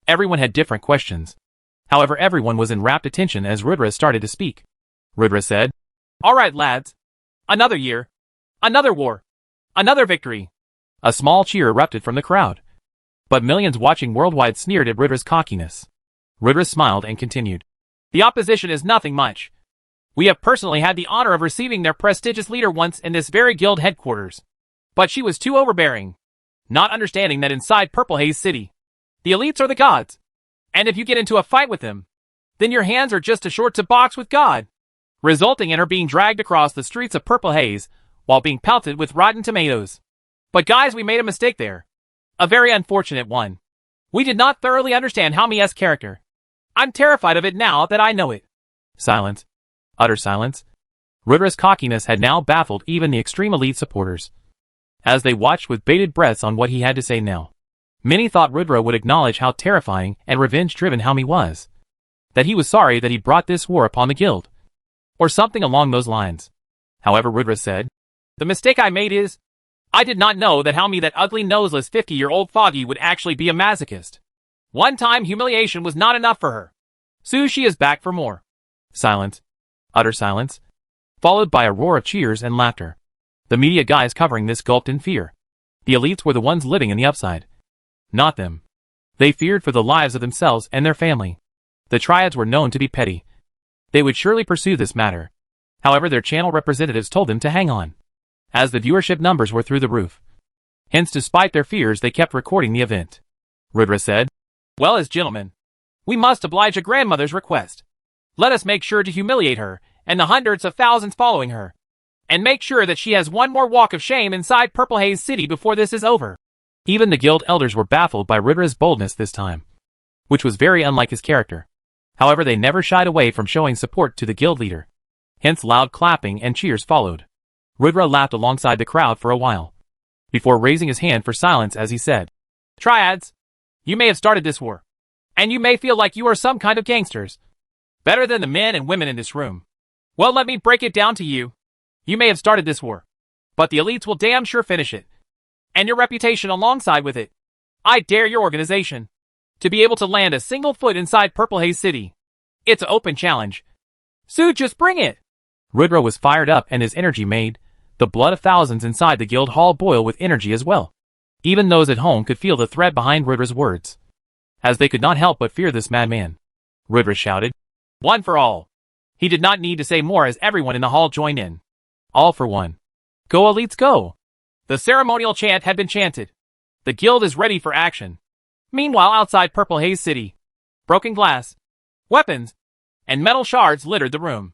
Speaker 1: Everyone had different questions. However, everyone was in rapt attention as Rudra started to speak. Rudra said, "All right, lads. Another year. Another war. Another victory." A small cheer erupted from the crowd. But millions watching worldwide sneered at Rudra's cockiness. Rudra smiled and continued. "The opposition is nothing much. We have personally had the honor of receiving their prestigious leader once in this very guild headquarters. But she was too overbearing, not understanding that inside Purple Haze City, the elites are the gods. And if you get into a fight with them, then your hands are just as short to box with God, resulting in her being dragged across the streets of Purple Haze while being pelted with rotten tomatoes. But guys, we made a mistake there. A very unfortunate one. We did not thoroughly understand Hami's character. I'm terrified of it now that I know it." Silence. Utter silence. Rudra's cockiness had now baffled even the extreme elite supporters, as they watched with bated breaths on what he had to say now. Many thought Rudra would acknowledge how terrifying and revenge-driven Hami was. That he was sorry that he brought this war upon the guild. Or something along those lines. However, Rudra said, "The mistake I made is, I did not know that Hami, that ugly noseless 50-year-old foggy, would actually be a masochist. One-time humiliation was not enough for her. So she is back for more." Silence. Utter silence. Followed by a roar of cheers and laughter. The media guys covering this gulped in fear. The elites were the ones living in the upside. Not them. They feared for the lives of themselves and their family. The triads were known to be petty. They would surely pursue this matter. However, their channel representatives told them to hang on, as the viewership numbers were through the roof. Hence, despite their fears, they kept recording the event. Rudra said, "Well, as gentlemen, we must oblige a grandmother's request. Let us make sure to humiliate her and the hundreds of thousands following her, and make sure that she has one more walk of shame inside Purple Haze City before this is over." Even the guild elders were baffled by Rudra's boldness this time, which was very unlike his character. However, they never shied away from showing support to the guild leader. Hence, loud clapping and cheers followed. Rudra laughed alongside the crowd for a while, before raising his hand for silence as he said, "Triads, you may have started this war, and you may feel like you are some kind of gangsters, better than the men and women in this room. Well, let me break it down to you. You may have started this war, but the elites will damn sure finish it, and your reputation alongside with it. I dare your organization to be able to land a single foot inside Purple Haze City. It's an open challenge. So just bring it." Rudra was fired up, and his energy made the blood of thousands inside the guild hall boil with energy as well. Even those at home could feel the threat behind Rudra's words, as they could not help but fear this madman. Rudra shouted, "One for all." He did not need to say more as everyone in the hall joined in. All for one. Go elites, go! The ceremonial chant had been chanted. The guild is ready for action. Meanwhile, outside Purple Haze City, broken glass, weapons, and metal shards littered the room.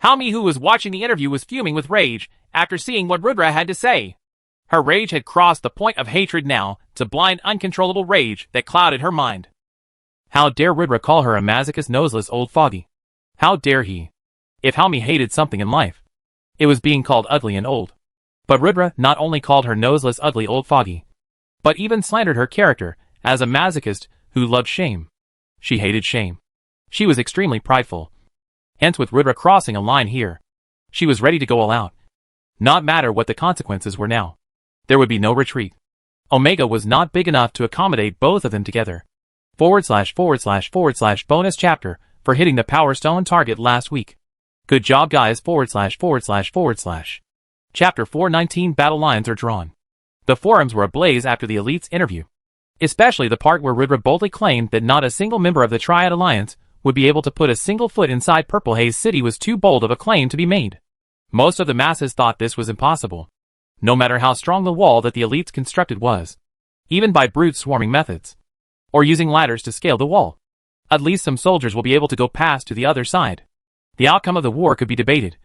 Speaker 1: Hami, who was watching the interview, was fuming with rage after seeing what Rudra had to say. Her rage had crossed the point of hatred now to blind, uncontrollable rage that clouded her mind. How dare Ridra call her a masochist noseless old fogey? How dare he? If Halmi hated something in life, it was being called ugly and old. But Ridra not only called her noseless ugly old fogey, but even slandered her character as a masochist who loved shame. She hated shame. She was extremely prideful. Hence with Ridra crossing a line here, she was ready to go all out. Not matter what the consequences were now. There would be no retreat. Omega was not big enough to accommodate both of them together. / bonus chapter for hitting the Power Stone target last week. Good job guys / Chapter 419 Battle lines are drawn. The forums were ablaze after the Elite's interview. Especially the part where Ridra boldly claimed that not a single member of the Triad Alliance would be able to put a single foot inside Purple Haze City was too bold of a claim to be made. Most of the masses thought this was impossible. No matter how strong the wall that the Elites constructed was. Even by brute swarming methods. Or using ladders to scale the wall. At least some soldiers will be able to go past to the other side. The outcome of the war could be debated.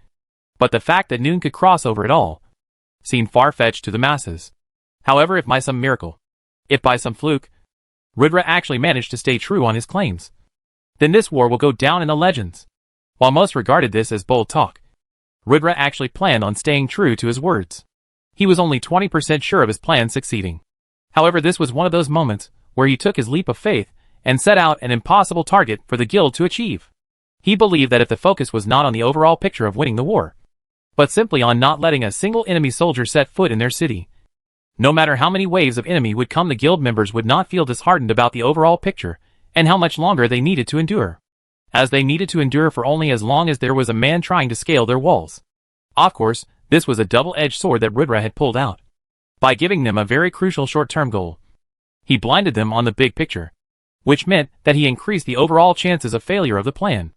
Speaker 1: But the fact that Noon could cross over at all seemed far-fetched to the masses. However, if by some miracle, if by some fluke, Ridra actually managed to stay true on his claims, then this war will go down in the legends. While most regarded this as bold talk, Ridra actually planned on staying true to his words. He was only 20% sure of his plan succeeding. However, this was one of those moments where he took his leap of faith and set out an impossible target for the guild to achieve. He believed that if the focus was not on the overall picture of winning the war, but simply on not letting a single enemy soldier set foot in their city, no matter how many waves of enemy would come, the guild members would not feel disheartened about the overall picture and how much longer they needed to endure. As they needed to endure for only as long as there was a man trying to scale their walls. Of course, this was a double-edged sword that Ridra had pulled out. By giving them a very crucial short-term goal, he blinded them on the big picture, which meant that he increased the overall chances of failure of the plan.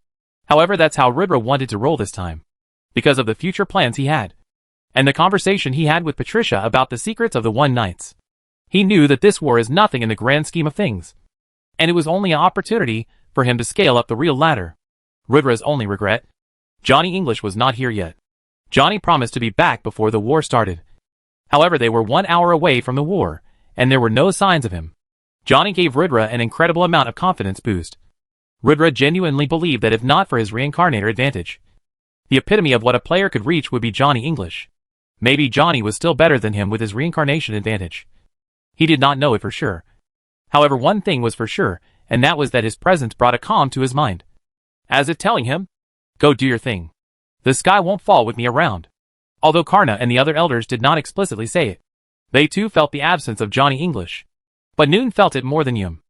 Speaker 1: However, that's how Ridra wanted to roll this time, because of the future plans he had, and the conversation he had with Patricia about the secrets of the One Knights. He knew that this war is nothing in the grand scheme of things, and it was only an opportunity for him to scale up the real ladder. Ridra's only regret? Johnny English was not here yet. Johnny promised to be back before the war started. However, they were 1 hour away from the war, and there were no signs of him. Johnny gave Ridra an incredible amount of confidence boost. Ridra genuinely believed that if not for his reincarnator advantage, the epitome of what a player could reach would be Johnny English. Maybe Johnny was still better than him with his reincarnation advantage. He did not know it for sure. However, one thing was for sure, and that was that his presence brought a calm to his mind. As if telling him, go do your thing. The sky won't fall with me around. Although Karna and the other elders did not explicitly say it, they too felt the absence of Johnny English. But Noon felt it more than Yum,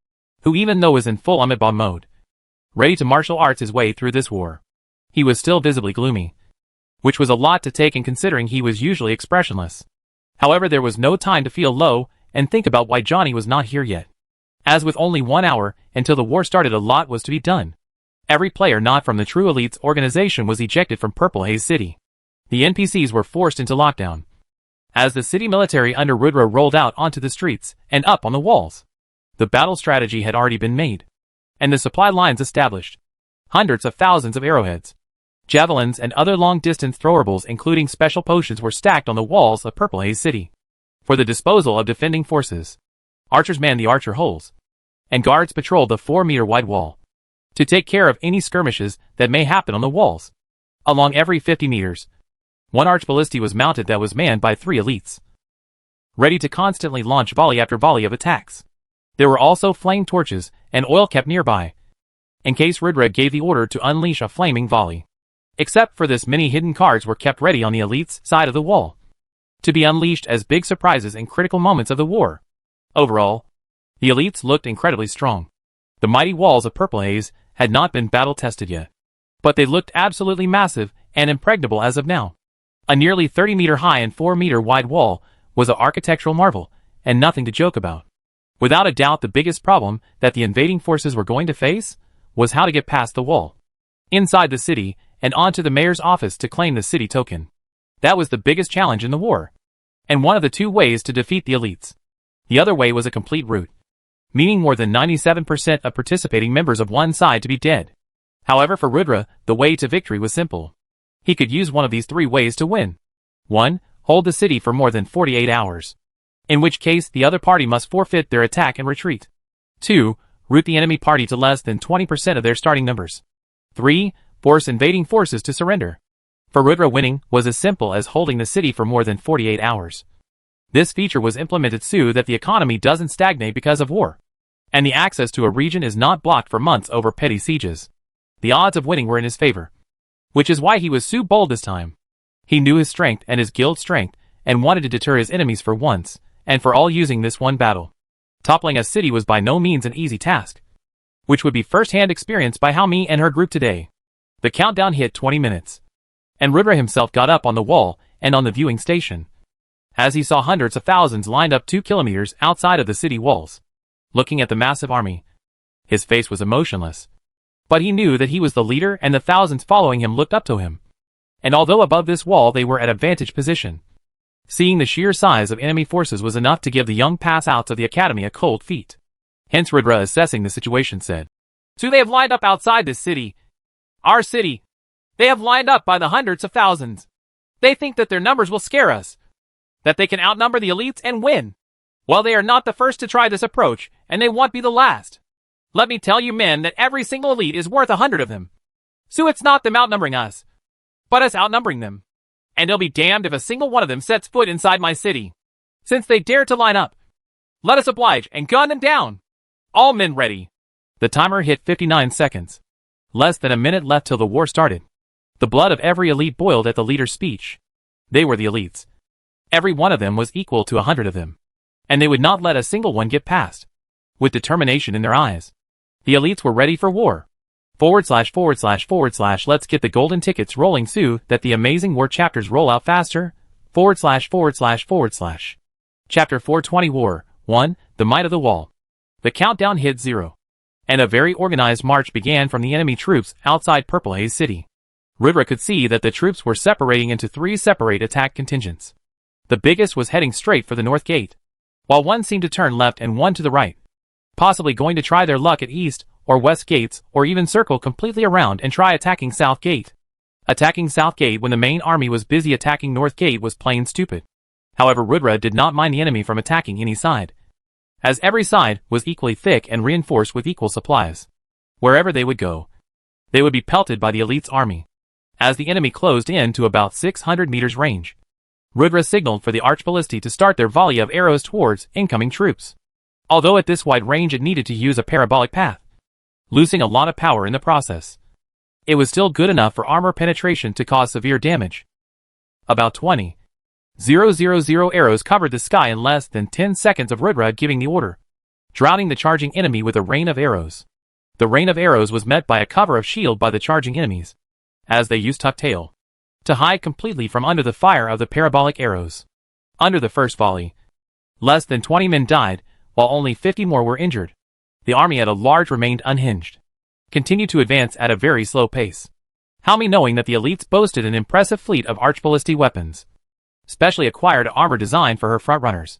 Speaker 1: who even though was in full Amiibo mode, ready to martial arts his way through this war, he was still visibly gloomy, which was a lot to take in considering he was usually expressionless. However, there was no time to feel low and think about why Johnny was not here yet. As with only 1 hour until the war started, a lot was to be done. Every player not from the True Elites organization was ejected from Purple Haze City. The NPCs were forced into lockdown, as the city military under Ridra rolled out onto the streets and up on the walls. The battle strategy had already been made, and the supply lines established. Hundreds of thousands of arrowheads, javelins and other long-distance throwables including special potions were stacked on the walls of Purple Haze City for the disposal of defending forces. Archers manned the archer holes, and guards patrolled the 4-meter-wide wall to take care of any skirmishes that may happen on the walls. Along every 50 meters, one archballisti was mounted that was manned by 3 elites, ready to constantly launch volley after volley of attacks. There were also flame torches and oil kept nearby, in case Ridra gave the order to unleash a flaming volley. Except for this, many hidden cards were kept ready on the elites' side of the wall, to be unleashed as big surprises in critical moments of the war. Overall, the elites looked incredibly strong. The mighty walls of Purple Haze had not been battle-tested yet, but they looked absolutely massive and impregnable as of now. A nearly 30-meter high and 4-meter wide wall was an architectural marvel, and nothing to joke about. Without a doubt, the biggest problem that the invading forces were going to face was how to get past the wall, inside the city, and onto the mayor's office to claim the city token. That was the biggest challenge in the war, and one of the 2 ways to defeat the elites. The other way was a complete rout, meaning more than 97% of participating members of one side to be dead. However, for Ridra, the way to victory was simple. He could use one of these 3 ways to win. 1. Hold the city for more than 48 hours, in which case the other party must forfeit their attack and retreat. 2. rout the enemy party to less than 20% of their starting numbers. 3. Force invading forces to surrender. For Rudra, winning was as simple as holding the city for more than 48 hours. This feature was implemented so that the economy doesn't stagnate because of war, and the access to a region is not blocked for months over petty sieges. The odds of winning were in his favor, which is why he was so bold this time. He knew his strength and his guild's strength, and wanted to deter his enemies for once, and for all using this one battle. Toppling a city was by no means an easy task, which would be first-hand experienced by Haomi and her group today. The countdown hit 20 minutes, and Rudra himself got up on the wall and on the viewing station, as he saw hundreds of thousands lined up 2 kilometers outside of the city walls, looking at the massive army. His face was emotionless, but he knew that he was the leader and the thousands following him looked up to him. And although above this wall they were at a vantage position, seeing the sheer size of enemy forces was enough to give the young pass-outs of the academy a cold feet. Hence Rudra, assessing the situation, said, "So they have lined up outside this city. Our city. They have lined up by the hundreds of thousands. They think that their numbers will scare us, that they can outnumber the elites and win. Well, they are not the first to try this approach, and they won't be the last. Let me tell you, men, that every single elite is worth 100 of them. So it's not them outnumbering us, but us outnumbering them. And they'll be damned if a single one of them sets foot inside my city. Since they dare to line up, let us oblige and gun them down. All men ready." The timer hit 59 seconds. Less than a minute left till the war started. The blood of every elite boiled at the leader's speech. They were the elites. Every one of them was equal to 100 of them, and they would not let a single one get past. With determination in their eyes, the elites were ready for war. // Let's get the golden tickets rolling so that the amazing war chapters roll out faster. / Chapter 420 War 1. The Might of the Wall. The countdown hit 0, and a very organized march began from the enemy troops outside Purple Haze City. Rudra could see that the troops were separating into 3 separate attack contingents. The biggest was heading straight for the north gate, while one seemed to turn left and one to the right, possibly going to try their luck at east or west gates, or even circle completely around and try attacking south gate. Attacking south gate when the main army was busy attacking north gate was plain stupid. However, Rudra did not mind the enemy from attacking any side, as every side was equally thick and reinforced with equal supplies. Wherever they would go, they would be pelted by the elite's army. As the enemy closed in to about 600 meters range, Rudra signaled for the archballisti to start their volley of arrows towards incoming troops. Although at this wide range it needed to use a parabolic path, losing a lot of power in the process, it was still good enough for armor penetration to cause severe damage. About 20,000 arrows covered the sky in less than 10 seconds of Rudra giving the order, drowning the charging enemy with a rain of arrows. The rain of arrows was met by a cover of shield by the charging enemies, as they used tuck tail to hide completely from under the fire of the parabolic arrows. Under the first volley, less than 20 men died, while only 50 more were injured. The army at a large remained unhinged, continued to advance at a very slow pace. Haomi, knowing that the elites boasted an impressive fleet of archballistic weapons, specially acquired armor designed for her frontrunners,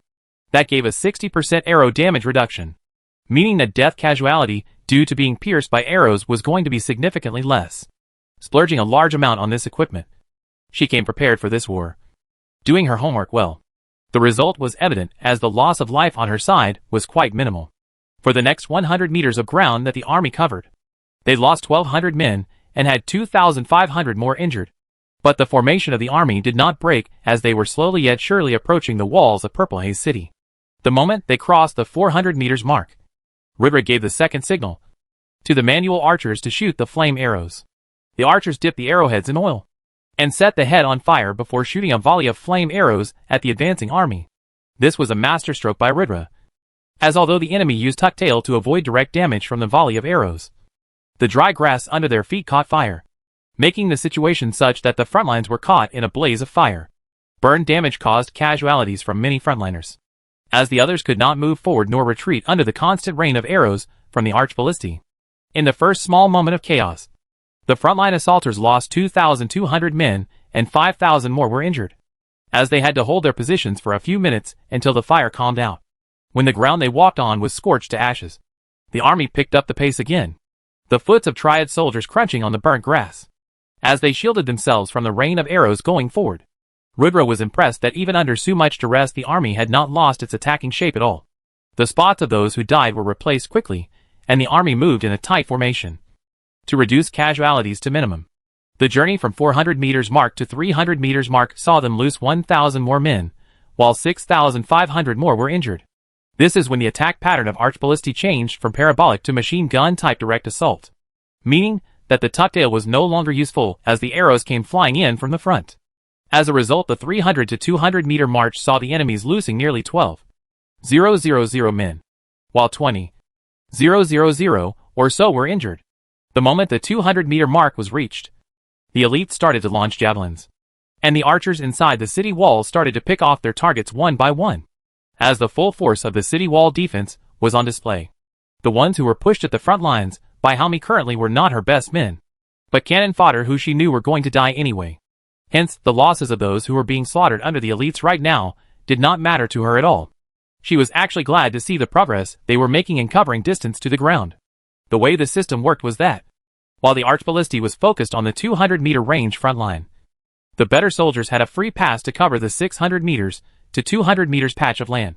Speaker 1: that gave a 60% arrow damage reduction, meaning that death casualty due to being pierced by arrows was going to be significantly less. Splurging a large amount on this equipment, she came prepared for this war, doing her homework well. The result was evident, as the loss of life on her side was quite minimal. For the next 100 meters of ground that the army covered, they lost 1,200 men and had 2,500 more injured. But the formation of the army did not break, as they were slowly yet surely approaching the walls of Purple Haze City. The moment they crossed the 400 meters mark, Rudra gave the second signal to the manual archers to shoot the flame arrows. The archers dipped the arrowheads in oil and set the head on fire before shooting a volley of flame arrows at the advancing army. This was a masterstroke by Rudra, as although the enemy used tuck tail to avoid direct damage from the volley of arrows, the dry grass under their feet caught fire, making the situation such that the frontlines were caught in a blaze of fire. Burn damage caused casualties from many frontliners, as the others could not move forward nor retreat under the constant rain of arrows from the archballisti. In the first small moment of chaos, the frontline assaulters lost 2,200 men and 5,000 more were injured, as they had to hold their positions for a few minutes until the fire calmed out. When the ground they walked on was scorched to ashes, the army picked up the pace again, the foots of triad soldiers crunching on the burnt grass, as they shielded themselves from the rain of arrows going forward. Rudra was impressed that even under so much duress the army had not lost its attacking shape at all. The spots of those who died were replaced quickly, and the army moved in a tight formation to reduce casualties to minimum. The journey from 400 meters mark to 300 meters mark saw them lose 1,000 more men, while 6,500 more were injured. This is when the attack pattern of archballistae changed from parabolic to machine gun type direct assault, meaning that the tucktail was no longer useful as the arrows came flying in from the front. As a result, the 300 to 200 meter march saw the enemies losing nearly 12,000 men, while 20,000 or so were injured. The moment the 200 meter mark was reached, the elites started to launch javelins, and the archers inside the city walls started to pick off their targets one by one, as the full force of the city wall defense was on display. The ones who were pushed at the front lines by Haomi currently were not her best men, but cannon fodder who she knew were going to die anyway. Hence, the losses of those who were being slaughtered under the elites right now did not matter to her at all. She was actually glad to see the progress they were making in covering distance to the ground. The way the system worked was that, while the archballistae was focused on the 200 meter range front line, the better soldiers had a free pass to cover the 600 meters to 200 meters patch of land,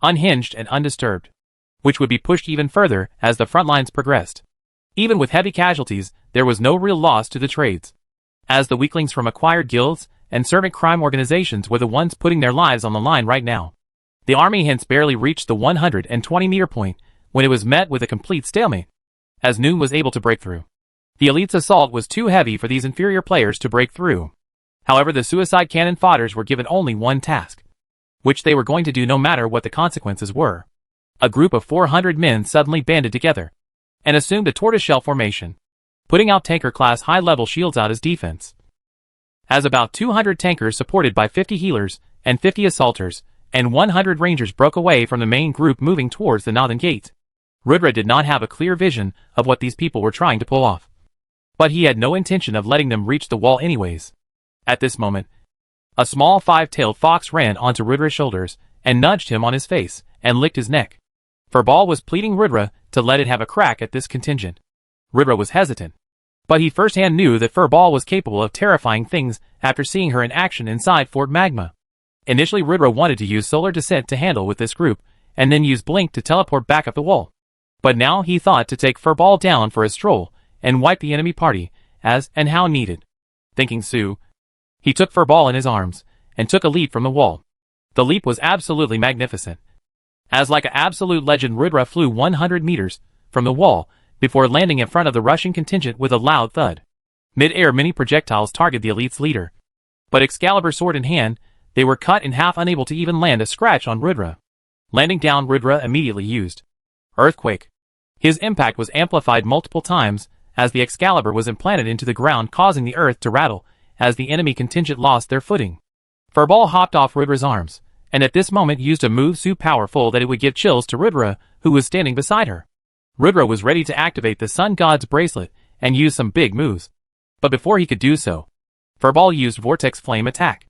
Speaker 1: unhinged and undisturbed, which would be pushed even further as the front lines progressed. Even with heavy casualties, there was no real loss to the trades, as the weaklings from acquired guilds and servant crime organizations were the ones putting their lives on the line right now. The army hence barely reached the 120 meter point when it was met with a complete stalemate, as noon was able to break through. The elite's assault was too heavy for these inferior players to break through. However, the suicide cannon fodders were given only one task, which they were going to do no matter what the consequences were. A group of 400 men suddenly banded together and assumed a tortoiseshell formation, putting out tanker-class high-level shields out as defense. As about 200 tankers supported by 50 healers and 50 assaulters and 100 rangers broke away from the main group moving towards the northern gate, Rudra did not have a clear vision of what these people were trying to pull off, but he had no intention of letting them reach the wall anyways. At this moment, a small five-tailed fox ran onto Rudra's shoulders and nudged him on his face and licked his neck. Furball was pleading Rudra to let it have a crack at this contingent. Rudra was hesitant, but he firsthand knew that Furball was capable of terrifying things after seeing her in action inside Fort Magma. Initially, Rudra wanted to use Solar Descent to handle with this group, and then use Blink to teleport back up the wall. But now he thought to take Furball down for a stroll and wipe the enemy party as and how needed. Thinking so, he took Furball in his arms and took a leap from the wall. The leap was absolutely magnificent, as like an absolute legend Rudra flew 100 meters from the wall before landing in front of the Russian contingent with a loud thud. Mid-air many projectiles targeted the elite's leader, but Excalibur sword in hand, they were cut in half, unable to even land a scratch on Rudra. Landing down, Rudra immediately used Earthquake. His impact was amplified multiple times as the Excalibur was implanted into the ground, causing the earth to rattle as the enemy contingent lost their footing. Furball hopped off Rudra's arms, and at this moment used a move so powerful that it would give chills to Rudra, who was standing beside her. Rudra was ready to activate the Sun God's bracelet and use some big moves. But before he could do so, Furball used Vortex Flame attack.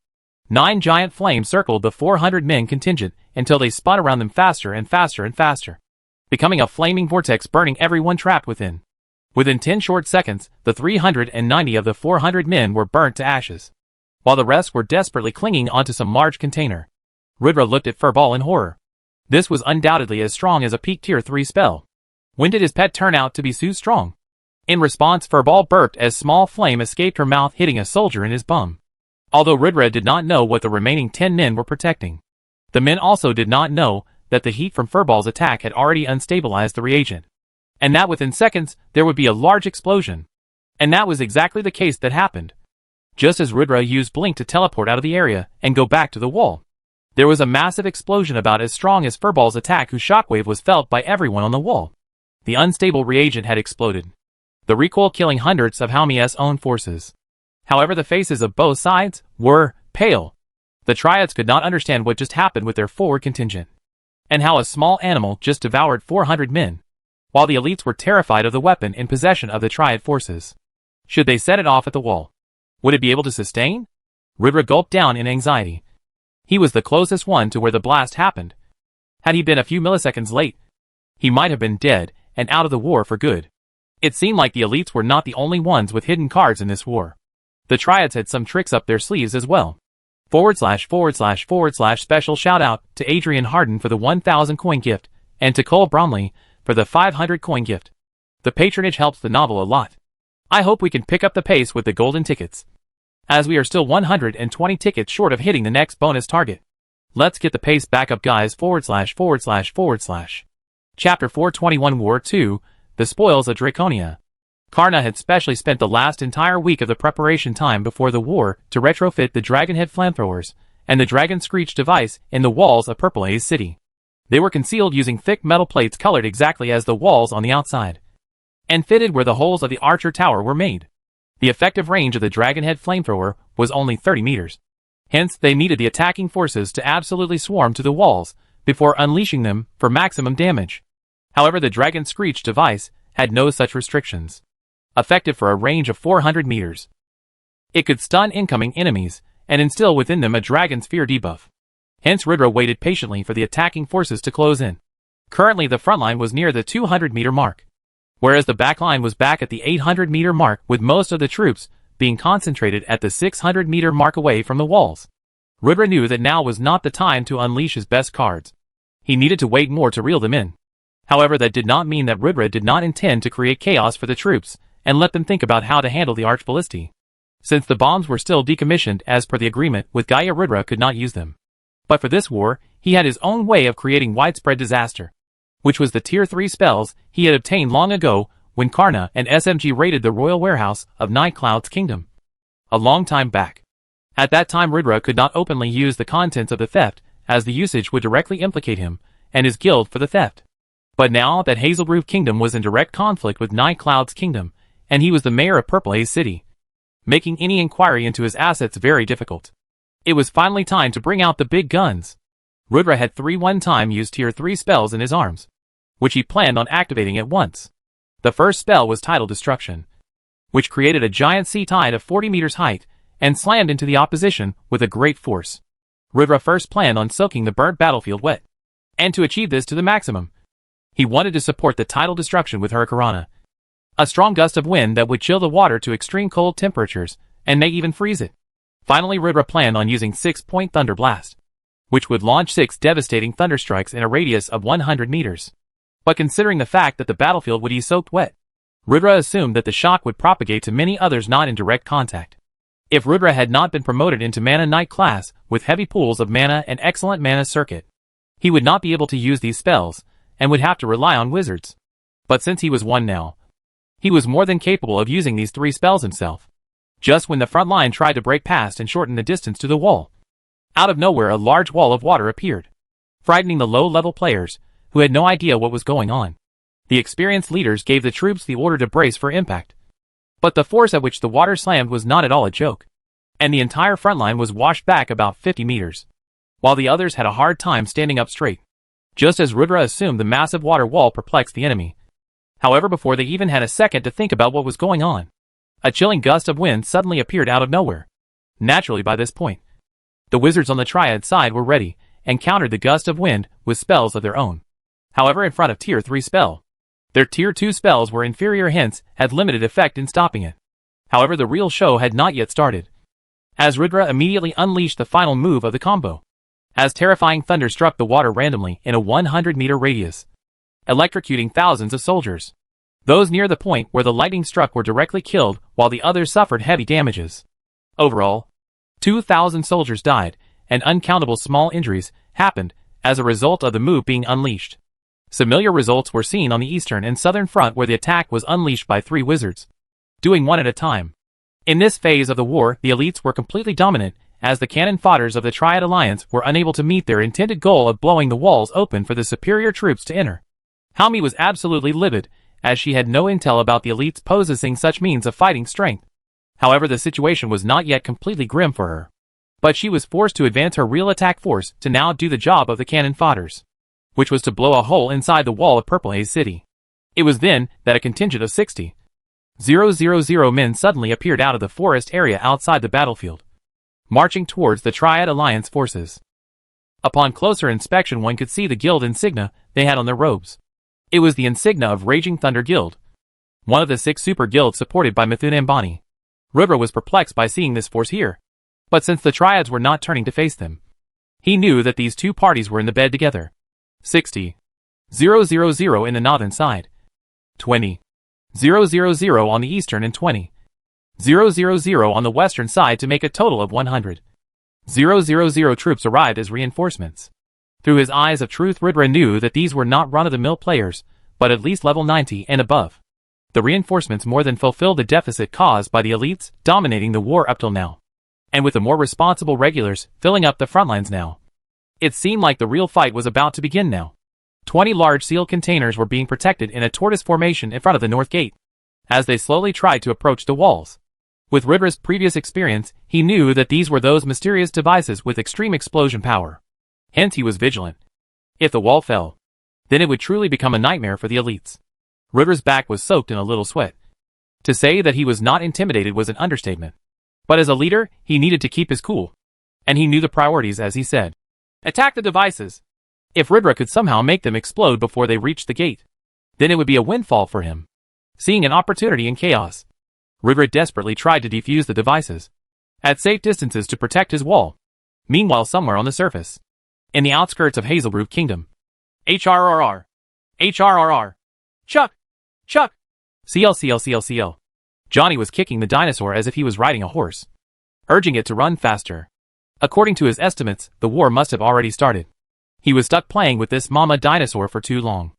Speaker 1: 9 giant flames circled the 400 men contingent until they spun around them faster and faster and faster, becoming a flaming vortex burning everyone trapped within. Within 10 short seconds, the 390 of the 400 men were burnt to ashes, while the rest were desperately clinging onto some large container. Rudra looked at Furball in horror. This was undoubtedly as strong as a peak tier 3 spell. When did his pet turn out to be so strong? In response, Furball burped as small flame escaped her mouth, hitting a soldier in his bum. Although Rudra did not know what the remaining 10 men were protecting, the men also did not know that the heat from Furball's attack had already unstabilized the reagent, and that within seconds there would be a large explosion. And that was exactly the case that happened. Just as Rudra used Blink to teleport out of the area and go back to the wall, there was a massive explosion about as strong as Furball's attack, whose shockwave was felt by everyone on the wall. The unstable reagent had exploded, the recoil killing hundreds of Haomi's own forces. However, the faces of both sides were pale. The Triads could not understand what just happened with their forward contingent, and how a small animal just devoured 400 men, while the elites were terrified of the weapon in possession of the Triad forces. Should they set it off at the wall? Would it be able to sustain? Rudra gulped down in anxiety. He was the closest one to where the blast happened. Had he been a few milliseconds late, he might have been dead and out of the war for good. It seemed like the elites were not the only ones with hidden cards in this war. The Triads had some tricks up their sleeves as well. // special shout out to Adrian Harden for the 1,000 coin gift, and to Cole Bromley for the 500 coin gift. The patronage helps the novel a lot. I hope we can pick up the pace with the golden tickets, as we are still 120 tickets short of hitting the next bonus target. Let's get the pace back up, guys. // Chapter 421 War 2, The Spoils of Draconia. Karna had specially spent the last entire week of the preparation time before the war to retrofit the Dragonhead flamethrowers and the Dragon Screech device in the walls of Purple Haze City. They were concealed using thick metal plates colored exactly as the walls on the outside, and fitted where the holes of the Archer Tower were made. The effective range of the Dragonhead flamethrower was only 30 meters. Hence, they needed the attacking forces to absolutely swarm to the walls before unleashing them for maximum damage. However, the Dragon Screech device had no such restrictions. Effective for a range of 400 meters. It could stun incoming enemies and instill within them a Dragon's Fear debuff. Hence, Ridra waited patiently for the attacking forces to close in. Currently, the front line was near the 200-meter mark, whereas the back line was back at the 800-meter mark, with most of the troops being concentrated at the 600-meter mark away from the walls. Ridra knew that now was not the time to unleash his best cards. He needed to wait more to reel them in. However, that did not mean that Ridra did not intend to create chaos for the troops and let them think about how to handle the Archballistae. Since the bombs were still decommissioned as per the agreement with Gaia, Ridra could not use them. But for this war, he had his own way of creating widespread disaster, which was the Tier 3 spells he had obtained long ago when Karna and SMG raided the royal warehouse of Nightcloud's kingdom. A long time back. At that time, Ridra could not openly use the contents of the theft, as the usage would directly implicate him and his guild for the theft. But now that Hazelroof Kingdom was in direct conflict with Nightcloud's kingdom, and he was the mayor of Purple Haze City, making any inquiry into his assets very difficult. It was finally time to bring out the big guns. Ridra had 3 one-time used Tier 3 spells in his arms, which he planned on activating at once. The first spell was Tidal Destruction, which created a giant sea tide of 40 meters height and slammed into the opposition with a great force. Ridra first planned on soaking the burnt battlefield wet, and to achieve this to the maximum, he wanted to support the Tidal Destruction with Hurricanrana, a strong gust of wind that would chill the water to extreme cold temperatures and may even freeze it. Finally, Ridra planned on using 6-point Thunder Blast, which would launch 6 devastating thunderstrikes in a radius of 100 meters. But considering the fact that the battlefield would be soaked wet, Ridra assumed that the shock would propagate to many others not in direct contact. If Ridra had not been promoted into Mana Knight class with heavy pools of mana and excellent mana circuit, he would not be able to use these spells and would have to rely on wizards. But since he was 1 now, he was more than capable of using these 3 spells himself. Just when the front line tried to break past and shorten the distance to the wall, out of nowhere a large wall of water appeared, frightening the low-level players who had no idea what was going on. The experienced leaders gave the troops the order to brace for impact. But the force at which the water slammed was not at all a joke, and the entire front line was washed back about 50 meters, while the others had a hard time standing up straight. Just as Ridra assumed, the massive water wall perplexed the enemy. However, before they even had a second to think about what was going on, a chilling gust of wind suddenly appeared out of nowhere. Naturally, by this point, the wizards on the Triad side were ready and countered the gust of wind with spells of their own. However, in front of Tier 3 spell, their Tier 2 spells were inferior, hence had limited effect in stopping it. However, the real show had not yet started, as Ridra immediately unleashed the final move of the combo, as terrifying thunder struck the water randomly in a 100-meter radius, electrocuting thousands of soldiers. Those near the point where the lightning struck were directly killed, while the others suffered heavy damages. Overall, 2,000 soldiers died, and uncountable small injuries happened as a result of the move being unleashed. Similar results were seen on the eastern and southern front, where the attack was unleashed by 3 wizards, doing one at a time. In this phase of the war, the elites were completely dominant, as the cannon fodders of the Triad Alliance were unable to meet their intended goal of blowing the walls open for the superior troops to enter. Haomi was absolutely livid, as she had no intel about the elites possessing such means of fighting strength. However, the situation was not yet completely grim for her, but she was forced to advance her real attack force to now do the job of the cannon fodders, which was to blow a hole inside the wall of Purple Haze City. It was then that a contingent of 60,000 men suddenly appeared out of the forest area outside the battlefield, marching towards the Triad Alliance forces. Upon closer inspection, one could see the guild insignia they had on their robes. It was the insignia of Raging Thunder Guild, one of the 6 super guilds supported by Mithun Ambani. Ridra was perplexed by seeing this force here, but since the Triads were not turning to face them, he knew that these 2 parties were in the bed together. 60,000 000 in the northern side, 20. 000 on the eastern and 20. 000 on the western side to make a total of 100. 000 troops arrived as reinforcements. Through his eyes of truth, Ridra knew that these were not run-of-the-mill players, but at least level 90 and above. The reinforcements more than fulfilled the deficit caused by the elites dominating the war up till now. And with the more responsible regulars filling up the front lines now. It seemed like the real fight was about to begin now. 20 large sealed containers were being protected in a tortoise formation in front of the north gate, as they slowly tried to approach the walls. With Ridra's previous experience, he knew that these were those mysterious devices with extreme explosion power. Hence he was vigilant. If the wall fell, then it would truly become a nightmare for the elites. Ridra's back was soaked in a little sweat. To say that he was not intimidated was an understatement. But as a leader, he needed to keep his cool. And he knew the priorities, as he said. Attack the devices. If Ridra could somehow make them explode before they reached the gate, then it would be a windfall for him. Seeing an opportunity in chaos, Ridra desperately tried to defuse the devices at safe distances to protect his wall. Meanwhile, somewhere on the surface, in the outskirts of Hazelroot Kingdom, HRRR, HRRR, Chuck, Chuck, CL. Johnny was kicking the dinosaur as if he was riding a horse, urging it to run faster. According to his estimates, the war must have already started. He was stuck playing with this mama dinosaur for too long.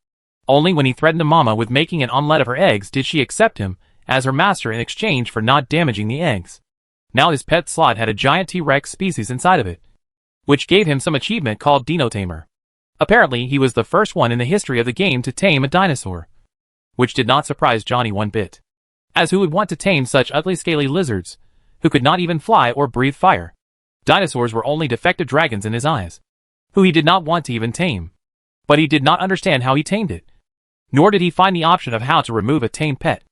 Speaker 1: Only when he threatened the mama with making an omelette of her eggs did she accept him as her master in exchange for not damaging the eggs. Now his pet slot had a giant T-Rex species inside of it, which gave him some achievement called Dino Tamer. Apparently he was the first one in the history of the game to tame a dinosaur, which did not surprise Johnny one bit. As who would want to tame such ugly scaly lizards, who could not even fly or breathe fire? Dinosaurs were only defective dragons in his eyes, who he did not want to even tame. But he did not understand how he tamed it. Nor did he find the option of how to remove a tame pet.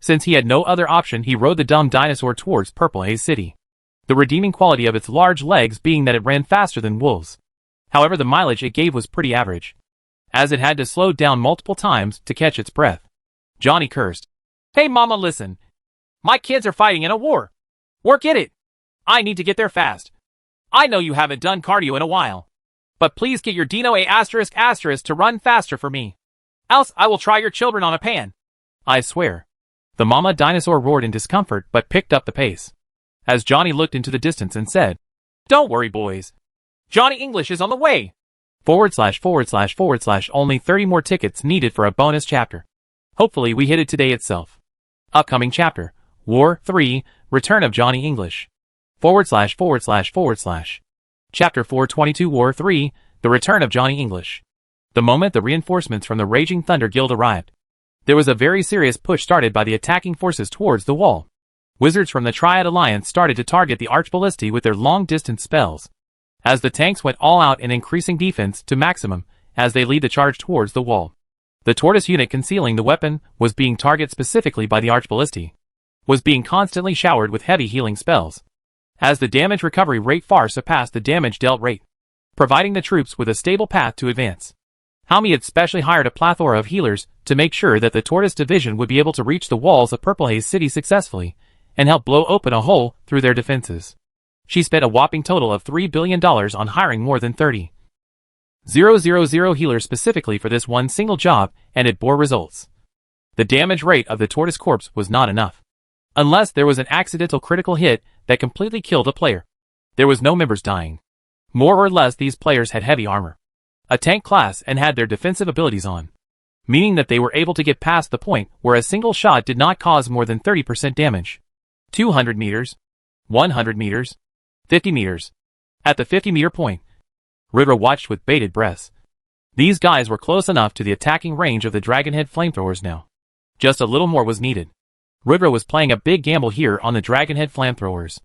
Speaker 1: Since he had no other option, he rode the dumb dinosaur towards Purple Haze City. The redeeming quality of its large legs being that it ran faster than wolves. However, the mileage it gave was pretty average, as it had to slow down multiple times to catch its breath. Johnny cursed. Hey mama, listen. My kids are fighting in a war. Work it. I need to get there fast. I know you haven't done cardio in a while, but please get your Dino A** to run faster for me. Else I will try your children on a pan. I swear. The mama dinosaur roared in discomfort but picked up the pace, as Johnny looked into the distance and said, Don't worry boys. Johnny English is on the way. / Only 30 more tickets needed for a bonus chapter. Hopefully we hit it today itself. Upcoming chapter, War 3, Return of Johnny English. / Chapter 422 War 3, The Return of Johnny English. The moment the reinforcements from the Raging Thunder Guild arrived, there was a very serious push started by the attacking forces towards the wall. Wizards from the Triad Alliance started to target the Archballisti with their long-distance spells, as the tanks went all out in increasing defense to maximum as they lead the charge towards the wall. The Tortoise unit concealing the weapon was being targeted specifically by the Archballisti, was being constantly showered with heavy healing spells, as the damage recovery rate far surpassed the damage dealt rate, providing the troops with a stable path to advance. Haumi had specially hired a plethora of healers to make sure that the Tortoise division would be able to reach the walls of Purple Haze City successfully and help blow open a hole through their defenses. She spent a whopping total of $3 billion on hiring more than 30,000 healers specifically for this one single job, and it bore results. The damage rate of the Tortoise corpse was not enough. Unless there was an accidental critical hit that completely killed a player, there was no members dying. More or less these players had heavy armor, a tank class, and had their defensive abilities on, meaning that they were able to get past the point where a single shot did not cause more than 30% damage. 200 meters, 100 meters, 50 meters. At the 50-meter point, Ridra watched with bated breath. These guys were close enough to the attacking range of the Dragonhead flamethrowers now. Just a little more was needed. Ridra was playing a big gamble here on the Dragonhead flamethrowers.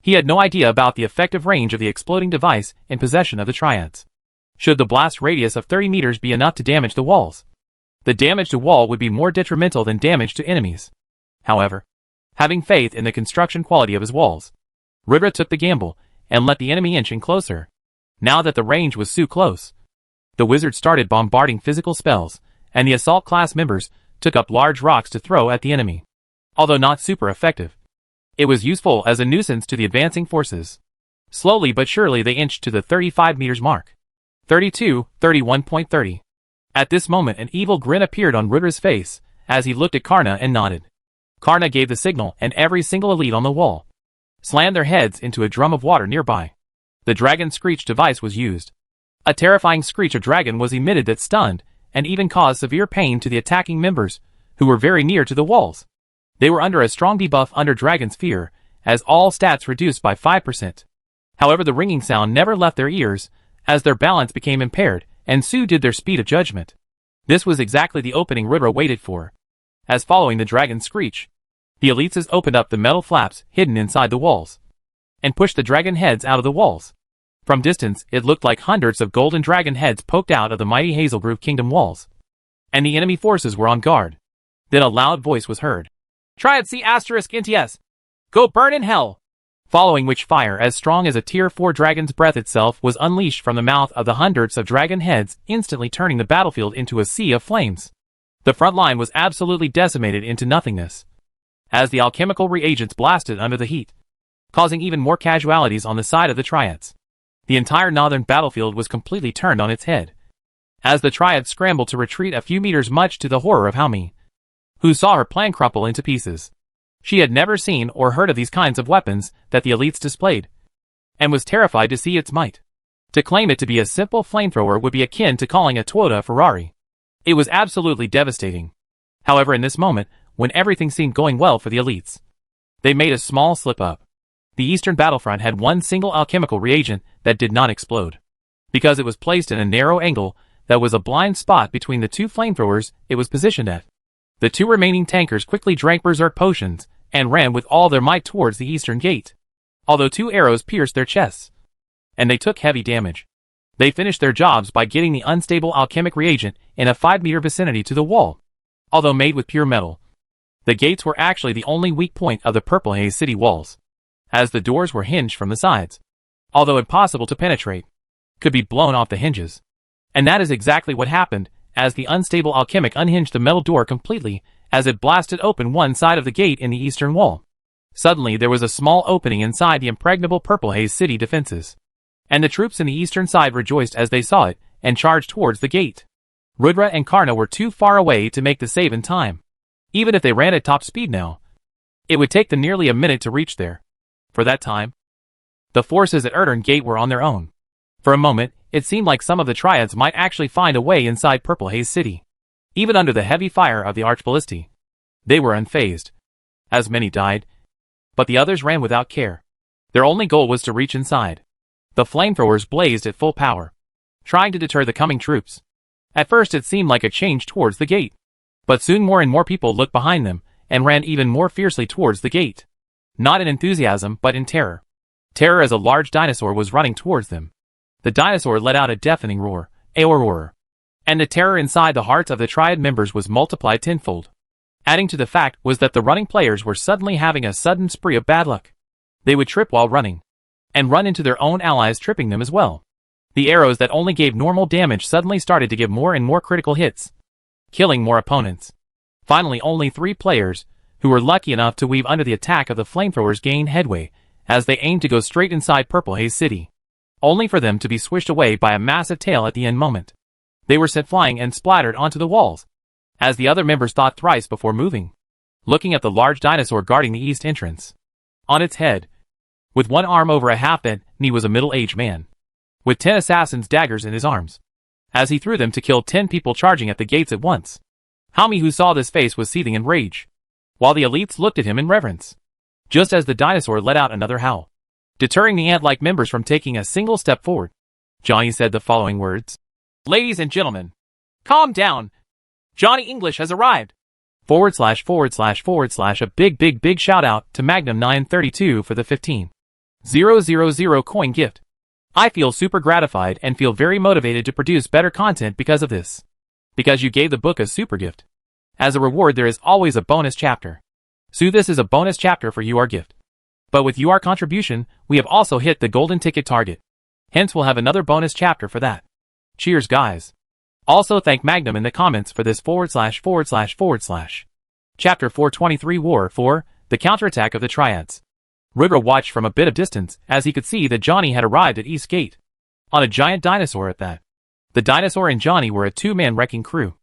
Speaker 1: He had no idea about the effective range of the exploding device in possession of the Triads. Should the blast radius of 30 meters be enough to damage the walls, the damage to wall would be more detrimental than damage to enemies. However, having faith in the construction quality of his walls, Ridra took the gamble and let the enemy inch in closer. Now that the range was so close, the wizards started bombarding physical spells, and the assault class members took up large rocks to throw at the enemy. Although not super effective, it was useful as a nuisance to the advancing forces. Slowly but surely they inched to the 35 meters mark. 32, 31.30. At this moment an evil grin appeared on Rudra's face, as he looked at Karna and nodded. Karna gave the signal and every single elite on the wall slammed their heads into a drum of water nearby. The dragon screech device was used. A terrifying screech of dragon was emitted that stunned and even caused severe pain to the attacking members, who were very near to the walls. They were under a strong debuff under Dragon's Fear, as all stats reduced by 5%. However, the ringing sound never left their ears, as their balance became impaired, and so did their speed of judgment. This was exactly the opening Rudra waited for. As following the dragon's screech, the elites opened up the metal flaps hidden inside the walls, and pushed the dragon heads out of the walls. From distance, it looked like hundreds of golden dragon heads poked out of the mighty Hazelgrove Kingdom walls, and the enemy forces were on guard. Then a loud voice was heard. Triad C** NTS! Go burn in hell! Following which fire as strong as a tier 4 dragon's breath itself was unleashed from the mouth of the hundreds of dragon heads, instantly turning the battlefield into a sea of flames. The front line was absolutely decimated into nothingness, as the alchemical reagents blasted under the heat, causing even more casualties on the side of the Triads. The entire northern battlefield was completely turned on its head, as the Triads scrambled to retreat a few meters, much to the horror of Haumi, who saw her plan crumple into pieces. She had never seen or heard of these kinds of weapons that the elites displayed, and was terrified to see its might. To claim it to be a simple flamethrower would be akin to calling a Toyota a Ferrari. It was absolutely devastating. However, in this moment, when everything seemed going well for the elites, they made a small slip-up. The eastern battlefront had one single alchemical reagent that did not explode, because it was placed in a narrow angle that was a blind spot between the two flamethrowers it was positioned at. The two remaining tankers quickly drank berserk potions and ran with all their might towards the eastern gate, although 2 arrows pierced their chests, and they took heavy damage. They finished their jobs by getting the unstable alchemic reagent in a 5-meter vicinity to the wall. Although made with pure metal, the gates were actually the only weak point of the Purple Haze City walls, as the doors were hinged from the sides. Although impossible to penetrate, could be blown off the hinges. And that is exactly what happened, as the unstable alchemic unhinged the metal door completely, as it blasted open one side of the gate in the eastern wall. Suddenly there was a small opening inside the impregnable Purple Haze City defenses, and the troops in the eastern side rejoiced as they saw it, and charged towards the gate. Rudra and Karna were too far away to make the save in time. Even if they ran at top speed now, it would take them nearly a minute to reach there. For that time, the forces at Erdern Gate were on their own. For a moment, it seemed like some of the Triads might actually find a way inside Purple Haze City. Even under the heavy fire of the Archballistae, they were unfazed, as many died, but the others ran without care. Their only goal was to reach inside. The flamethrowers blazed at full power, trying to deter the coming troops. At first it seemed like a change towards the gate, but soon more and more people looked behind them, and ran even more fiercely towards the gate. Not in enthusiasm, but in terror. Terror as a large dinosaur was running towards them. The dinosaur let out a deafening roar, and the terror inside the hearts of the Triad members was multiplied tenfold. Adding to the fact was that the running players were suddenly having a sudden spree of bad luck. They would trip while running, and run into their own allies, tripping them as well. The arrows that only gave normal damage suddenly started to give more and more critical hits, killing more opponents. Finally, only 3 players, who were lucky enough to weave under the attack of the flamethrowers, gained headway, as they aimed to go straight inside Purple Haze City, only for them to be swished away by a massive tail at the end moment. They were sent flying and splattered onto the walls, as the other members thought thrice before moving, looking at the large dinosaur guarding the east entrance. On its head, with one arm over a half-bent knee, was a middle-aged man, with 10 assassin's daggers in his arms, as he threw them to kill 10 people charging at the gates at once. Haumi, who saw this face, was seething in rage, while the elites looked at him in reverence, just as the dinosaur let out another howl, deterring the ant-like members from taking a single step forward. Johnny said the following words. Ladies and gentlemen, calm down. Johnny English has arrived. // a big shout out to Magnum 932 for the 15,000 coin gift. I feel super gratified and feel very motivated to produce better content because of this. Because you gave the book a super gift. As a reward, there is always a bonus chapter. So this is a bonus chapter for your gift. But with your contribution, we have also hit the golden ticket target. Hence we'll have another bonus chapter for that. Cheers, guys. Also thank Magnum in the comments for this // Chapter 423 War 4, the counterattack of the Triads. Rudra watched from a bit of distance as he could see that Johnny had arrived at East Gate, on a giant dinosaur at that. The dinosaur and Johnny were a two-man wrecking crew,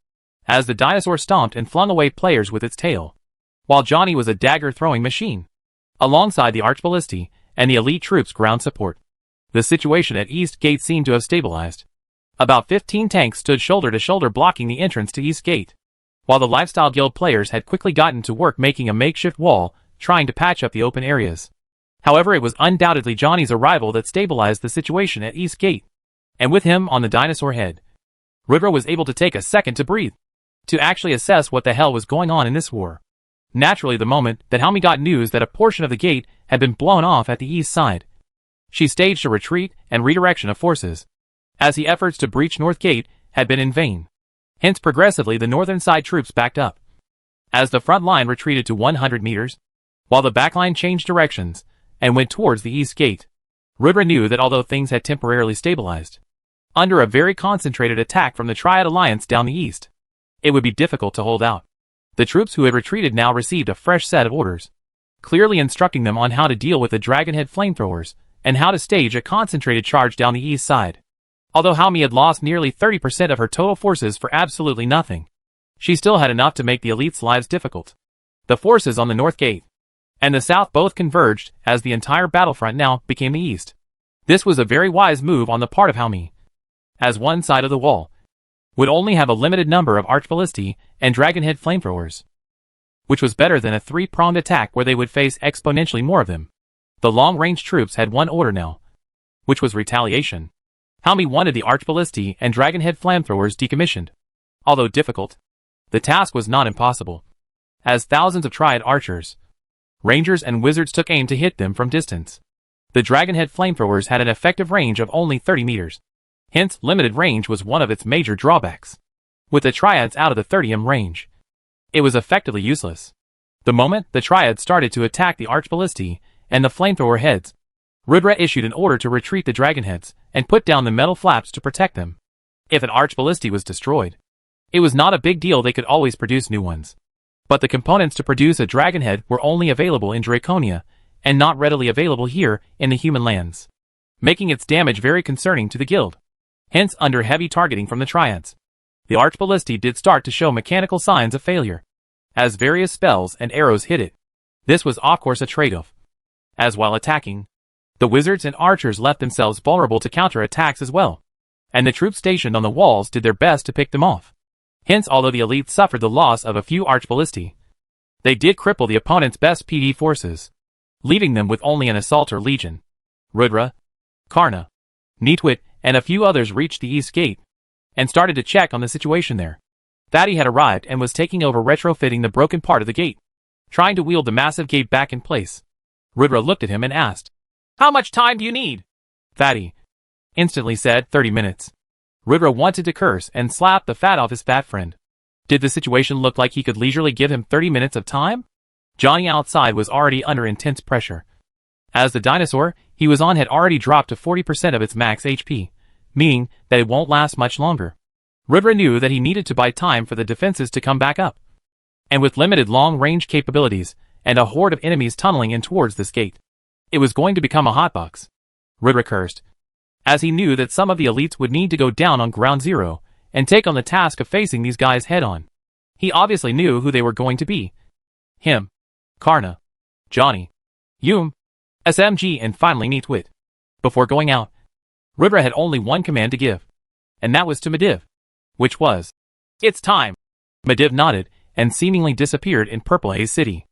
Speaker 1: as the dinosaur stomped and flung away players with its tail, while Johnny was a dagger-throwing machine, alongside the Archballisti and the elite troops' ground support. The situation at East Gate seemed to have stabilized. About 15 tanks stood shoulder to shoulder blocking the entrance to East Gate, while the Lifestyle Guild players had quickly gotten to work making a makeshift wall, trying to patch up the open areas. However, it was undoubtedly Johnny's arrival that stabilized the situation at East Gate, and with him on the dinosaur head, Rebirth was able to take a second to breathe, to actually assess what the hell was going on in this war. Naturally, the moment that Helmi got news that a portion of the gate had been blown off at the east side, she staged a retreat and redirection of forces, as the efforts to breach North Gate had been in vain. Hence, progressively the northern side troops backed up, as the front line retreated to 100 meters, while the back line changed directions and went towards the East Gate. Rebirth knew that although things had temporarily stabilized, under a very concentrated attack from the Triad Alliance down the east, it would be difficult to hold out. The troops who had retreated now received a fresh set of orders, clearly instructing them on how to deal with the Dragonhead flamethrowers and how to stage a concentrated charge down the east side. Although Helmi had lost nearly 30% of her total forces for absolutely nothing, she still had enough to make the elites' lives difficult. The forces on the North Gate and the south both converged as the entire battlefront now became the east. This was a very wise move on the part of Helmi, as one side of the wall would only have a limited number of Archballisti and Dragonhead flamethrowers, which was better than a three-pronged attack where they would face exponentially more of them. The long-range troops had one order now, which was retaliation. Helmi wanted the Archballisti and Dragonhead flamethrowers decommissioned. Although difficult, the task was not impossible, as thousands of Triad archers, rangers and wizards took aim to hit them from distance. The Dragonhead flamethrowers had an effective range of only 30 meters. Hence, limited range was one of its major drawbacks. With the Triads out of the 30m range, it was effectively useless. The moment the Triads started to attack the Archballisti and the flamethrower heads, Rebirth issued an order to retreat the Dragonheads and put down the metal flaps to protect them. If an Archballisti was destroyed, it was not a big deal, they could always produce new ones. But the components to produce a Dragonhead were only available in Draconia, and not readily available here in the human lands, making its damage very concerning to the guild. Hence, under heavy targeting from the Triads, the Archballisti did start to show mechanical signs of failure, as various spells and arrows hit it. This was of course a trade-off, as while attacking, the wizards and archers left themselves vulnerable to counter-attacks as well, and the troops stationed on the walls did their best to pick them off. Hence, although the elite suffered the loss of a few Archballisti, they did cripple the opponent's best PD forces, leaving them with only an assaulter legion. Rudra, Karna, Neatwit, and a few others reached the East Gate, and started to check on the situation there. Thaddy had arrived and was taking over retrofitting the broken part of the gate, trying to wheel the massive gate back in place. Rudra looked at him and asked, "How much time do you need?" Thaddy instantly said 30 minutes. Rudra wanted to curse and slap the fat off his fat friend. Did the situation look like he could leisurely give him 30 minutes of time? Johnny outside was already under intense pressure, as the dinosaur he was on had already dropped to 40% of its max HP, meaning that it won't last much longer. Rudra knew that he needed to buy time for the defenses to come back up, and with limited long-range capabilities and a horde of enemies tunneling in towards this gate, it was going to become a hotbox. Rudra cursed, as he knew that some of the elites would need to go down on ground zero and take on the task of facing these guys head-on. He obviously knew who they were going to be. Him, Karna, Johnny, Yum, SMG, and finally Neatwit. Before going out, Rudra had only one command to give, and that was to Mediv, which was, "It's time." Mediv nodded and seemingly disappeared in Purple Haze City,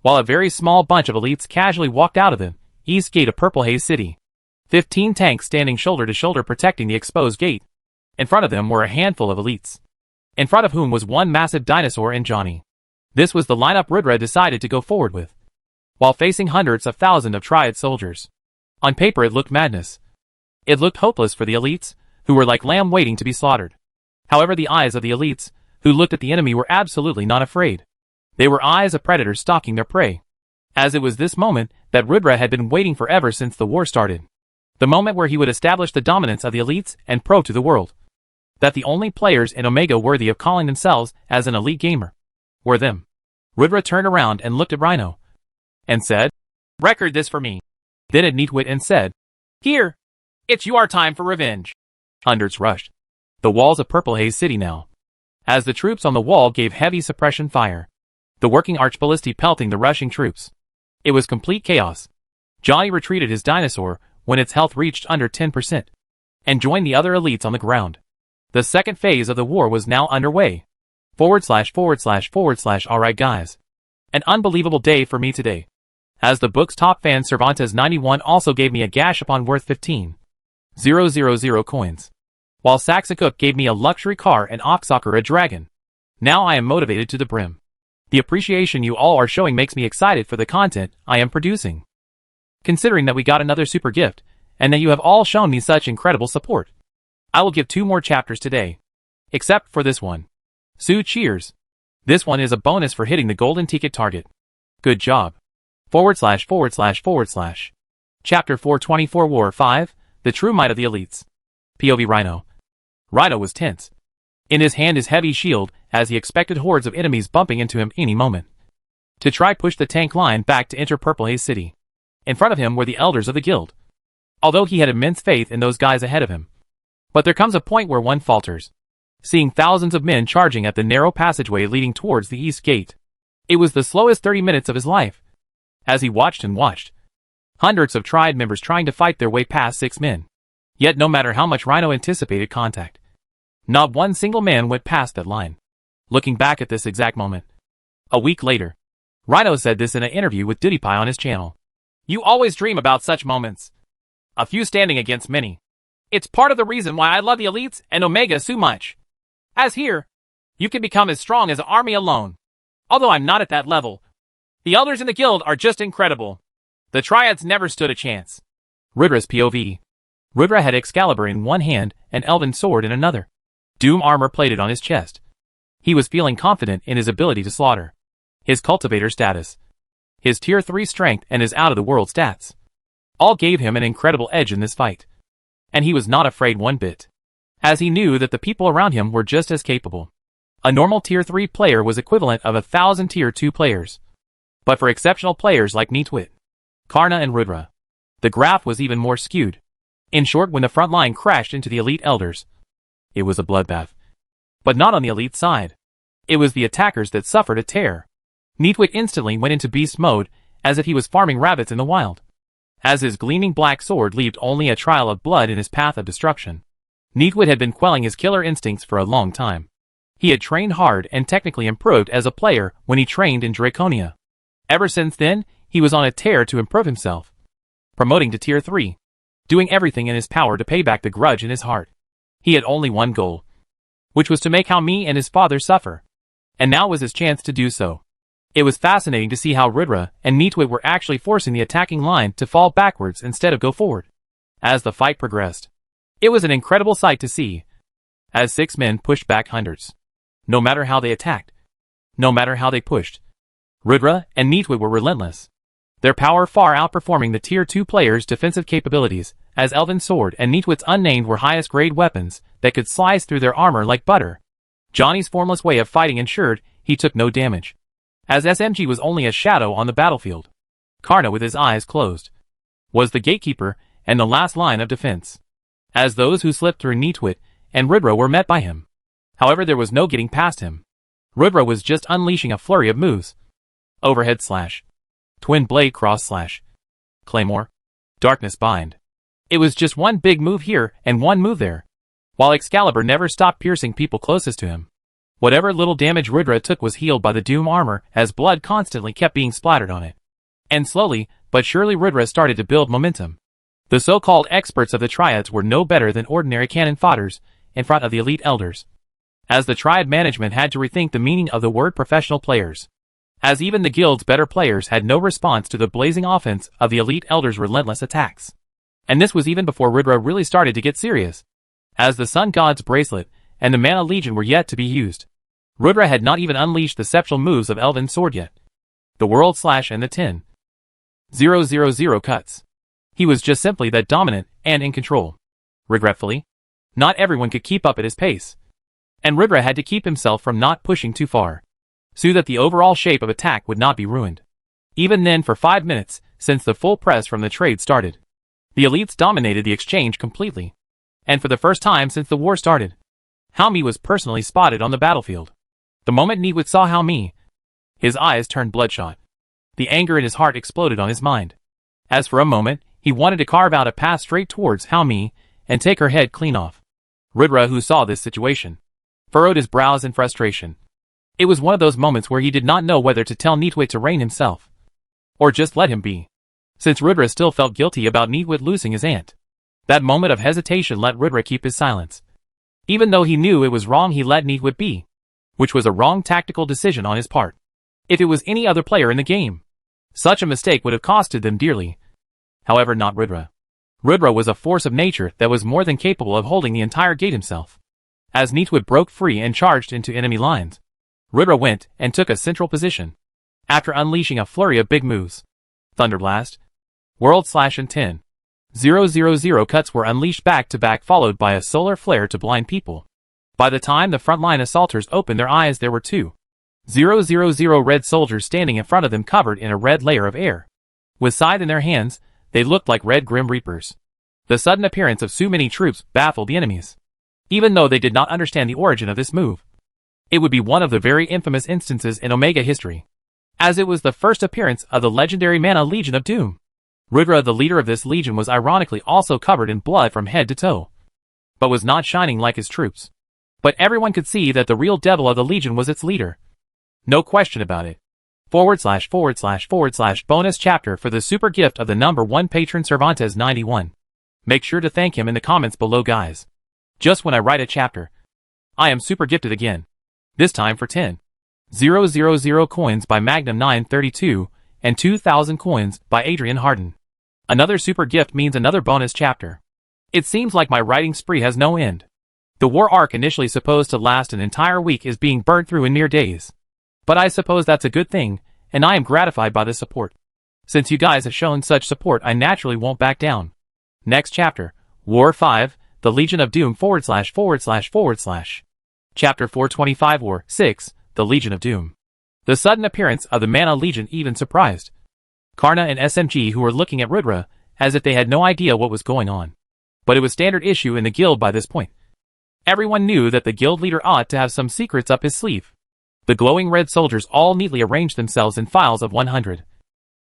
Speaker 1: while a very small bunch of elites casually walked out of the East Gate of Purple Haze City. 15 tanks standing shoulder to shoulder protecting the exposed gate. In front of them were a handful of elites, in front of whom was one massive dinosaur and Johnny. This was the lineup Rudra decided to go forward with, while facing hundreds of thousands of Triad soldiers. On paper it looked madness. It looked hopeless for the elites, who were like lamb waiting to be slaughtered. However, the eyes of the elites, who looked at the enemy, were absolutely not afraid. They were eyes of predators stalking their prey, as it was this moment that Rudra had been waiting for ever since the war started. The moment where he would establish the dominance of the elites and prove to the world that the only players in Omega worthy of calling themselves as an elite gamer were them. Rudra turned around and looked at Rhino, and said, "Record this for me." Then at Neatwit and said, "Here, it's your time for revenge." Hundreds rushed, the walls of Purple Haze City now. As the troops on the wall gave heavy suppression fire, the working archballistae pelting the rushing troops. It was complete chaos. Johnny retreated his dinosaur when its health reached under 10%, and joined the other elites on the ground. The second phase of the war was now underway. // Alright guys. An unbelievable day for me today. As the book's top fan Cervantes91 also gave me a gashapon worth 15,000 coins. While Saxacook gave me a luxury car and Oxocker a dragon. Now I am motivated to the brim. The appreciation you all are showing makes me excited for the content I am producing. Considering that we got another super gift, and that you have all shown me such incredible support. I will give 2 more chapters today. Except for this one. Sue cheers. This one is a bonus for hitting the golden ticket target. Good job. // Chapter 424 War 5, The True Might of the Elites. POV Rhino. Rhino was tense. In his hand his heavy shield, as he expected hordes of enemies bumping into him any moment. To try push the tank line back to enter Purple Haze City. In front of him were the elders of the guild. Although he had immense faith in those guys ahead of him. But there comes a point where one falters. Seeing thousands of men charging at the narrow passageway leading towards the east gate. It was the slowest 30 minutes of his life. As he watched and watched. Hundreds of triad members trying to fight their way past 6 men. Yet no matter how much Rhino anticipated contact, not one single man went past that line. Looking back at this exact moment. A week later. Rhino said this in an interview with DutyPie on his channel. You always dream about such moments. A few standing against many. It's part of the reason why I love the elites and Omega so much. As here, you can become as strong as an army alone. Although I'm not at that level. The elders in the guild are just incredible. The triads never stood a chance. Rudra's POV. Rudra had Excalibur in one hand and Elven sword in another. Doom armor plated on his chest. He was feeling confident in his ability to slaughter. His cultivator status. His tier 3 strength and his out-of-the-world stats. All gave him an incredible edge in this fight. And he was not afraid one bit. As he knew that the people around him were just as capable. A normal tier 3 player was equivalent of 1,000 tier 2 players. But for exceptional players like Neatwit, Karna and Rudra, the graph was even more skewed. In short, when the front line crashed into the elite elders, it was a bloodbath. But not on the elite side. It was the attackers that suffered a tear. Neatwit instantly went into beast mode, as if he was farming rabbits in the wild. As his gleaming black sword left only a trail of blood in his path of destruction. Neatwit had been quelling his killer instincts for a long time. He had trained hard and technically improved as a player when he trained in Draconia. Ever since then, he was on a tear to improve himself. Promoting to tier 3. Doing everything in his power to pay back the grudge in his heart. He had only one goal. Which was to make Haomi and his father suffer. And now was his chance to do so. It was fascinating to see how Rudra and Neatwit were actually forcing the attacking line to fall backwards instead of go forward. As the fight progressed. It was an incredible sight to see. As 6 men pushed back hundreds. No matter how they attacked. No matter how they pushed. Rudra and Neatwit were relentless. Their power far outperforming the tier 2 players' defensive capabilities, as Elven Sword and Neatwit's Unnamed were highest grade weapons that could slice through their armor like butter. Johnny's formless way of fighting ensured he took no damage. As SMG was only a shadow on the battlefield. Karna, with his eyes closed, was the gatekeeper and the last line of defense. As those who slipped through Neatwit and Rudra were met by him. However, there was no getting past him. Rudra was just unleashing a flurry of moves. Overhead slash. Twin blade cross slash. Claymore. Darkness bind. It was just one big move here and one move there. While Excalibur never stopped piercing people closest to him. Whatever little damage Rudra took was healed by the Doom armor as blood constantly kept being splattered on it. And slowly, but surely Rudra started to build momentum. The so-called experts of the triads were no better than ordinary cannon fodders in front of the elite elders. As the triad management had to rethink the meaning of the word professional players. As even the guild's better players had no response to the blazing offense of the elite elders' relentless attacks. And this was even before Rudra really started to get serious. As the Sun God's bracelet and the Mana Legion were yet to be used. Rudra had not even unleashed the sceptral moves of Elven Sword yet. The World Slash and the 10,000 cuts. He was just simply that dominant and in control. Regretfully, not everyone could keep up at his pace. And Rudra had to keep himself from not pushing too far. So that the overall shape of attack would not be ruined. Even then, for 5 minutes, since the full press from the trade started. The elites dominated the exchange completely. And for the first time since the war started. Hao Mi was personally spotted on the battlefield. The moment Neatwit saw Hao Mi, his eyes turned bloodshot. The anger in his heart exploded on his mind. As for a moment, he wanted to carve out a path straight towards Hao Mi and take her head clean off. Ridra, who saw this situation, furrowed his brows in frustration. It was one of those moments where he did not know whether to tell Neatwit to rein himself, or just let him be, since Ridra still felt guilty about Neatwit losing his aunt. That moment of hesitation let Ridra keep his silence. Even though he knew it was wrong, he let Neatwit be, which was a wrong tactical decision on his part. If it was any other player in the game, such a mistake would have costed them dearly. However, not Ridra. Ridra was a force of nature that was more than capable of holding the entire gate himself. As Neatwit broke free and charged into enemy lines, Ridra went and took a central position. After unleashing a flurry of big moves, Thunderblast, World Slash and 10,000 cuts were unleashed back to back, followed by a solar flare to blind people. By the time the frontline assaulters opened their eyes, there were 2,000 red soldiers standing in front of them, covered in a red layer of air. With scythe in their hands, they looked like red Grim Reapers. The sudden appearance of so many troops baffled the enemies. Even though they did not understand the origin of this move, it would be one of the very infamous instances in Omega history, as it was the first appearance of the legendary Mana Legion of Doom. Ridra, the leader of this legion, was ironically also covered in blood from head to toe, but was not shining like his troops. But everyone could see that the real devil of the legion was its leader. No question about it. // bonus chapter for the super gift of the #1 patron Cervantes91. Make sure to thank him in the comments below, guys. Just when I write a chapter, I am super gifted again. This time for 10,000 coins by Magnum932 and 2,000 coins by Adrian Harden. Another super gift means another bonus chapter. It seems like my writing spree has no end. The war arc, initially supposed to last an entire week, is being burnt through in mere days. But I suppose that's a good thing, and I am gratified by the support. Since you guys have shown such support, I naturally won't back down. Next chapter, War 5, The Legion of Doom // Chapter 425 War 6, The Legion of Doom. The sudden appearance of the Mana Legion even surprised Karna and SMG, who were looking at Ridra as if they had no idea what was going on. But it was standard issue in the guild by this point. Everyone knew that the guild leader ought to have some secrets up his sleeve. The glowing red soldiers all neatly arranged themselves in files of 100,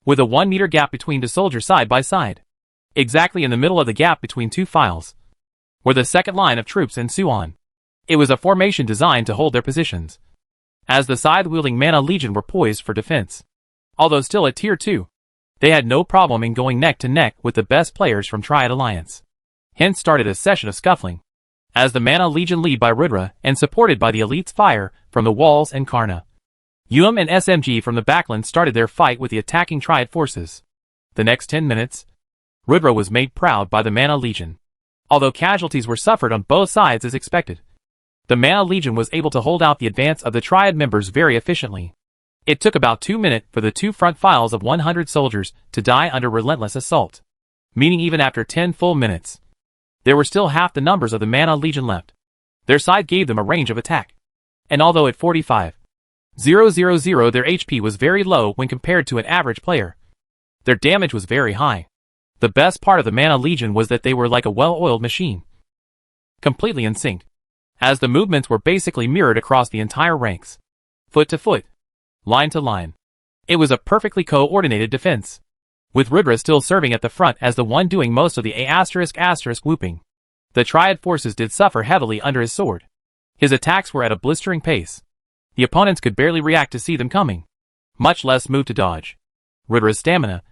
Speaker 1: with a 1 meter gap between the soldiers side by side. Exactly in the middle of the gap between two files were the second line of troops and so on. It was a formation designed to hold their positions, as the scythe-wielding Mana Legion were poised for defense. Although still at Tier 2, they had no problem in going neck to neck with the best players from Triad Alliance. Hence started a session of scuffling, as the Mana Legion, led by Ridra and supported by the Elite's fire from the walls and Karna, and SMG from the backland, started their fight with the attacking Triad forces. The next 10 minutes, Ridra was made proud by the Mana Legion. Although casualties were suffered on both sides as expected, the Mana Legion was able to hold out the advance of the Triad members very efficiently. It took about 2 minutes for the two front files of 100 soldiers to die under relentless assault, meaning even after 10 full minutes, there were still half the numbers of the Mana Legion left. Their side gave them a range of attack, and although at 45,000 their HP was very low when compared to an average player, their damage was very high. The best part of the Mana Legion was that they were like a well-oiled machine, completely in sync, as the movements were basically mirrored across the entire ranks, foot to foot, line to line. It was a perfectly coordinated defense, with Ridra still serving at the front as the one doing most of the *** whooping. The Triad forces did suffer heavily under his sword. His attacks were at a blistering pace. The opponents could barely react to see them coming, much less move to dodge. Ridra's stamina,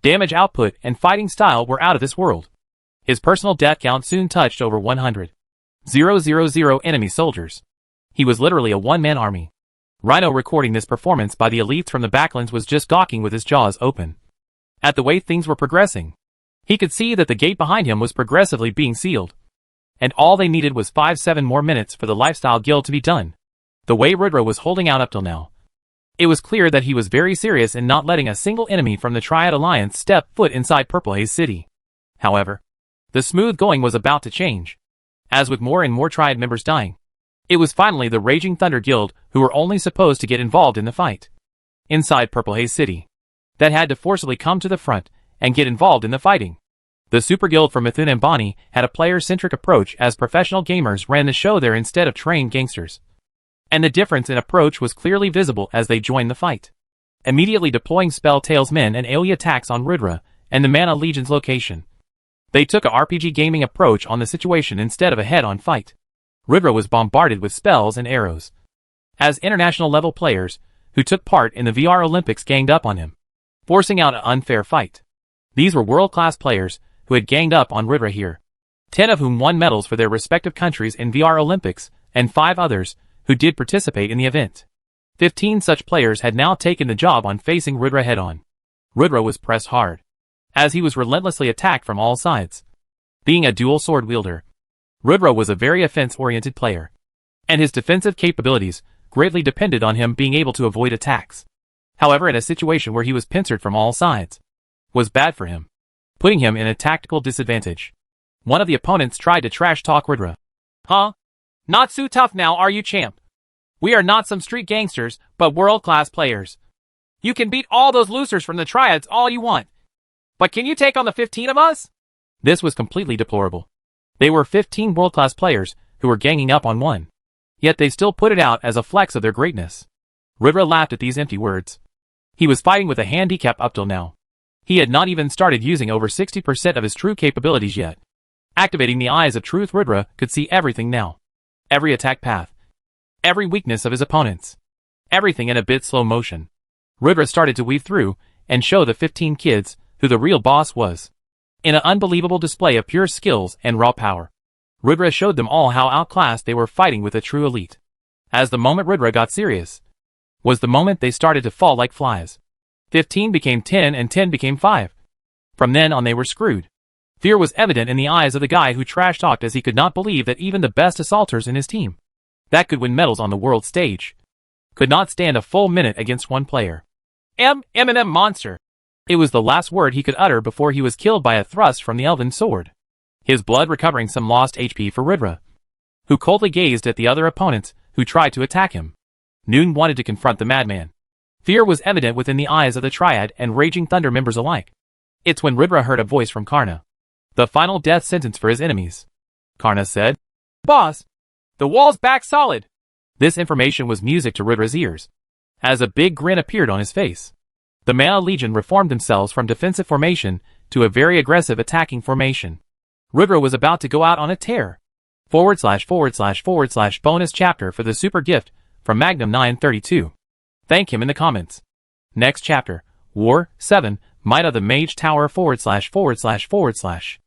Speaker 1: damage output, and fighting style were out of this world. His personal death count soon touched over 100,000 enemy soldiers. He was literally a one-man army. Rhino, recording this performance by the elites from the backlands, was just gawking with his jaws open at the way things were progressing. He could see that the gate behind him was progressively being sealed, and all they needed was 5-7 more minutes for the Lifestyle Guild to be done. The way Ridra was holding out up till now, it was clear that he was very serious in not letting a single enemy from the Triad Alliance step foot inside Purple Haze City. However, the smooth going was about to change, as with more and more Triad members dying, it was finally the Raging Thunder Guild, who were only supposed to get involved in the fight inside Purple Haze City, that had to forcibly come to the front and get involved in the fighting. The Super Guild from Mithun and Bonnie had a player-centric approach as professional gamers ran the show there instead of trained gangsters. And the difference in approach was clearly visible as they joined the fight. Immediately deploying Spell Tails men and AoE attacks on Rudra and the Mana Legion's location. They took a RPG gaming approach on the situation instead of a head-on fight. Rudra was bombarded with spells and arrows. As international level players who took part in the VR Olympics ganged up on him, forcing out an unfair fight. These were world-class players who had ganged up on Rudra here. 10 of whom won medals for their respective countries in VR Olympics, and 5 others who did participate in the event. 15 such players had now taken the job on facing Rudra head-on. Rudra was pressed hard, as he was relentlessly attacked from all sides. Being a dual sword wielder, Rudra was a very offense-oriented player, and his defensive capabilities greatly depended on him being able to avoid attacks. However, in a situation where he was pincered from all sides, was bad for him, putting him in a tactical disadvantage. One of the opponents tried to trash-talk Rudra. Huh? Not so tough now, are you, champ? We are not some street gangsters, but world-class players. You can beat all those losers from the triads all you want. But can you take on the 15 of us? This was completely deplorable. They were 15 world-class players who were ganging up on one. Yet they still put it out as a flex of their greatness. Rudra laughed at these empty words. He was fighting with a handicap up till now. He had not even started using over 60% of his true capabilities yet. Activating the eyes of truth, Rudra could see everything now. Every attack path. Every weakness of his opponents. Everything in a bit slow motion. Rudra started to weave through and show the 15 kids who the real boss was. In an unbelievable display of pure skills and raw power, Rudra showed them all how outclassed they were fighting with a true elite. As the moment Rudra got serious, was the moment they started to fall like flies. 15 became 10 and 10 became 5. From then on they were screwed. Fear was evident in the eyes of the guy who trash-talked as he could not believe that even the best assaulters in his team, that could win medals on the world stage, could not stand a full minute against one player. M monster. It was the last word he could utter before he was killed by a thrust from the elven sword. His blood recovering some lost HP for Rudra, who coldly gazed at the other opponents who tried to attack him. Noon wanted to confront the madman. Fear was evident within the eyes of the Triad and Raging Thunder members alike. It's when Rudra heard a voice from Karna. The final death sentence for his enemies. Karna said, "Boss, the wall's back solid." This information was music to Rudra's ears, as a big grin appeared on his face. The Mana Legion reformed themselves from defensive formation to a very aggressive attacking formation. Rudra was about to go out on a tear. / bonus chapter for the super gift from Magnum 932. Thank him in the comments. Next chapter, War 7, Might of the Mage Tower /